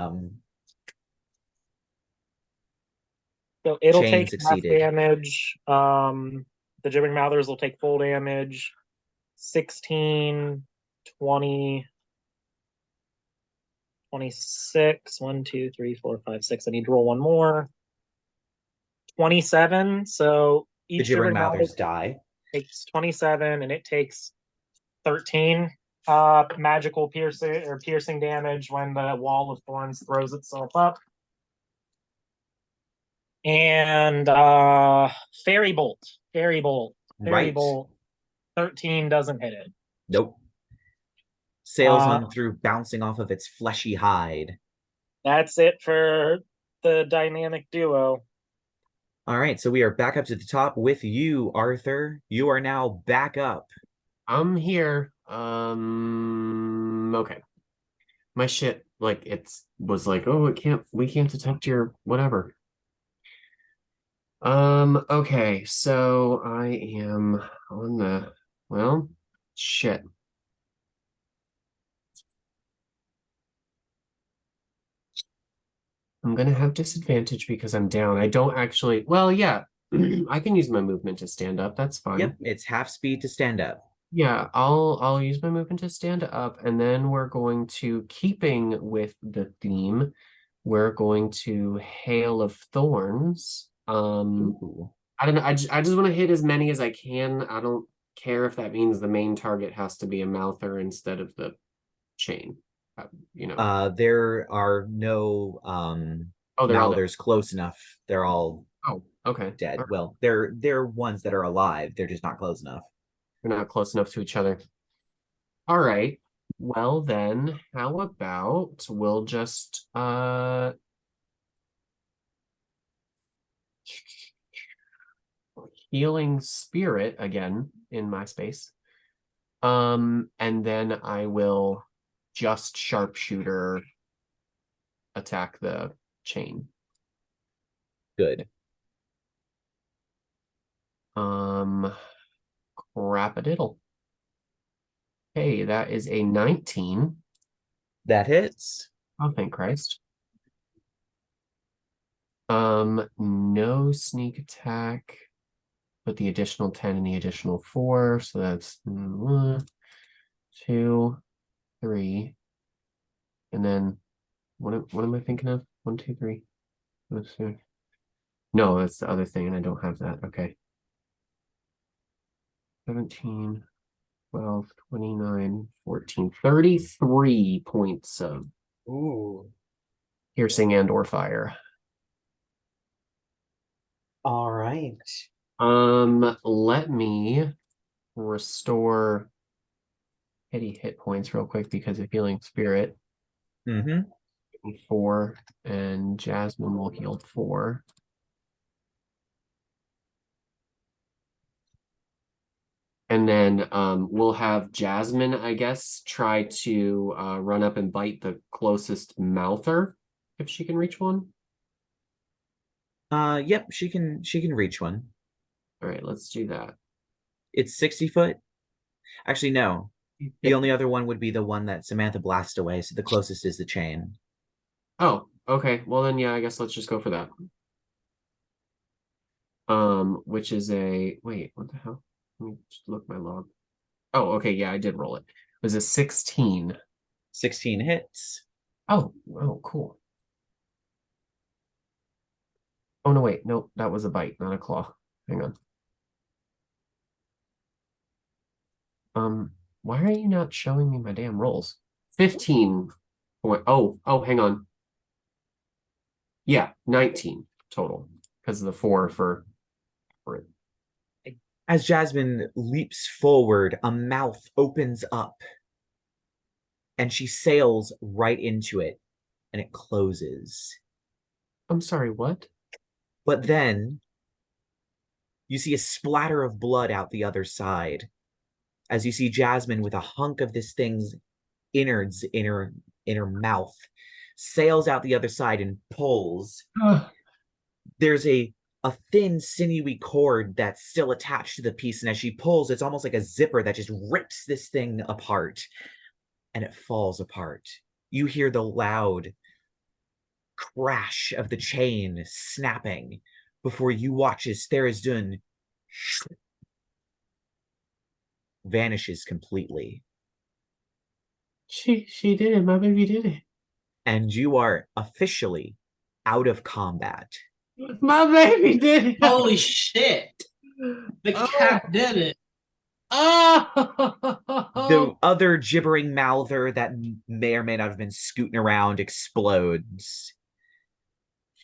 so it'll chain take succeeded. Half damage. The gibbering mouthers will take full damage. 16, 20, 26. 1, 2, 3, 4, 5, 6. I need to roll one more. 27. So each the gibbering mouthers die. Takes 27, and it takes 13 magical piercing damage when the wall of thorns throws itself up. And fairy bolt. Fairy bolt. 13 doesn't hit it. Nope. Sails on through, bouncing off of its fleshy hide. That's it for the dynamic duo. All right, so we are back up to the top with you, Arthur. You are now back up. I'm here. Okay. My shit, like, was like, oh, we can't detect your whatever. Okay, so I am on the, well, shit. I'm gonna have disadvantage because I'm down. I don't actually, well, yeah, I can use my movement to stand up. That's fine. Yep, it's half speed to stand up. Yeah, I'll use my movement to stand up, and then we're going to, keeping with the theme, we're going to Hail of Thorns. Ooh. I don't know. I just want to hit as many as I can. I don't care if that means the main target has to be a mouther instead of the chain. You know. There are no mouthers close enough. They're all okay. dead. Right. Well, they're ones that are alive. They're just not close enough. They're not close enough to each other. All right. Well then, how about we'll just healing spirit again in my space. And then I will just sharpshooter attack the chain. Good. Crap-a-diddle. Hey, that is a 19. That hits. Oh, thank Christ. No sneak attack, but the additional 10 and the additional 4, so that's 1, 2, 3. And then what am I thinking of? 1, 2, 3. Let's see. No, that's the other thing, and I don't have that. Okay. 17, 12, 29, 14, 33 points of piercing and or fire. All right. Let me restore hit points real quick because of healing spirit. 4, and Jasmine will heal 4. And then we'll have Jasmine, I guess, try to run up and bite the closest mouther if she can reach one. Yep, she can reach one. All right, let's do that. It's 60 foot. Actually, no. The only other one would be the one that Samantha blasted away, so the closest is the chain. Oh, okay. Well then, yeah, I guess let's just go for that. Which is a wait, what the hell? Let me just look my log. Oh, okay, yeah, I did roll it. It was a 16. 16 hits. Oh, cool. Oh no, wait, no, that was a bite, not a claw. Hang on. Why are you not showing me my damn rolls? 15 point. Oh, hang on. Yeah, 19 total because of the 4 for it. As Jasmine leaps forward, a mouth opens up and she sails right into it and it closes. I'm sorry, what? But then you see a splatter of blood out the other side as you see Jasmine with a hunk of this thing's innards in her mouth sails out the other side and pulls. There's a thin sinewy cord that's still attached to the piece, and as she pulls, it's almost like a zipper that just rips this thing apart and it falls apart. You hear the loud crash of the chain snapping before you watch as Tharizdun vanishes completely. She did it. My baby did it. And you are officially out of combat. My baby did it. Holy shit. The cat did it. The other gibbering mouther that may or may not have been scooting around explodes.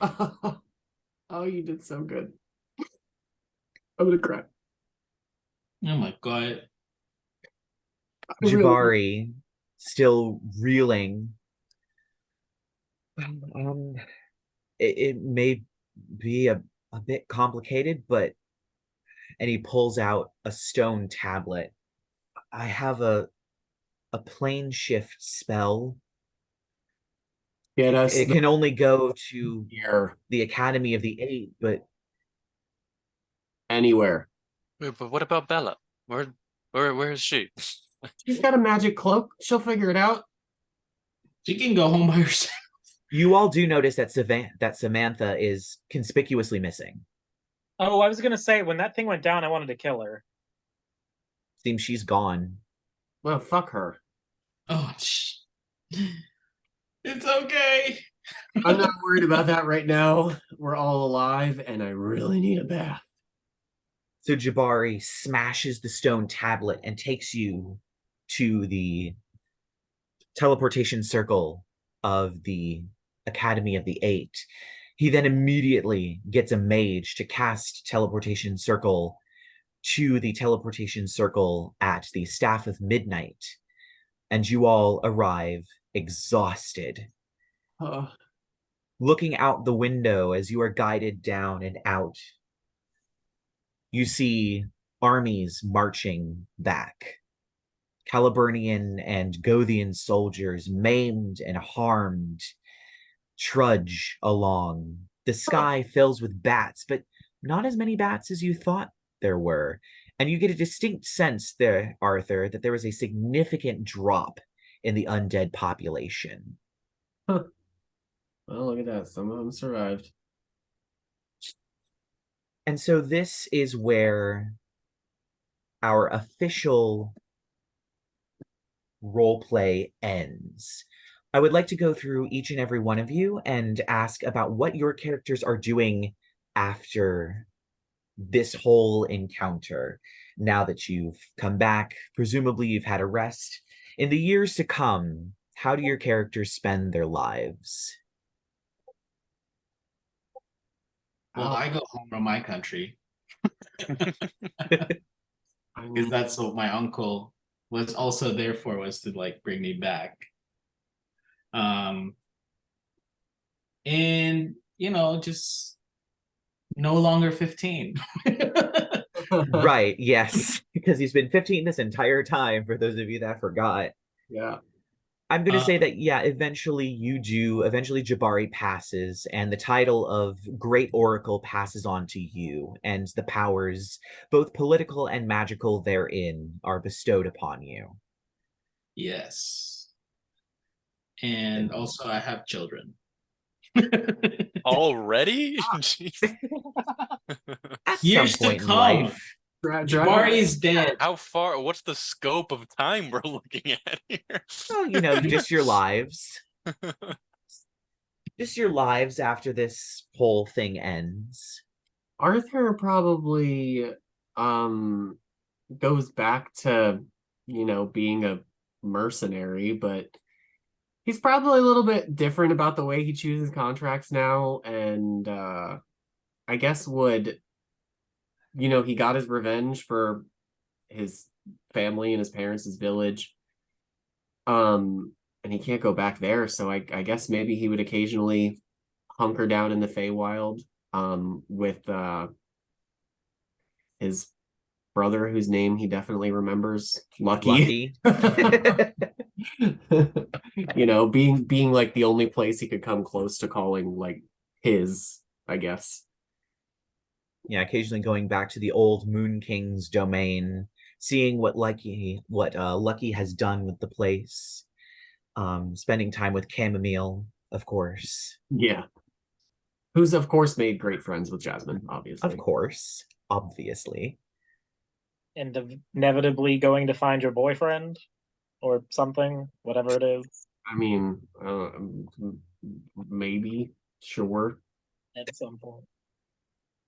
Oh, you did so good. I'm gonna cry. Oh my god. Jabari, still reeling. It may be a bit complicated, but and he pulls out a stone tablet. I have a plane shift spell. Get us It can only go to here. the Academy of the Eight, but Anywhere. Wait, but what about Bella? Where is she? She's got a magic cloak. She'll figure it out. She can go home by herself. You all do notice that Samantha is conspicuously missing. Oh, I was gonna say, when that thing went down, I wanted to kill her. Seems she's gone. Well, fuck her. Oh, it's okay. I'm not worried about that right now. We're all alive, and I really need a bath. So Jabari smashes the stone tablet and takes you to the teleportation circle of the Academy of the Eight. He then immediately gets a mage to cast teleportation circle to the teleportation circle at the Staff of Midnight. and you all arrive exhausted. Looking out the window as you are guided down and out, you see armies marching back. Caliburnian and Gothian soldiers, maimed and harmed, trudge along. The sky fills with bats, but not as many bats as you thought there were. And you get a distinct sense there, Arthur, that there was a significant drop in the undead population. Well, look at that. Some of them survived. And so this is where our official roleplay ends. I would like to go through each and every one of you and ask about what your characters are doing after this whole encounter. Now that you've come back, presumably you've had a rest. In the years to come, how do your characters spend their lives? Well, I go home to my country. I Because mean, that's what my uncle was also there for, was to like bring me back. And you know, just no longer 15. Right, yes, because he's been 15 this entire time, for those of you that forgot. yeah. I'm going to say that, yeah, eventually Jabari passes, and the title of Great Oracle passes on to you, and the powers, both political and magical therein, are bestowed upon you. Yes. And also I have children. Already? Jeez. At Years some to point in come. life. Jabari is dead. How far? What's the scope of time we're looking at here? Well, you know, just your lives. Just your lives after this whole thing ends. Arthur probably goes back to, being a mercenary, but he's probably a little bit different about the way he chooses contracts now, and I guess he got his revenge for his family and his parents' village. And he can't go back there, so I guess maybe he would occasionally hunker down in the Feywild with his brother, whose name he definitely remembers, Lucky. Being like the only place he could come close to calling like his, I guess. Yeah, occasionally going back to the old Moon King's domain, seeing what Lucky has done with the place. Spending time with Chamomile, of course. Yeah. Who's of course made great friends with Jasmine, obviously. Of course, obviously. And inevitably going to find your boyfriend or something, whatever it is. I mean, maybe, sure. At some point.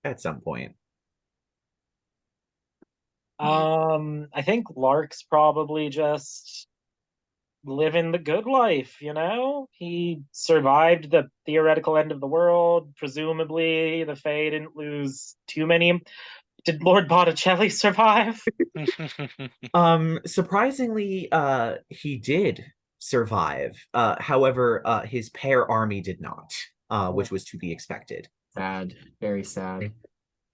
At some point. I think Lark's probably just living the good life, He survived the theoretical end of the world. Presumably, the Fae didn't lose too many. Did Lord Botticelli survive? Surprisingly, he did survive. However, his pair army did not, which was to be expected. Sad, very sad.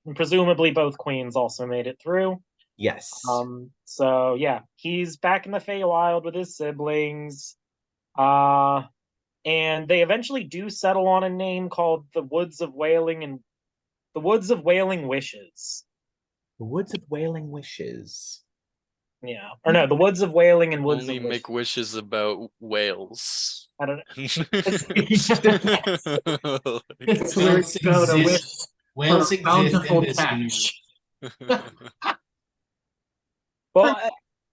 And presumably, both queens also made it through. Yes. So yeah, he's back in the Feywild with his siblings. And they eventually do settle on a name called the Woods of Wailing and the Woods of Wailing Wishes. The Woods of Wailing Wishes. Yeah. Or no, the Woods of Wailing and Woods Only of make wishes about whales. I don't know. It's Whales exist. Whales exist bountiful in this catch. Well,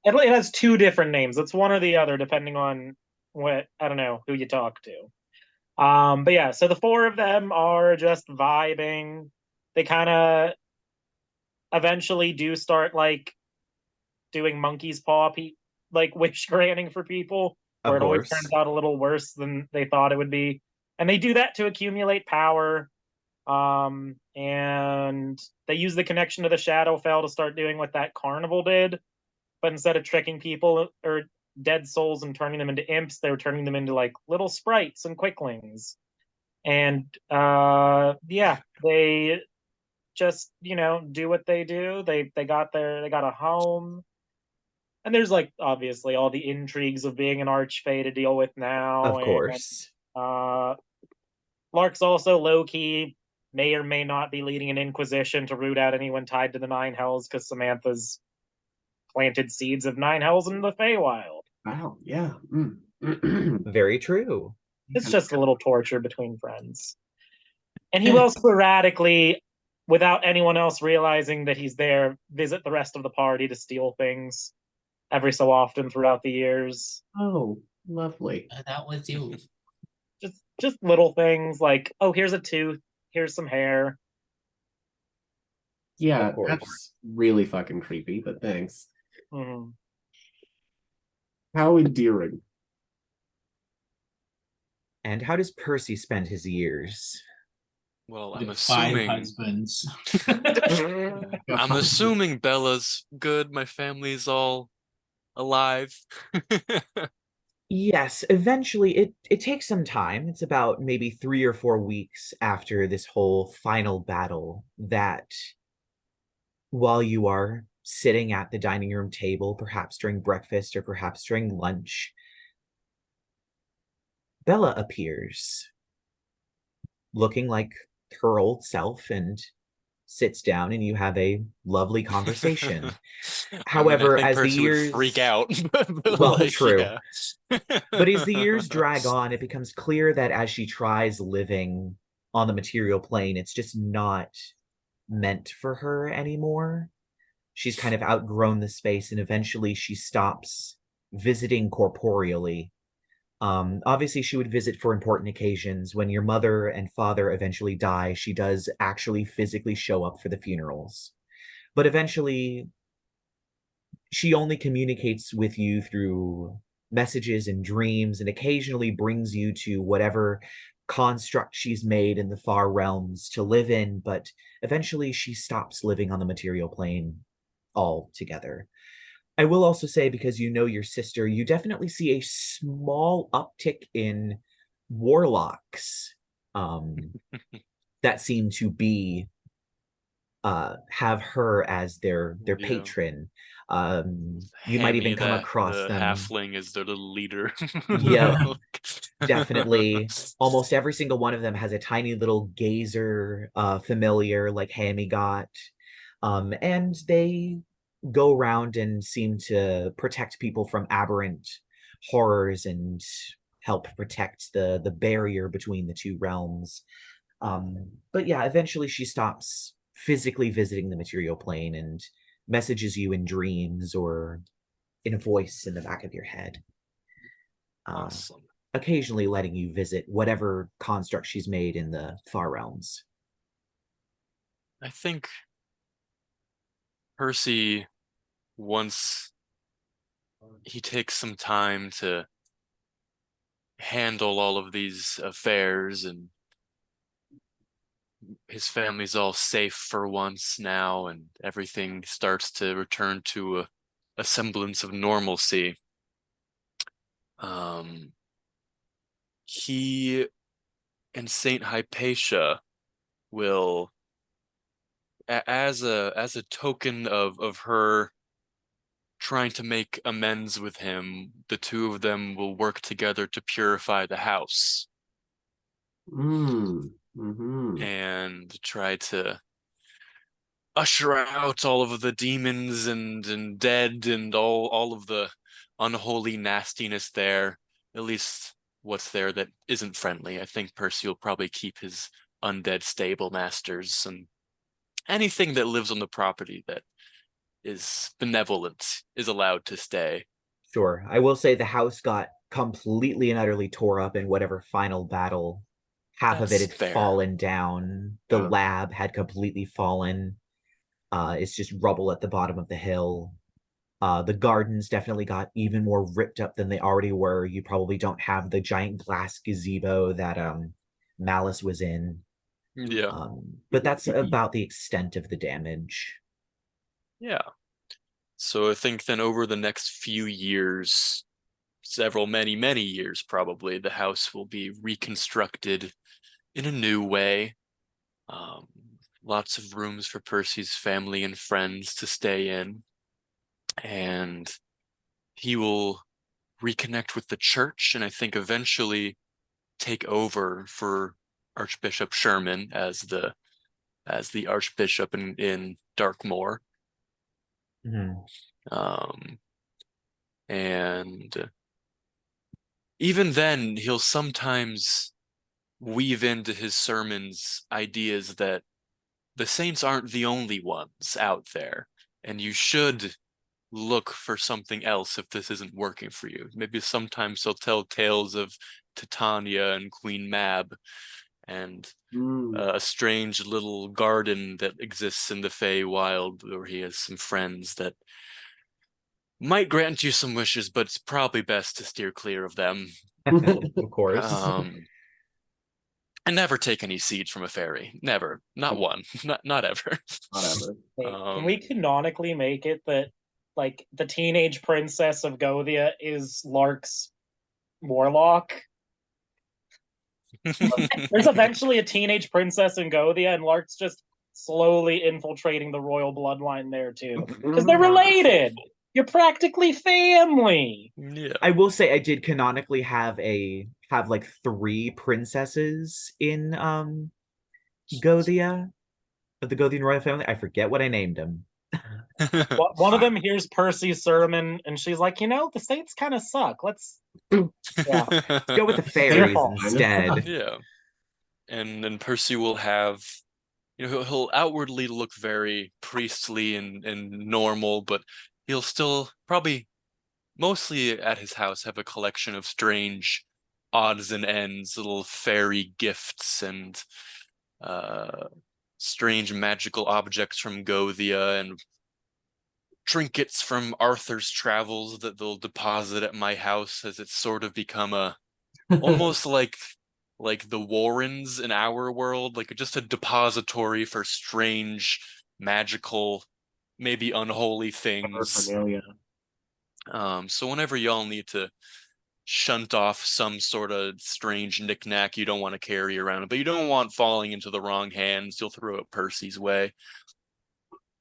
it has two different names. It's one or the other, depending on who you talk to. But yeah, so the four of them are just vibing. They kind of eventually do start like doing monkey's paw wish granting for people, where it always turns out a little worse than they thought it would be. And they do that to accumulate power. And they use the connection to the Shadowfell to start doing what that carnival did. But instead of tricking people or dead souls and turning them into imps. They were turning them into like little sprites and quicklings. And yeah, they just, do what they do. They got a home. And there's like obviously all the intrigues of being an Archfey to deal with now. Of course. And Lark's also low-key may or may not be leading an inquisition to root out anyone tied to the Nine Hells, because Samantha's planted seeds of Nine Hells in the Feywild. Wow, yeah. Mm. Very true. It's just a little torture between friends. And he will sporadically, without anyone else realizing that he's there, visit the rest of the party to steal things every so often throughout the years. Oh, lovely. That was you. Just little things like, oh, here's a tooth, here's some hair. Yeah, that's really fucking creepy, but thanks. Mm-hmm. How endearing. And how does Percy spend his years? Well, With I'm 5 assuming husbands. I'm assuming Bella's good. My family's all alive. Yes, eventually it takes some time. It's about maybe 3 or 4 weeks after this whole final battle that while you are sitting at the dining room table, perhaps during breakfast or perhaps during lunch, Bella appears, looking like her old self, and sits down, and you have a lovely conversation. However, I think as the Percy would years freak out. well, Like, true. yeah. But as the years drag on, it becomes clear that as she tries living on the material plane, it's just not meant for her anymore. She's kind of outgrown the space, and eventually she stops visiting corporeally. Obviously, she would visit for important occasions. When your mother and father eventually die, she does actually physically show up for the funerals. But eventually, she only communicates with you through messages and dreams, and occasionally brings you to whatever construct she's made in the far realms to live in, but eventually she stops living on the material plane altogether. I will also say, because you know your sister, you definitely see a small uptick in warlocks that seem to be have her as their Yeah. patron. You might even come across the them. halfling is their little leader. Yeah, definitely. Almost every single one of them has a tiny little gazer familiar like Hammy got. And they go around and seem to protect people from aberrant horrors and help protect the barrier between the two realms. But yeah, eventually she stops physically visiting the material plane and messages you in dreams or in a voice in the back of your head. Awesome. Occasionally letting you visit whatever construct she's made in the far realms. I think Percy, once he takes some time to handle all of these affairs, and his family's all safe for once now, and everything starts to return to a semblance of normalcy. He and Saint Hypatia will, as a token of her trying to make amends with him, the two of them will work together to purify the house. And try to usher out all of the demons and dead and all of the unholy nastiness there. At least what's there that isn't friendly. I think Percy will probably keep his undead stable masters and anything that lives on the property that is benevolent is allowed to stay. Sure. I will say the house got completely and utterly tore up in whatever final battle. Half of it had fallen down. The lab had completely fallen. It's just rubble at the bottom of the hill. The gardens definitely got even more ripped up than they already were. You probably don't have the giant glass gazebo that Malice was in. Yeah. But that's about the extent of the damage. Yeah. So I think then over the next few years, several, many years probably, the house will be reconstructed in a new way. Lots of rooms for Percy's family and friends to stay in. And he will reconnect with the church, and I think eventually take over for Archbishop Sherman as the Archbishop in Darkmoor. And even then, he'll sometimes weave into his sermons ideas that the saints aren't the only ones out there, and you should look for something else if this isn't working for you. Maybe sometimes he'll tell tales of Titania and Queen Mab and a strange little garden that exists in the Feywild where he has some friends that might grant you some wishes, but it's probably best to steer clear of them. Of course. And never take any seeds from a fairy. Never. Not one. Not ever. Not ever. Can we canonically make it that, like, the teenage princess of Gothia is Lark's Warlock? There's eventually a teenage princess in Gothia, and Lark's just slowly infiltrating the royal bloodline there too, because they're related. You're practically family. Yeah. I will say I did canonically have like 3 princesses in Gothia, of the Gothian royal family. I forget what I named them. One of them hears Percy's sermon, and she's like, the saints kind of suck. Let's go with the fairies instead. Yeah. And then Percy will have, he'll outwardly look very priestly and normal, but he'll still probably mostly at his house have a collection of strange odds and ends, little fairy gifts and strange magical objects from Gothia and trinkets from Arthur's travels that they'll deposit at my house, as it's sort of become almost like the Warrens in our world, like just a depository for strange, magical, maybe unholy things. So whenever y'all need to shunt off some sort of strange knickknack you don't want to carry around, but you don't want falling into the wrong hands, you'll throw it Percy's way.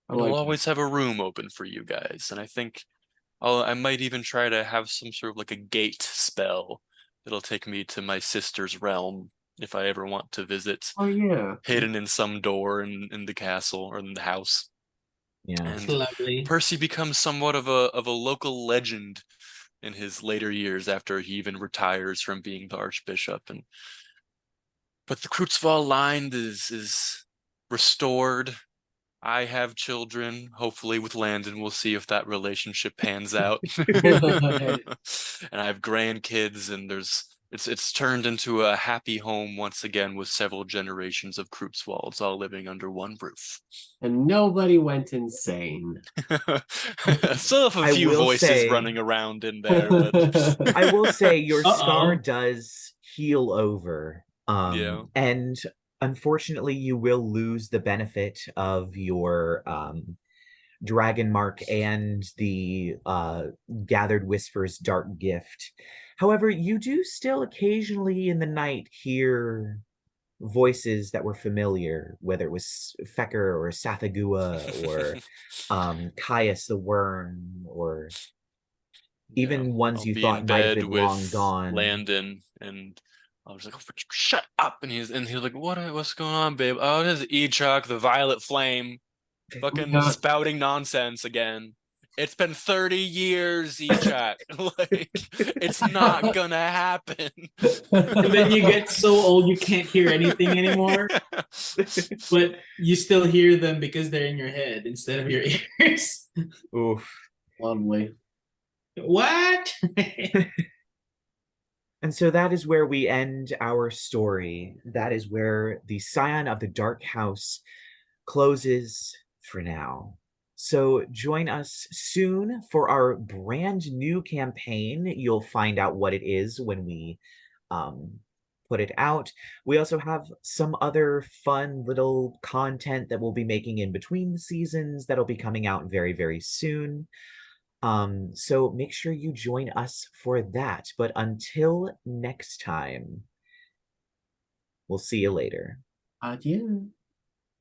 And he'll always have a room open for you guys. And I think I might even try to have some sort of like a gate spell that'll take me to my sister's realm if I ever want to visit. Oh yeah, hidden in some door in the castle or in the house. Yeah, and lovely. Percy becomes somewhat of a local legend in his later years after he even retires from being the archbishop. But the Kreutzwald line is restored. I have children, hopefully with Landon. We'll see if that relationship pans out. And I have grandkids, and it's turned into a happy home once again with several generations of Kreutzwalds all living under one roof. And nobody went insane. Still have a few voices running around in there, but I will say your scar does heal over. Yeah. And unfortunately, you will lose the benefit of your dragon mark and the Gathered Whispers dark gift. However, you do still occasionally in the night hear voices that were familiar, whether it was Fecker or Sathagua or Caius the Worm, or even ones you thought might have been long gone. Landon, and I was like, oh, shut up. And he was like, what's going on, babe? Oh, this is Echok, the Violet Flame, fucking spouting nonsense again. It's been 30 years, Echok. Like, it's not gonna happen. And then you get so old you can't hear anything anymore. But you still hear them because they're in your head instead of your ears. Oof. Lovely. What? And so that is where we end our story. That is where the Scion of the Dark House closes for now. So join us soon for our brand new campaign. You'll find out what it is when we put it out. We also have some other fun little content that we'll be making in between the seasons that'll be coming out very, very soon. So make sure you join us for that. But until next time, we'll see you later. Adieu.